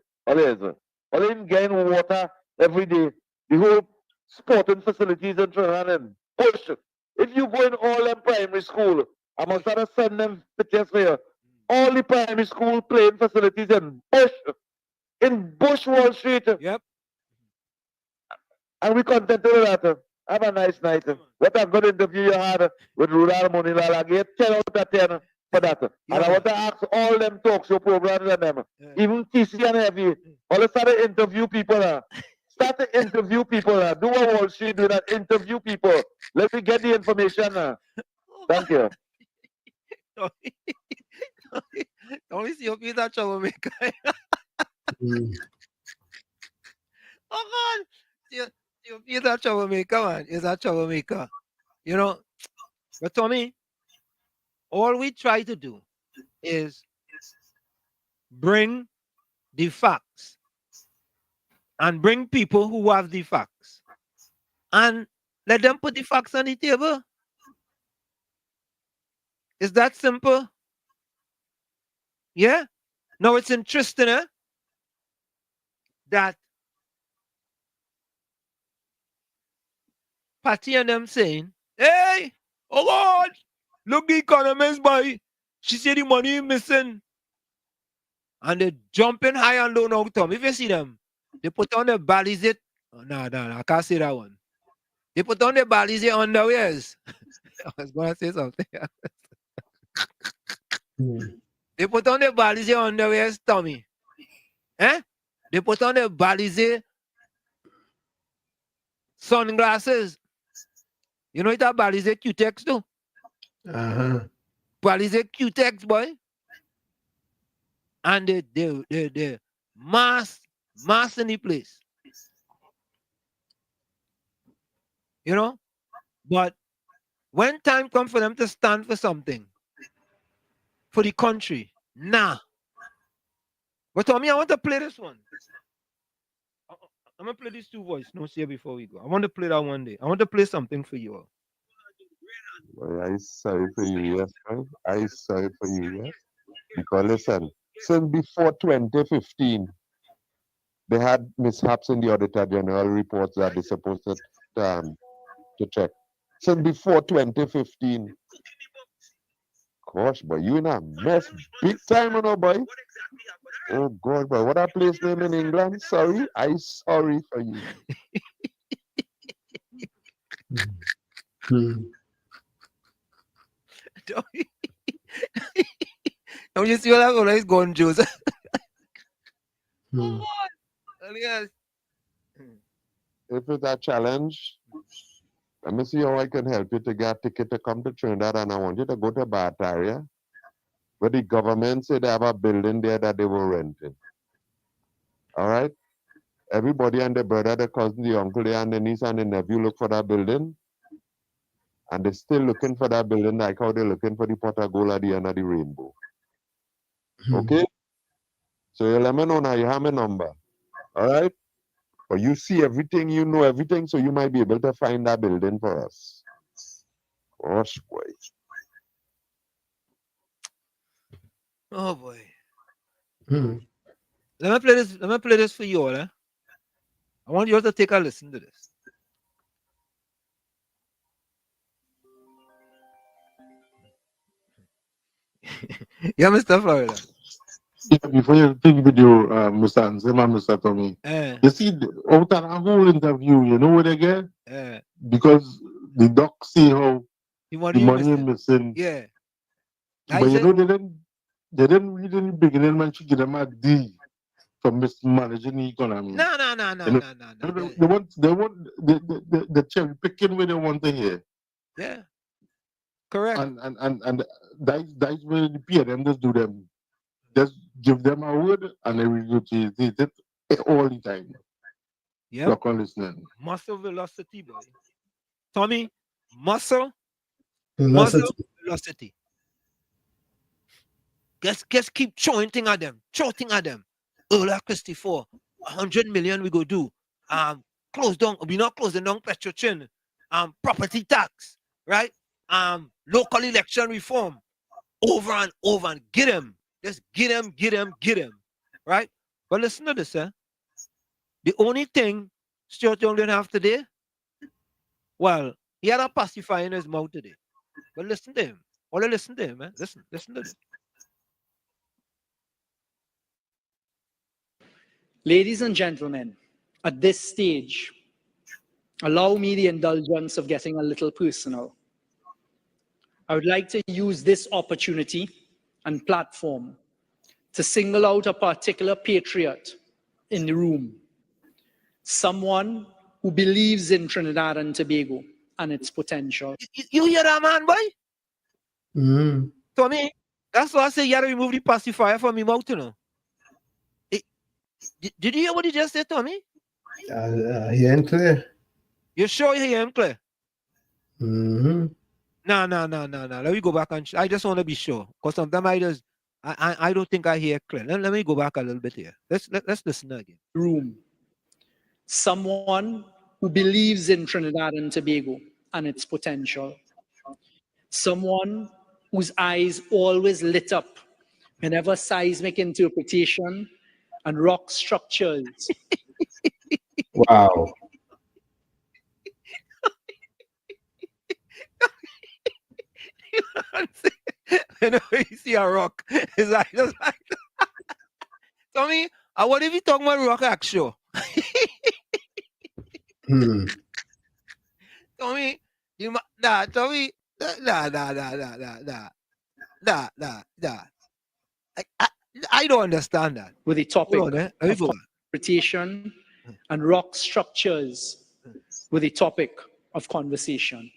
All in getting water every day. The whole sporting facilities in Trinidad and bush. If you go in all them primary school, I must have to send them pictures for you. All the primary school playing facilities in Bush Wall Street. Yep. And we contented with that. Have a nice night. What a good interview you had with Rudal Monilal. I gave 10 out of 10 for that. And I want to ask all them talk show programs and them, even TC and Heavy, all of a sudden interview people. Start to interview people. Do what Wall Street do, that interview people. Let me get the information. Thank you. Only see you that troublemaker. Oh God! He's a troublemaker, man. He's a troublemaker. You know, but Tommy, all we try to do is bring the facts and bring people who have the facts and let them put the facts on the table. Is that simple? Yeah. Now it's interesting, that Patty and them saying, "Hey, oh God, look the Economist, boy. She said the money missing." And they jumping high and low now, Tom. If you see them, they put on the balizet. Oh, no, I can't say that one. They put on the balizet underwears. I was going to say something. They put on the balizet underwears, Tommy. They put on the balizet sunglasses. You know what that balizet Q-Tex do? Balizet Q-Tex, boy. And the mass in the place. You know? But when time comes for them to stand for something, for the country, nah. But Tommy, I want to play this one. I'm going to play these two voices. No, see before we go. I want to play that one day. I want to play something for you all. Boy, I sorry for you, yes, man. I sorry for you, yes. Because listen, since before 2015, they had mishaps in the Auditor General reports that they're supposed to check. Since before 2015. Gosh, boy, you in a mess big time, you know, boy. Oh, God, boy, what a place name in England? Sorry, I sorry for you. Don't you see what I'm always going, Joseph? Oh, yes. If it's a challenge, let me see how I can help you to get a ticket to come to Trinidad, and I want you to go to Banter, where the government said they have a building there that they were renting. All right? Everybody and the brother, the cousin, the uncle, and the niece and the nephew look for that building. And they're still looking for that building like how they're looking for the pot of gold at the end of the rainbow. Okay? So you let me know now, you have my number. All right? But you see everything, you know everything, so you might be able to find that building for us. Gosh, boy. Oh boy. Let me play this for you all. I want you all to take a listen to this. Yeah, Mr. Florida. Yeah, before you take video, Mr. Anzema, Mr. Tommy, you see, out of the whole interview, you know what they get? Because the doc see how the money is missing. Yeah. But you know, they didn't read in the beginning when she give them a D for mismanaging the economy. No. They want the cherry picking where they want to hear. Yeah. Correct. And that's where the PNM just do them. Just give them a word and they regurgitate it all the time. Yeah. Look on listening. Muscle velocity, boy. Tommy, muscle velocity. Just keep throwing things at them. Earlier, Christopher, 100 million we go do. Close down. We not closing down Petrochin. Property tax, right? Local election reform. Over and over and get him. Just get him. Right? But listen to this, The only thing Stuart Young didn't have today, well, he had a pacifier in his mouth today. But listen to him. Only listen to him, man. Listen to this. Ladies and gentlemen, at this stage, allow me the indulgence of getting a little personal. I would like to use this opportunity and platform to single out a particular patriot in the room, someone who believes in Trinidad and Tobago and its potential. You hear that, man, boy? Tommy, that's why I say you gotta remove the pacifier from your mouth, you know. Did you hear what he just said, Tommy? He ain't clear. You sure you hear him clear? Mm-hmm. No. Let me go back and I just want to be sure. Because sometimes I don't think I hear clear. Let me go back a little bit here. Let's listen again. Room. Someone who believes in Trinidad and Tobago and its potential. Someone whose eyes always lit up whenever seismic interpretation and rock structures Wow. Whenever you see a rock, it's like just like Tommy, what if you talking about rock action? Hmm. Tommy, Tommy, nah. I don't understand that. with the topic Hold on, let me of go back. interpretation and rock structures with the topic of conversation.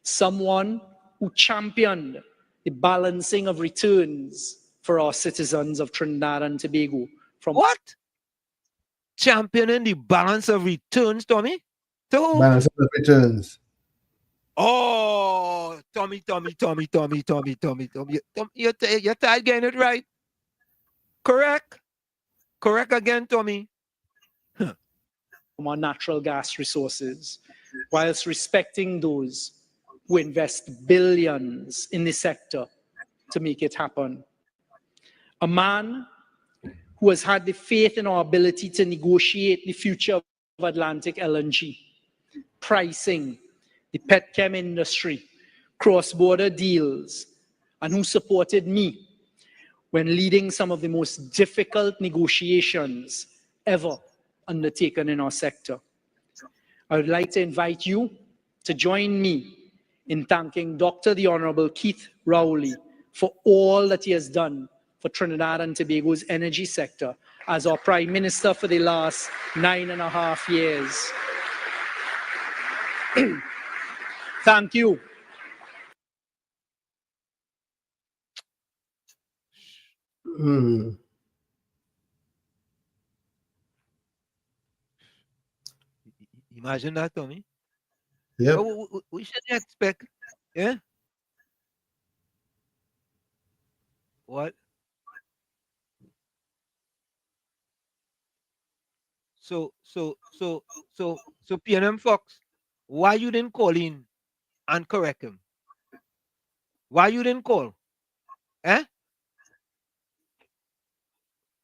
Someone who championed the balancing of returns for our citizens of Trinidad and Tobago from What? Championing the balance of returns, Tommy? To who? Balance of returns. Oh, Tommy. You're tired getting it right. Correct again, Tommy. from our natural gas resources, whilst respecting those who invest billions in the sector to make it happen. A man who has had the faith in our ability to negotiate the future of Atlantic LNG, pricing, the petchem industry, cross-border deals, and who supported me when leading some of the most difficult negotiations ever undertaken in our sector. I would like to invite you to join me in thanking Dr. the Honorable Keith Rowley for all that he has done for Trinidad and Tobago's energy sector as our Prime Minister for the last 9.5 years. Thank you. Hmm. Imagine that, Tommy. Yep. We should expect, yeah. What? So PNM Fox, why you didn't call in and correct him? Why you didn't call? Eh?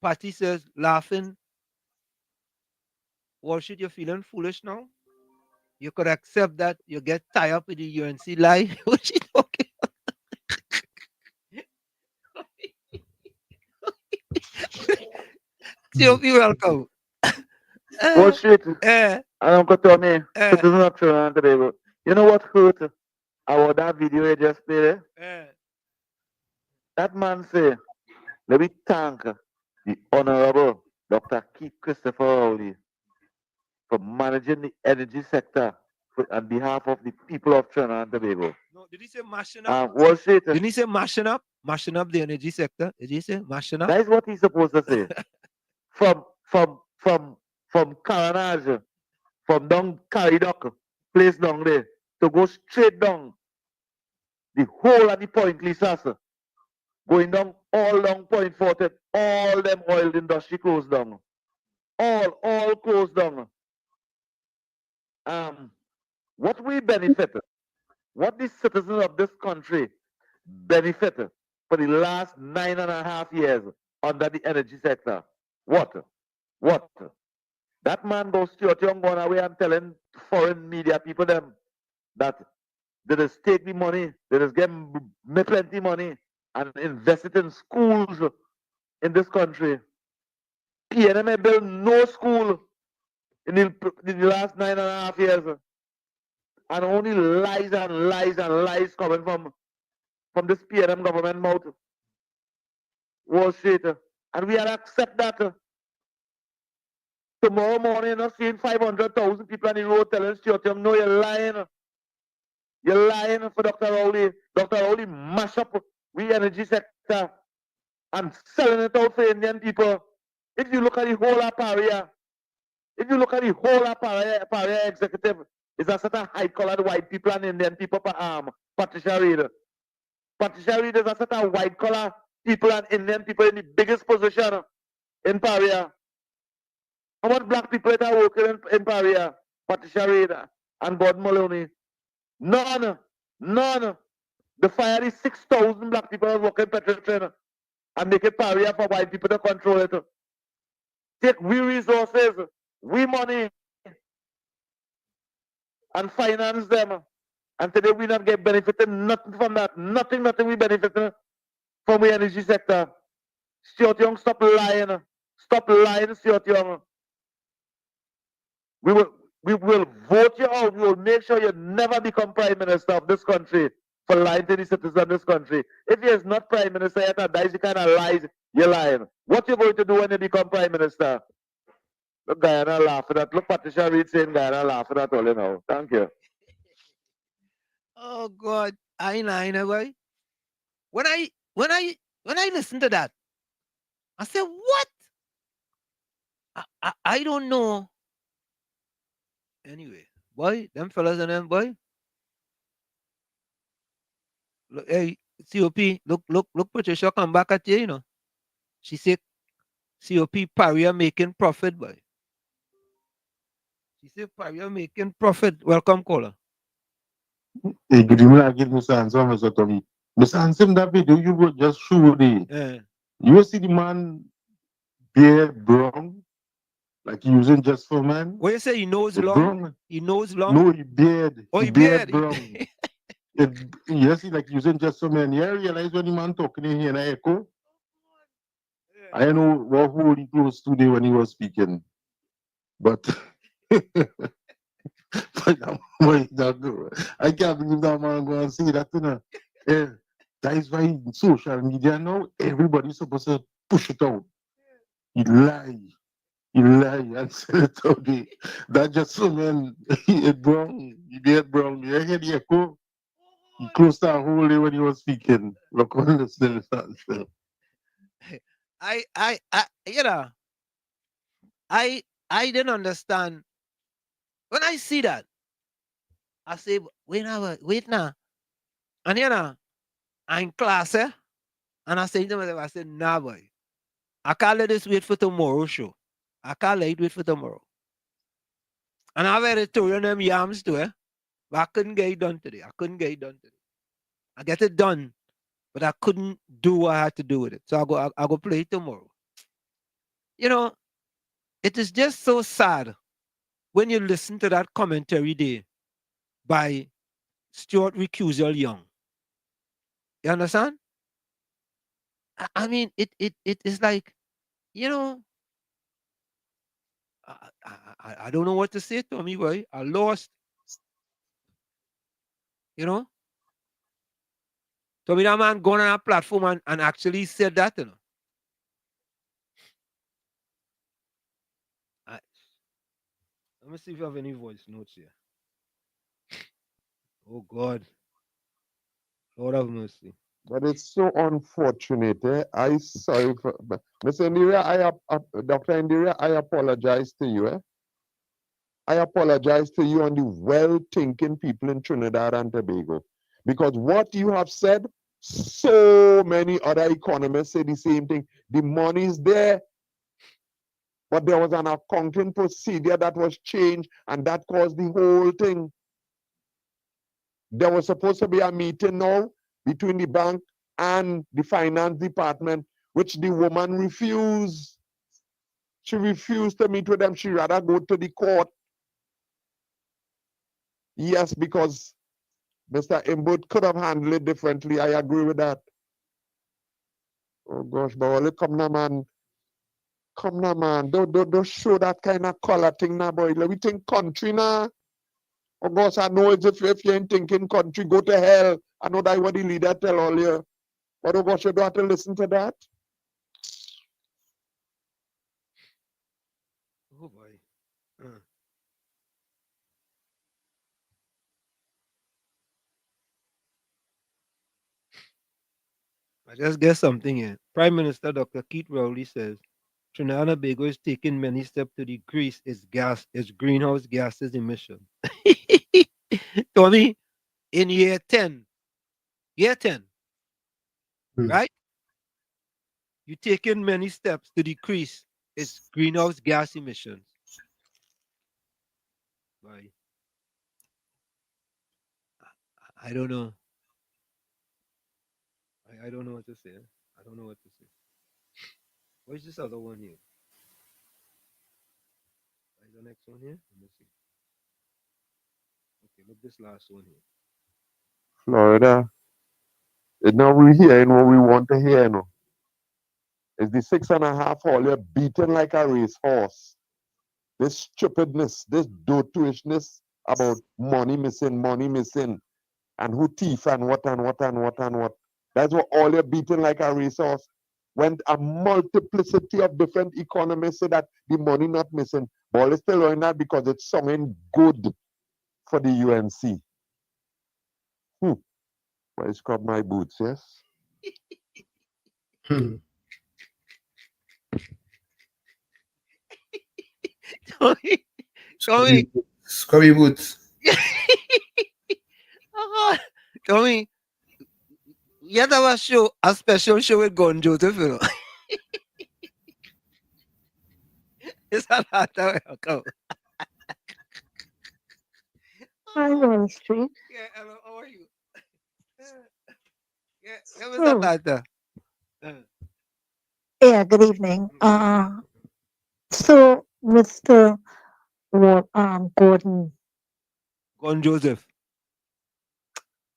Patty says, laughing. Worship, you're feeling foolish now? You could accept that you get tied up with the UNC lie. What she talking? You'll be welcome. Bullshit. Eh, Uncle Tommy, eh, citizen of Trinidad and Tobago. You know what hurt about that video you just played? That man say, let me thank the Honorable Dr. Keith Christopher Rowley for managing the energy sector on behalf of the people of Trinidad and Tobago. No, did he say mashing up? Bullshit. Didn't he say mashing up? Mashing up the energy sector? Did he say mashing up? That is what he's supposed to say. from Caranage, from down Caridoc, place down there, to go straight down the whole of the Point Lisas, going down all down Point Fortin, all them oil industry closed down. All closed down. What we benefit, what the citizens of this country benefit for the last 9.5 years under the energy sector. What? That man goes Stuart Young going away and telling foreign media people them that they just take the money, they just get me plenty money and invest it in schools in this country. PNM built no school in the last 9.5 years. And only lies and lies coming from this PNM government mouth. Wall Street. And we have to accept that. Tomorrow morning, you're not seeing 500,000 people on the road telling Stuart Young, no, you're lying. You're lying for Dr. Rowley. Dr. Rowley mash up the energy sector and selling it out for Indian people. If you look at the whole of area, If you look at the whole of Paria executive, it's a set of high-collared white people and Indian people per Patricia Reid. Patricia Reid is a set of white-collar people and Indian people in the biggest position in Paria. How much black people are working in Paria? Patricia Reid and Gordon Maloney. None. None. The fire is 6,000 black people are working petrol and make it Paria for white people to control it. Take we resources, we money, and finance them. And today we not get benefited nothing from that. Nothing we benefited from the energy sector. Stuart Young, stop lying. Stop lying, Stuart Young. We will vote you out. We will make sure you never become prime minister of this country for lying to the citizens of this country. If he is not prime minister yet, that is the kind of lies you're lying. What you going to do when you become prime minister? Look, Guyana laughing at. Look, Patricia Reid saying Guyana laughing at all, you know. Thank you. Oh God, I know, boy. When I listen to that, I said, what? I don't know. Anyway, boy, them fellas and them, boy. Look, hey, COP, look, Patricia come back at you, you know. She said, COP Paria making profit, boy. She said, Paria making profit. Welcome, caller. Hey, good evening, I give Mr. Anson, Mr. Tommy. Mr. Anson, that video you were just showed it. You see the man beard brown, like he using just for man. What you say? He knows It long. brown. He knows long. No, he beard. Oh, he he beard beard. brown. Yes, he like using just for man. Yeah, I realize when the man talking in here and I echo. I don't know what who he close today when he was speaking, but. I can't believe that man go and say that, you know. That is why in social media now, everybody's supposed to push it out. He lie and sell it out there. That just so man, he wrong. He did wrong. You hear the echo? He closed that whole day when he was speaking. Look on the still. You know, I didn't understand. When I see that, I say, wait now. And you know, I'm in class, and I say to myself, I said, nah, boy. I can't let this wait for tomorrow show. I can't let it wait for tomorrow. And I've had to throw them yams too, but I couldn't get it done today. I get it done, but I couldn't do what I had to do with it. So I go play it tomorrow. You know, it is just so sad when you listen to that commentary there by Stuart Recusal Young. You understand? I mean, it is like, you know, I don't know what to say to me, boy. I lost. You know? So me that man gone on a platform and actually said that, you know. Let me see if you have any voice notes here. Oh God. Lord have mercy. But it's so unfortunate. I sorry for Mr. Indera, Dr. Indera, I apologize to you. I apologize to you and the well-thinking people in Trinidad and Tobago. Because what you have said, so many other economists say the same thing. The money is there, but there was an accounting procedure that was changed, and that caused the whole thing. There was supposed to be a meeting now between the bank and the finance department, which the woman refused. She refused to meet with them. She rather go to the court. Yes, because Mr. Imbut could have handled it differently. I agree with that. Oh gosh, but only come now, man. Come now, man. Don't show that kind of color thing now, boy. We think country now. Oh gosh, I know it's if you ain't thinking country, go to hell. I know that's what the leader tell all you. But oh gosh, you don't have to listen to that. Oh boy. I just get something here. Prime Minister Dr. Keith Rowley says Trinidad and Tobago is taking many steps to decrease its greenhouse gases emission. Tommy, in year 10, Hmm. right? You're taking many steps to decrease its greenhouse gas emissions. Right. I don't know. I don't know what to say. I don't know what to say. Where's this other one here? Where's the next one here? Let me see. Okay, look this last one here. Florida. Now we hearing what we want to hear, no? It's the 6.5 hauler beaten like a racehorse. This stupidness, this dotishness about money missing, and who thief and what and what and what and what. That's what all you're beating like a racehorse. When a multiplicity of different economists say that the money not missing, but it's still doing that because it's something good for the UNC. I scrub my boots, yes? Hmm. Tommy, Scrubby, scrubby boots. oh, Tommy, you have a special show with Gon Joseph, you know. It's a lot of welcome. Hi, Wall Street. Yeah, hello, how are you? Yeah, Mr. So, Tata. yeah, good evening. So Mr. Gordon, Gon Joseph.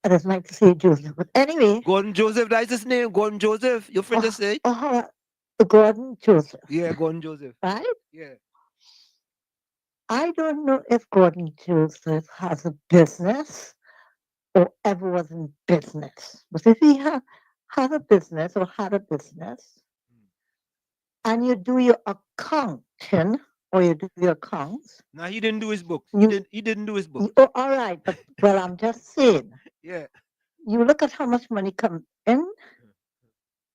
I just like to say Joseph, but anyway, Gon Joseph, that's his name. Gon Joseph. Your friend just said? Gordon Joseph, Yeah, Gon Joseph. right? Yeah. I don't know if Gordon Joseph has a business or ever was in business, but if he has a business or had a business, and you do your accounting or you do your accounts. Now he didn't do his books. He didn't do his books. Oh, all right, but well, I'm just saying. Yeah. You look at how much money comes in,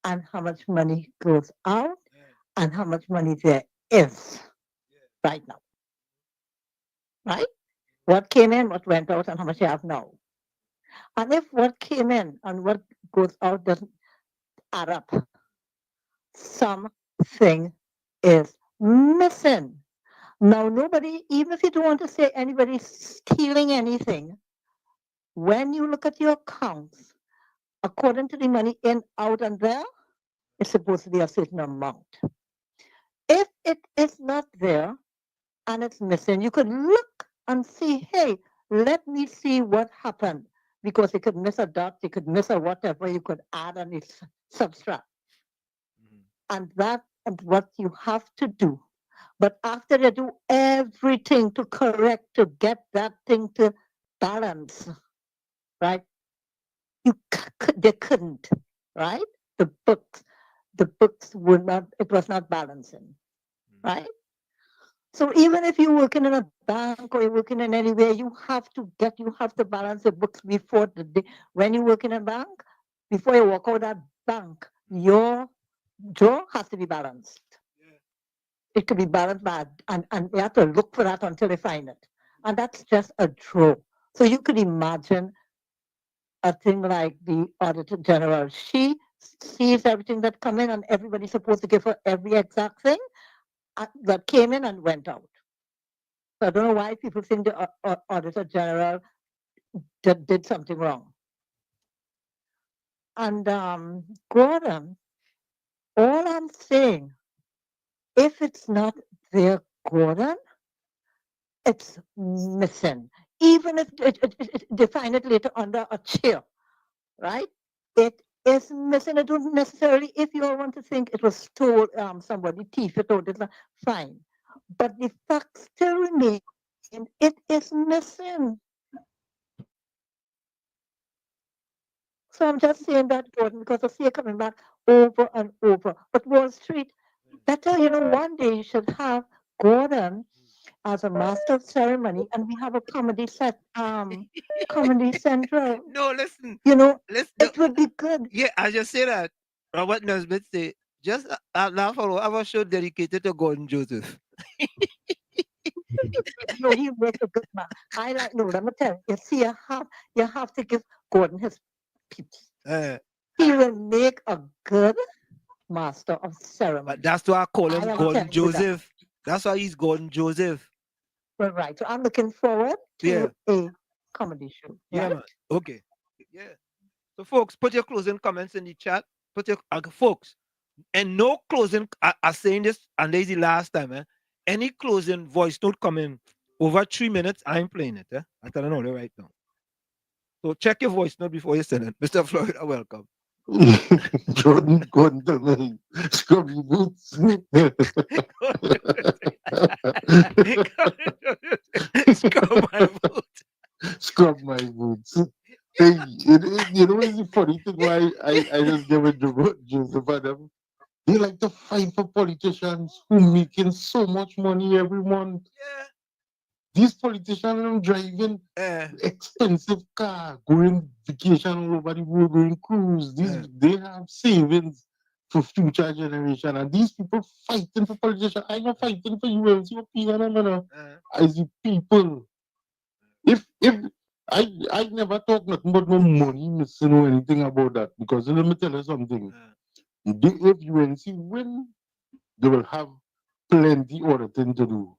and how much money goes out, and how much money there is right now. Right? What came in, what went out, and how much you have now. And if what came in and what goes out doesn't add up, something is missing. Now, nobody, even if you don't want to say anybody's stealing anything, when you look at your accounts, according to the money in, out, and there, it's supposed to be a certain amount. If it is not there and it's missing, you could look and see, hey, let me see what happened. Because you could miss a dot, you could miss a whatever, you could add and subtract. And that is what you have to do. But after you do everything to correct, to get that thing to balance, right? They couldn't, right? The books would not, it was not balancing, right? So even if you're working in a bank or you're working in anywhere, you have to balance the books before the day. When you work in a bank, before you walk out that bank, your drawer has to be balanced. It could be balanced bad, and you have to look for that until they find it. And that's just a drawer. So you could imagine a thing like the Auditor General. She sees everything that come in, and everybody's supposed to give her every exact thing that came in and went out. So I don't know why people think the Auditor General did something wrong. And Gordon, all I'm saying, if it's not there, Gordon, it's missing. Even if they find it later under a chair, right? It is missing. It don't necessarily, if you all want to think it was stolen, somebody thief it out, fine. But the fact still remains, it is missing. So I'm just saying that, Gordon, because I see it coming back over and over. But Wall Street, better, one day you should have Gordon as a master of ceremony, and we have a comedy central. No, listen. It Listen. would be good. Yeah, I just say that. Robert Nesbitt said, just now follow our show dedicated to Gordon Joseph. No, he makes a good man. I like, no, let me tell you, see, you have to give Gordon his peeps. He will make a good master of ceremony. But that's why I call I him am Gordon telling you that. Joseph. That's why he's Gordon Joseph. Right. So I'm looking forward to a comedy show. Yeah, Right? man. Okay. Yeah. So, folks, put your closing comments in the chat. Put your folks, and no closing. I saying this, and this is the last time. Any closing voice note coming over 3 minutes, I'm playing it. I tell you no right now. So check your voice note before you send it. Mr. Florida, welcome. Jordan Gordon, scrubby boots. Scrub my boots. Scrub my boots. Hey, you know what's the funny thing why I just give it to Joseph and them? They like to fight for politicians who making so much money every month. Yeah. These politicians are driving expensive car, going vacation all over the world, going cruise. They have savings for future generation, and these people fighting for politicians. I'm not fighting for you, it's your opinion, as the people. If I never talk nothing about no money missing or anything about that, because let me tell you something. If UNC win, they will have plenty other things to do,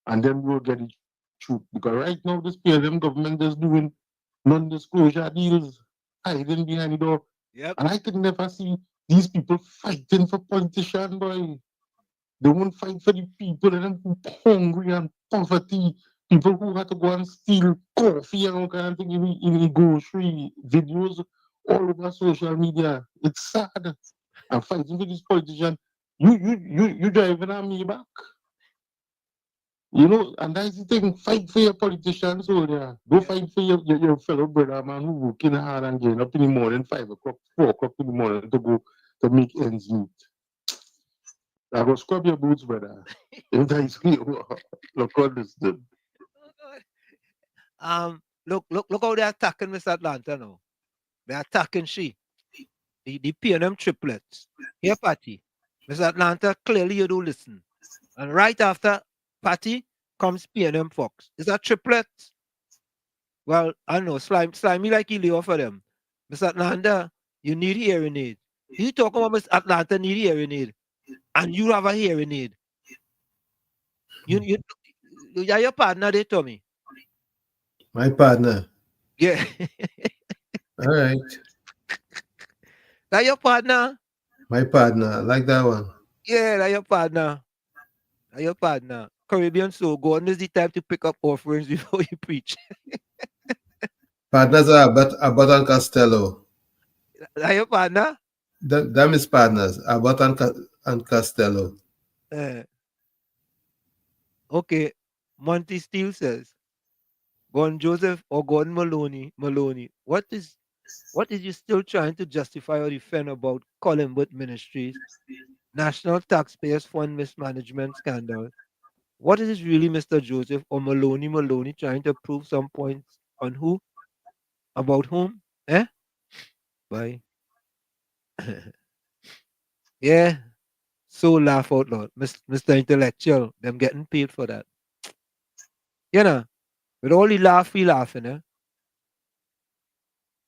and then we'll get it truth. Because right now, this PLM government is doing non-disclosure deals, hiding behind the door. Yep. And I could never see these people fighting for politicians, boy. They won't fight for the people and them hungry and poverty. People who had to go and steal coffee and all kind of thing in the grocery videos all over social media. It's sad. I'm fighting for these politicians. You driving on me back. You know, and that's the thing, fight for your politicians over there. Go fight for your fellow brother, man, who working hard and getting up in the morning, 5 o'clock, 4 o'clock in the morning to go to make ends meet. I go scrub your boots, brother. If that's look understood. Look how they're attacking Miss Atlanta now. They're attacking she. The PNM triplets. Here, Patty. Miss Atlanta, clearly you do listen. And right after Patty comes PNM Fox. Is that triplets? Well, I don't know. Slimy like you lay for them. Miss Atlanta, you need hearing aid. You talking about Miss Atlanta need hearing aid. And you have a hearing aid. You're your partner, they told me. My partner. Yeah. All right. That your partner? My partner. I like that one. Yeah, that your partner. That your partner. Caribbean soul. Gordon is the time to pick up offerings before you preach. Partners are Abbott and Costello. That your partner? Them is partners. Abbott and Costello. Okay. Monty Steele says, Gordon Joseph or Gordon Maloney. What is you still trying to justify or defend about Collingwood Ministries, National Taxpayers Fund mismanagement scandal? What is it really, Mr. Joseph or Maloney trying to prove some points on who? About whom? Bye. Yeah. So laugh out loud. Mr. Intellectual, them getting paid for that. You know, with all the laugh we laughing,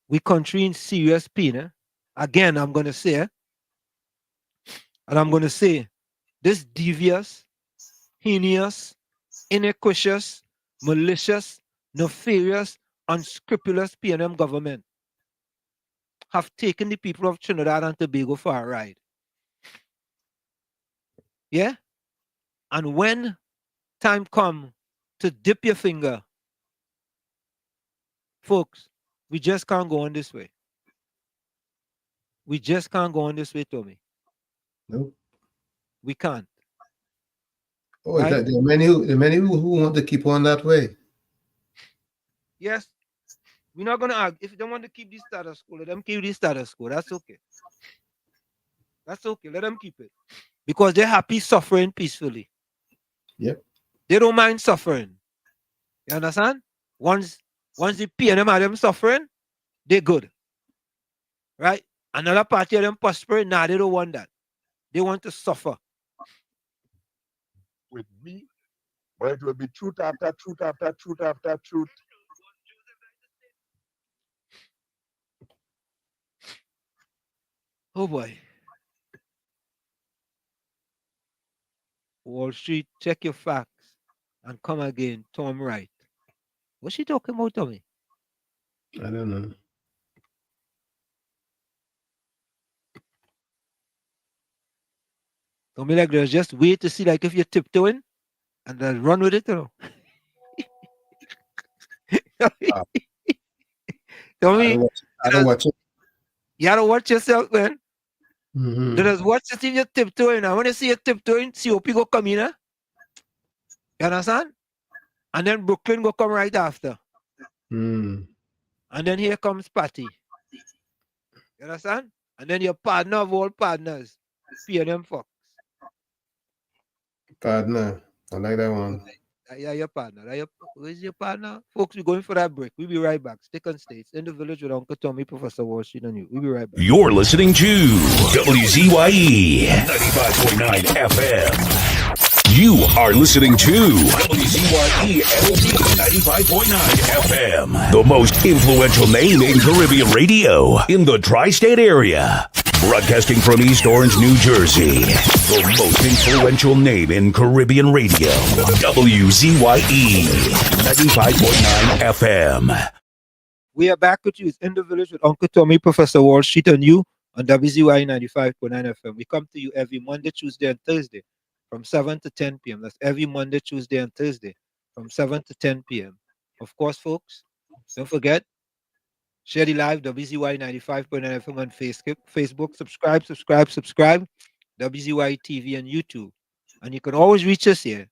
we country in serious pain. Again, I'm gonna say, and I'm gonna say, this devious, heinous, iniquitous, malicious, nefarious, unscrupulous PNM government have taken the people of Trinidad and Tobago for a ride. Yeah? And when time come to dip your finger, folks, we just can't go on this way. We just can't go on this way, Tommy. Nope. We can't. Oh, right? There are many who want to keep on that way. Yes. We're not going to argue. If they want to keep the status quo, let them keep the status quo. That's okay. That's okay. Let them keep it. Because they're happy suffering peacefully. Yep. They don't mind suffering. You understand? Once the PNM are them suffering, they're good. Right? Another party of them prospering, nah, they don't want that. They want to suffer. With me, but it will be truth after truth after truth after truth. Oh boy. Wall Street, check your facts and come again, Tom Wright. What's she talking about, Tommy? I don't know. Tommy, like, there's just wait to see, like, if you're tiptoeing and then run with it, you know. I Tommy, don't watch, I don't watch it. you gotta watch yourself, man. Mhm. Let us watch to see if you're tiptoeing. I want to see you tiptoeing, COP go come in, huh? You understand? And then Brooklyn go come right after. Mm. And then here comes Patty. You understand? And then your partner of all partners, P&M Fox. Partner. I like that one. Yeah, your partner. Where's your partner? Folks, we're going for that break. We'll be right back. Stick on stage. In the village with Uncle Tommy, Professor Wall Street, and you. We'll be right back. You're listening to WZYE 95.9 FM. You are listening to WZYE LP 95.9 FM, the most influential name in Caribbean radio in the tri-state area. Broadcasting from East Orange, New Jersey, the most influential name in Caribbean radio, WZYE 95.9 FM. We are back with you. It's In the Village with Uncle Tommy, Professor Wall Street, and you on WZYE 95.9 FM. We come to you every Monday, Tuesday, and Thursday from 7 to 10 p.m. That's every Monday, Tuesday, and Thursday from 7 to 10 p.m. Of course, folks, don't forget, share the live WZYE 95.9 FM on Facebook. Subscribe. WZYE TV and YouTube. And you can always reach us here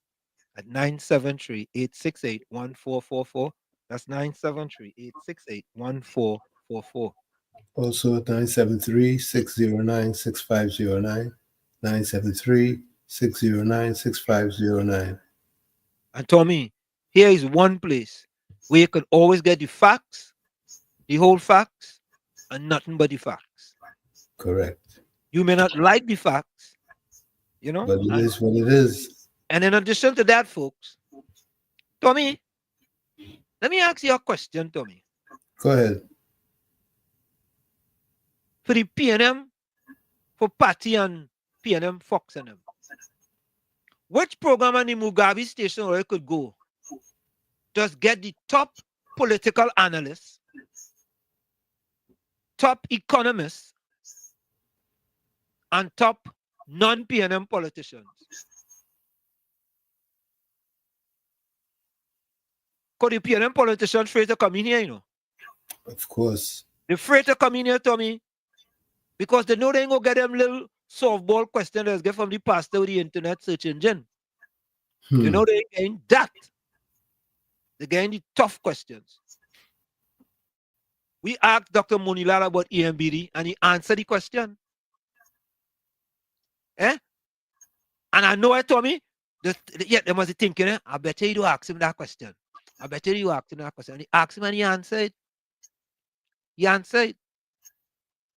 at 973-868-1444. That's 973-868-1444. Also 973-609-6509. 973-609-6509. And Tommy, here is one place where you can always get the facts, the whole facts, and nothing but the facts. Correct. You may not like the facts, you know. But it is what it is. And in addition to that, folks, Tommy, let me ask you a question, Tommy. Go ahead. For the P&M, for Patty and P&M Fox and them, which program on the Mugabe station where you could go just get the top political analysts, top economists, and top non-P&M politicians? Because the P&M politicians afraid to come in here, you know. Of course. They're afraid to come in here, Tommy, because they know they ain't gonna get them little softball questions that's get from the pastor with the internet search engine. They know they ain't getting that. They're getting the tough questions. We asked Dr. Monilala about EMBD and he answered the question. And I know it, Tommy. They must be thinking, I bet you do ask him that question. I bet you ask him that question. And he asked him and he answered. He answered.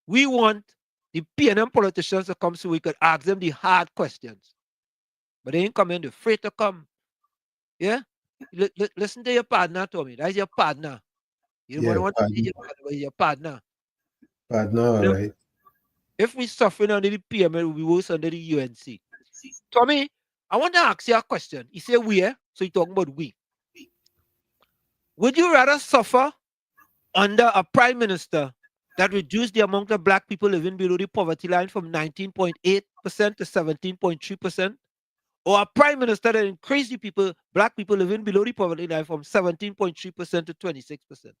We want the P&M politicians to come so we could ask them the hard questions. But they ain't coming, they're afraid to come. Yeah? Listen to your partner, Tommy. That's your partner. You don't want to see your partner, but your partner. Partner, all right. If we suffering under the PM, it will be worse under the UNC. Tommy, I want to ask you a question. You say we, so you're talking about we. Would you rather suffer under a prime minister that reduced the amount of black people living below the poverty line from 19.8% to 17.3%? Or a prime minister that increased the black people living below the poverty line from 17.3% to 26%?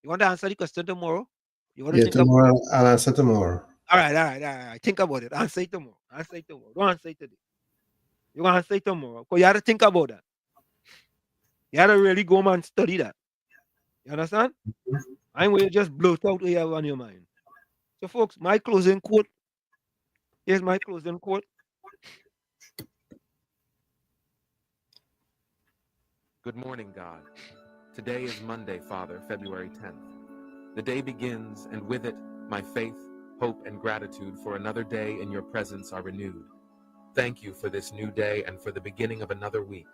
You want to answer the question tomorrow? You want to think tomorrow. About I'll answer tomorrow. All right. Think about it. Answer it tomorrow. Don't answer it today. You're going to answer it tomorrow. Because you have to think about that. You have to really go and study that. You understand? I ain't going to just bloat out what you have on your mind. So, folks, my closing quote. Here's my closing quote. Good morning, God. Today is Monday, Father, February 10th. The day begins, and with it, my faith, hope, and gratitude for another day in your presence are renewed. Thank you for this new day and for the beginning of another week.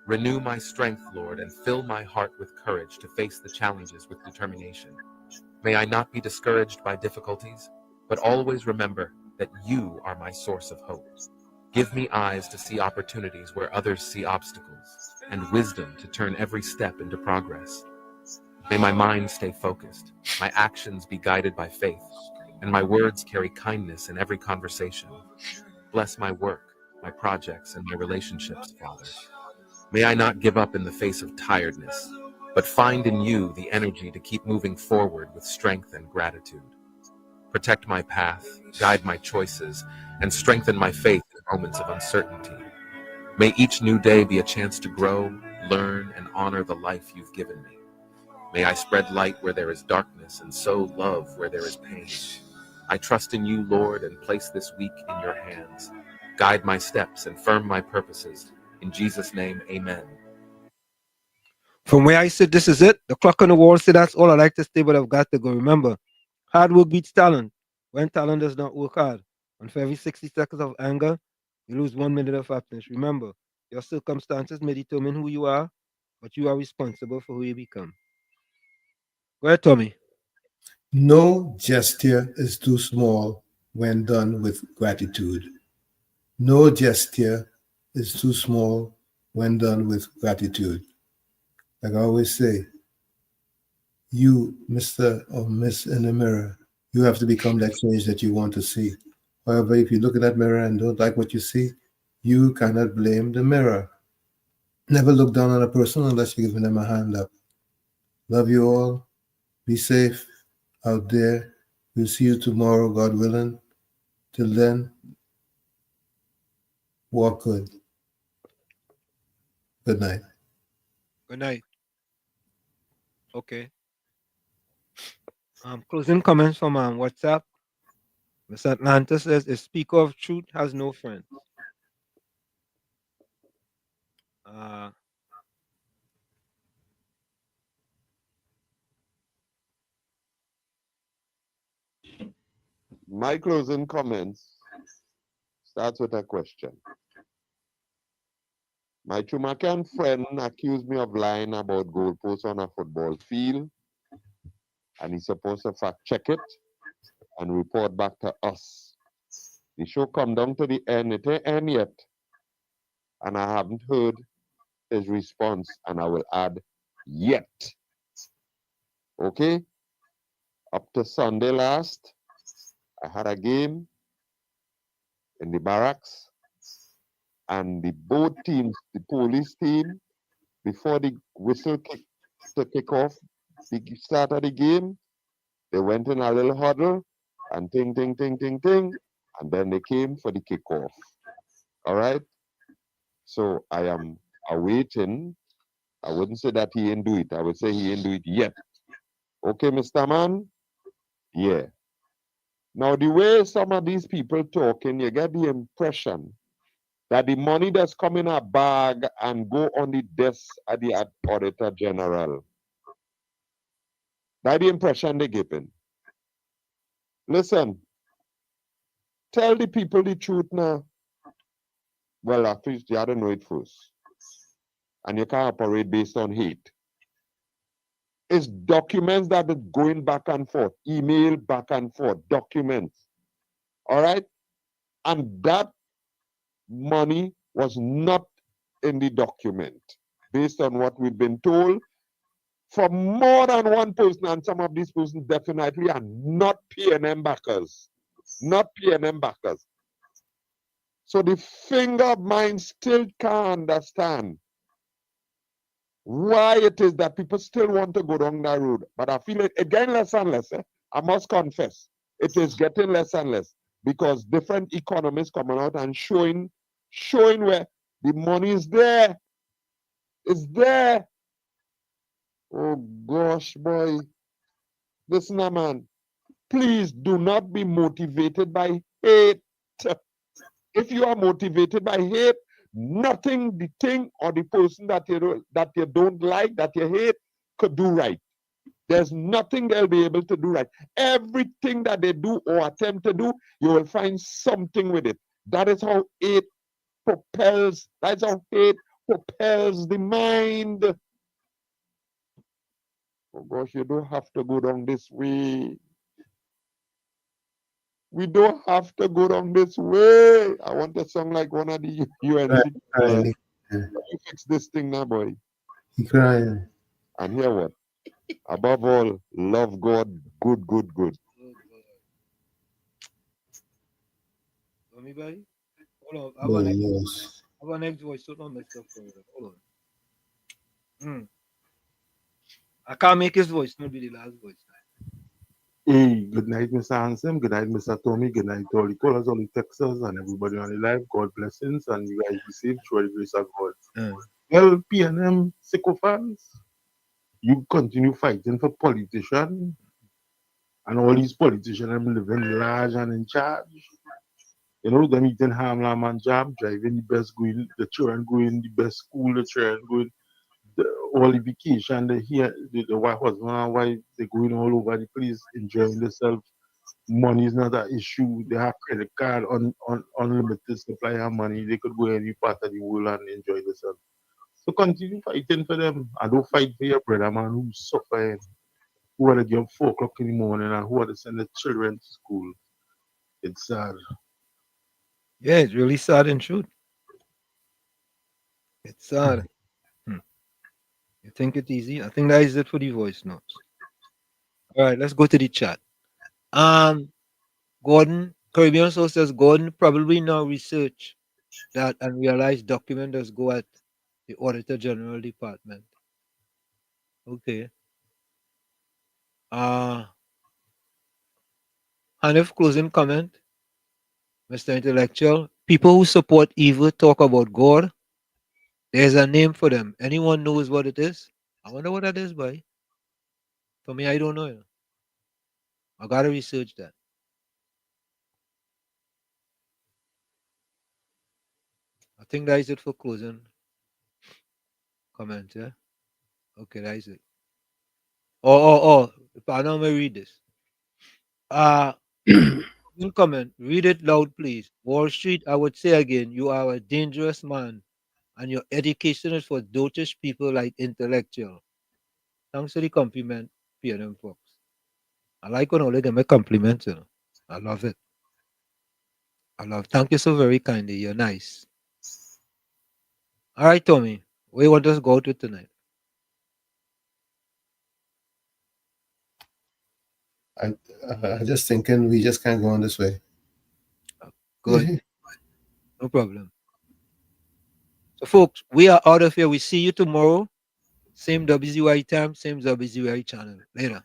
Renew my strength, Lord, and fill my heart with courage to face the challenges with determination. May I not be discouraged by difficulties, but always remember that you are my source of hope. Give me eyes to see opportunities where others see obstacles, and wisdom to turn every step into progress. May my mind stay focused, my actions be guided by faith, and my words carry kindness in every conversation. Bless my work, my projects, and my relationships, Father. May I not give up in the face of tiredness, but find in you the energy to keep moving forward with strength and gratitude. Protect my path, guide my choices, and strengthen my faith in moments of uncertainty. May each new day be a chance to grow, learn, and honor the life you've given me. May I spread light where there is darkness and sow love where there is pain. I trust in you, Lord, and place this week in your hands. Guide my steps and firm my purposes. In Jesus' name, amen. From where I sit, this is it. The clock on the wall said that's all I like to say, but I've got to go. Remember, hard work beats talent. When talent does not work hard, and for every 60 seconds of anger, you lose 1 minute of happiness. Remember, your circumstances may determine who you are, but you are responsible for who you become. Go ahead, Tommy. No gesture is too small when done with gratitude. No gesture is too small when done with gratitude. Like I always say, you, Mr. or Miss in the mirror, you have to become that change that you want to see. However, if you look in that mirror and don't like what you see, you cannot blame the mirror. Never look down on a person unless you're giving them a hand up. Love you all. Be safe out there. We'll see you tomorrow, God willing. Till then, walk good. Good night. Good night. Okay. Closing comments from WhatsApp. Miss Atlanta says, a speaker of truth has no friends. My closing comments starts with a question. My Jamaican friend accused me of lying about goalposts on a football field, and he's supposed to fact check it and report back to us. The show come down to the end, it ain't end yet, and I haven't heard his response, and I will add yet. Okay? Up to Sunday last, I had a game in the barracks, and the both teams, the police team, before the whistle kick off the start of the game, they went in a little huddle and ting, ting, ting, ting, ting, and then they came for the kickoff. All right? So I am awaiting. I wouldn't say that he ain't do it. I would say he ain't do it yet. Okay, Mr. Man? Yeah. Now, the way some of these people talking, you get the impression that the money that's come in a bag and go on the desk at the Auditor General. That's the impression they giving. Listen, tell the people the truth now. Well, at least you had to know it first. And you can't operate based on hate. It's documents that are going back and forth, email back and forth, documents. All right? And that money was not in the document, based on what we've been told from more than one person, and some of these persons definitely are not PNM backers. Not PNM backers. So the finger of mine still can't understand why it is that people still want to go down that road. But I feel it again less and less. I must confess, it is getting less and less because different economists coming out and showing where the money is there. It's there. Oh gosh, boy. Listen, man. Please do not be motivated by hate. If you are motivated by hate, nothing the thing or the person that you don't like, that you hate, could do right. There's nothing they'll be able to do right. Everything that they do or attempt to do, you will find something with it. That is how hate propels. That's how hate propels the mind. Oh gosh, you don't have to go down this way. We don't have to go down this way. I want a song like one of the UNC. Crying. You fix this thing now, boy. He crying. And hear what? Above all, love God. Good, good, good. Me, buddy? Hold on. Oh, yes. I have next voice. Don't mess up for it. Hold on. I can't make his voice. Not be the last voice. Hey, good night, Mr. Hansen. Good night, Mr. Tommy. Good night to all the callers, all the texters, and everybody on the live. God blessings, and you guys be safe through the grace of God. Well, PNM sycophants, you continue fighting for politicians, and all these politicians are living large and in charge. You know, them eating ham, lamb, and jam, driving the best, going, the children going the best school, the children going all the vacation, the husband and wife, they're going all over the place, enjoying themselves. Money is not an issue. They have credit card, unlimited supply of money. They could go any part of the world and enjoy themselves. So continue fighting for them. And don't fight for your brother, man, who's suffering, who had to get up 4 o'clock in the morning and who had to send the children to school. It's sad. Yeah, it's really sad and true. It's sad. You think it's easy? I think that is it for the voice notes. All right, let's go to the chat. Gordon, Caribbean Soul says Gordon probably now research that and realize document does go at the Auditor General Department. Okay. Hanif, closing comment. Mr. Intellectual. People who support evil talk about God. There's a name for them. Anyone knows what it is? I wonder what that is, boy. For me, I don't know. I gotta research that. I think that is it for closing comment, yeah? Okay, that is it. I know me read this. Comment, read it loud, please. Wall Street, I would say again, you are a dangerous man, and your education is for dotish people like intellectual. Thanks for the compliment, PNM folks. I like when all they give me compliments, you know. I love it. Thank you so very kindly. You're nice. All right, Tommy. Where you want us to go to tonight? I'm just thinking we just can't go on this way. Good. No problem. So, folks, we are out of here. We see you tomorrow. Same WZYE time, same WZYE channel. Later.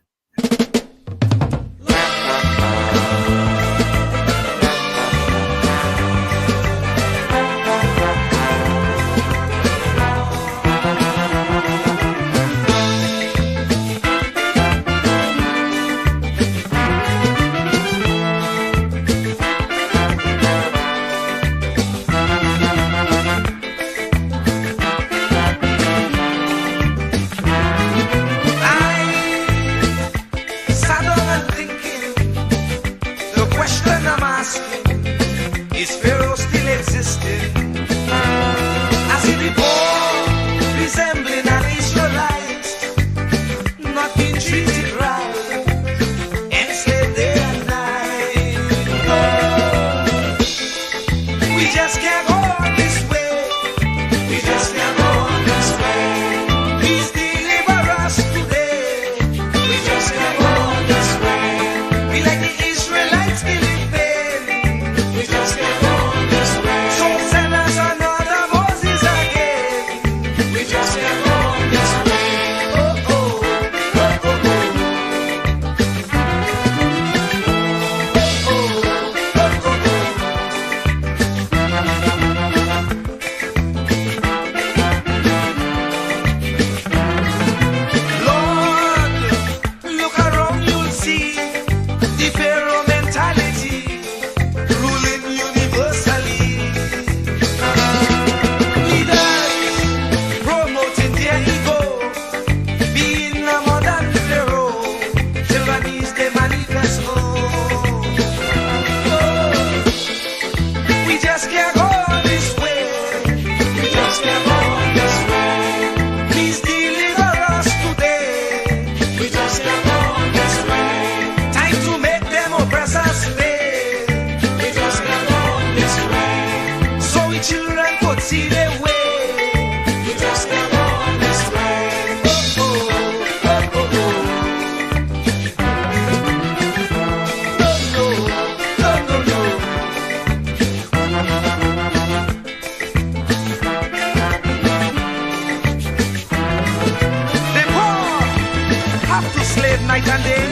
work night and day.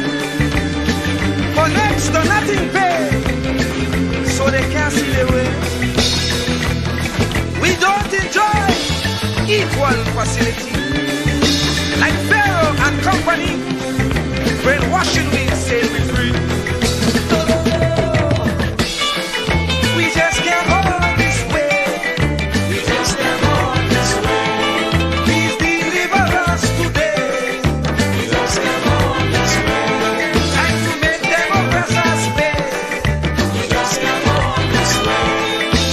For next to nothing pay, so they can't see the way. We don't enjoy equal facility. Like Pharaoh and company, brainwashing we say we free. We just can't hold this way. We just can't hold this way. Please deliver us today. We just can't hold this way. Time to make them oppress us pay. We just can't hold this way.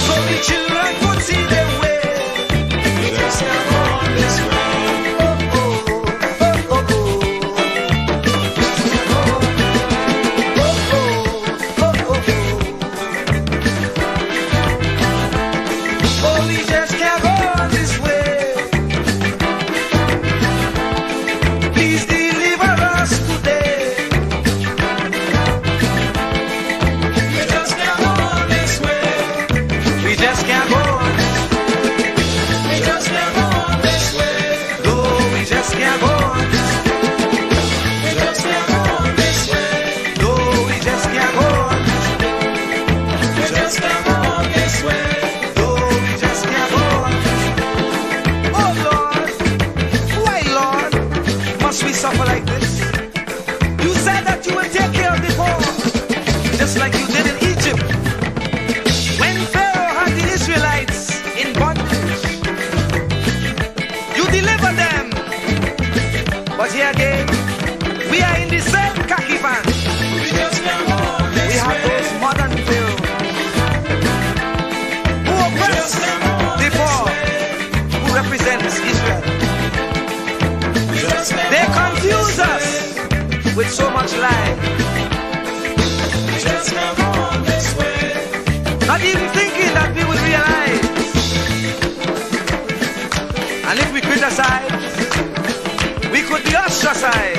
So the children could see their way. We just can't hold this way. Suffer like this. You said that you would take care of the poor, just like you did in Egypt. When Pharaoh had the Israelites in bondage, you delivered them. But here again, we are in the same khaki van. We have those modern Pharaoh who oppress the poor, who represents Israel. They confuse us with so much lie. Not even thinking that we will realize. And if we criticize, we could be ostracized.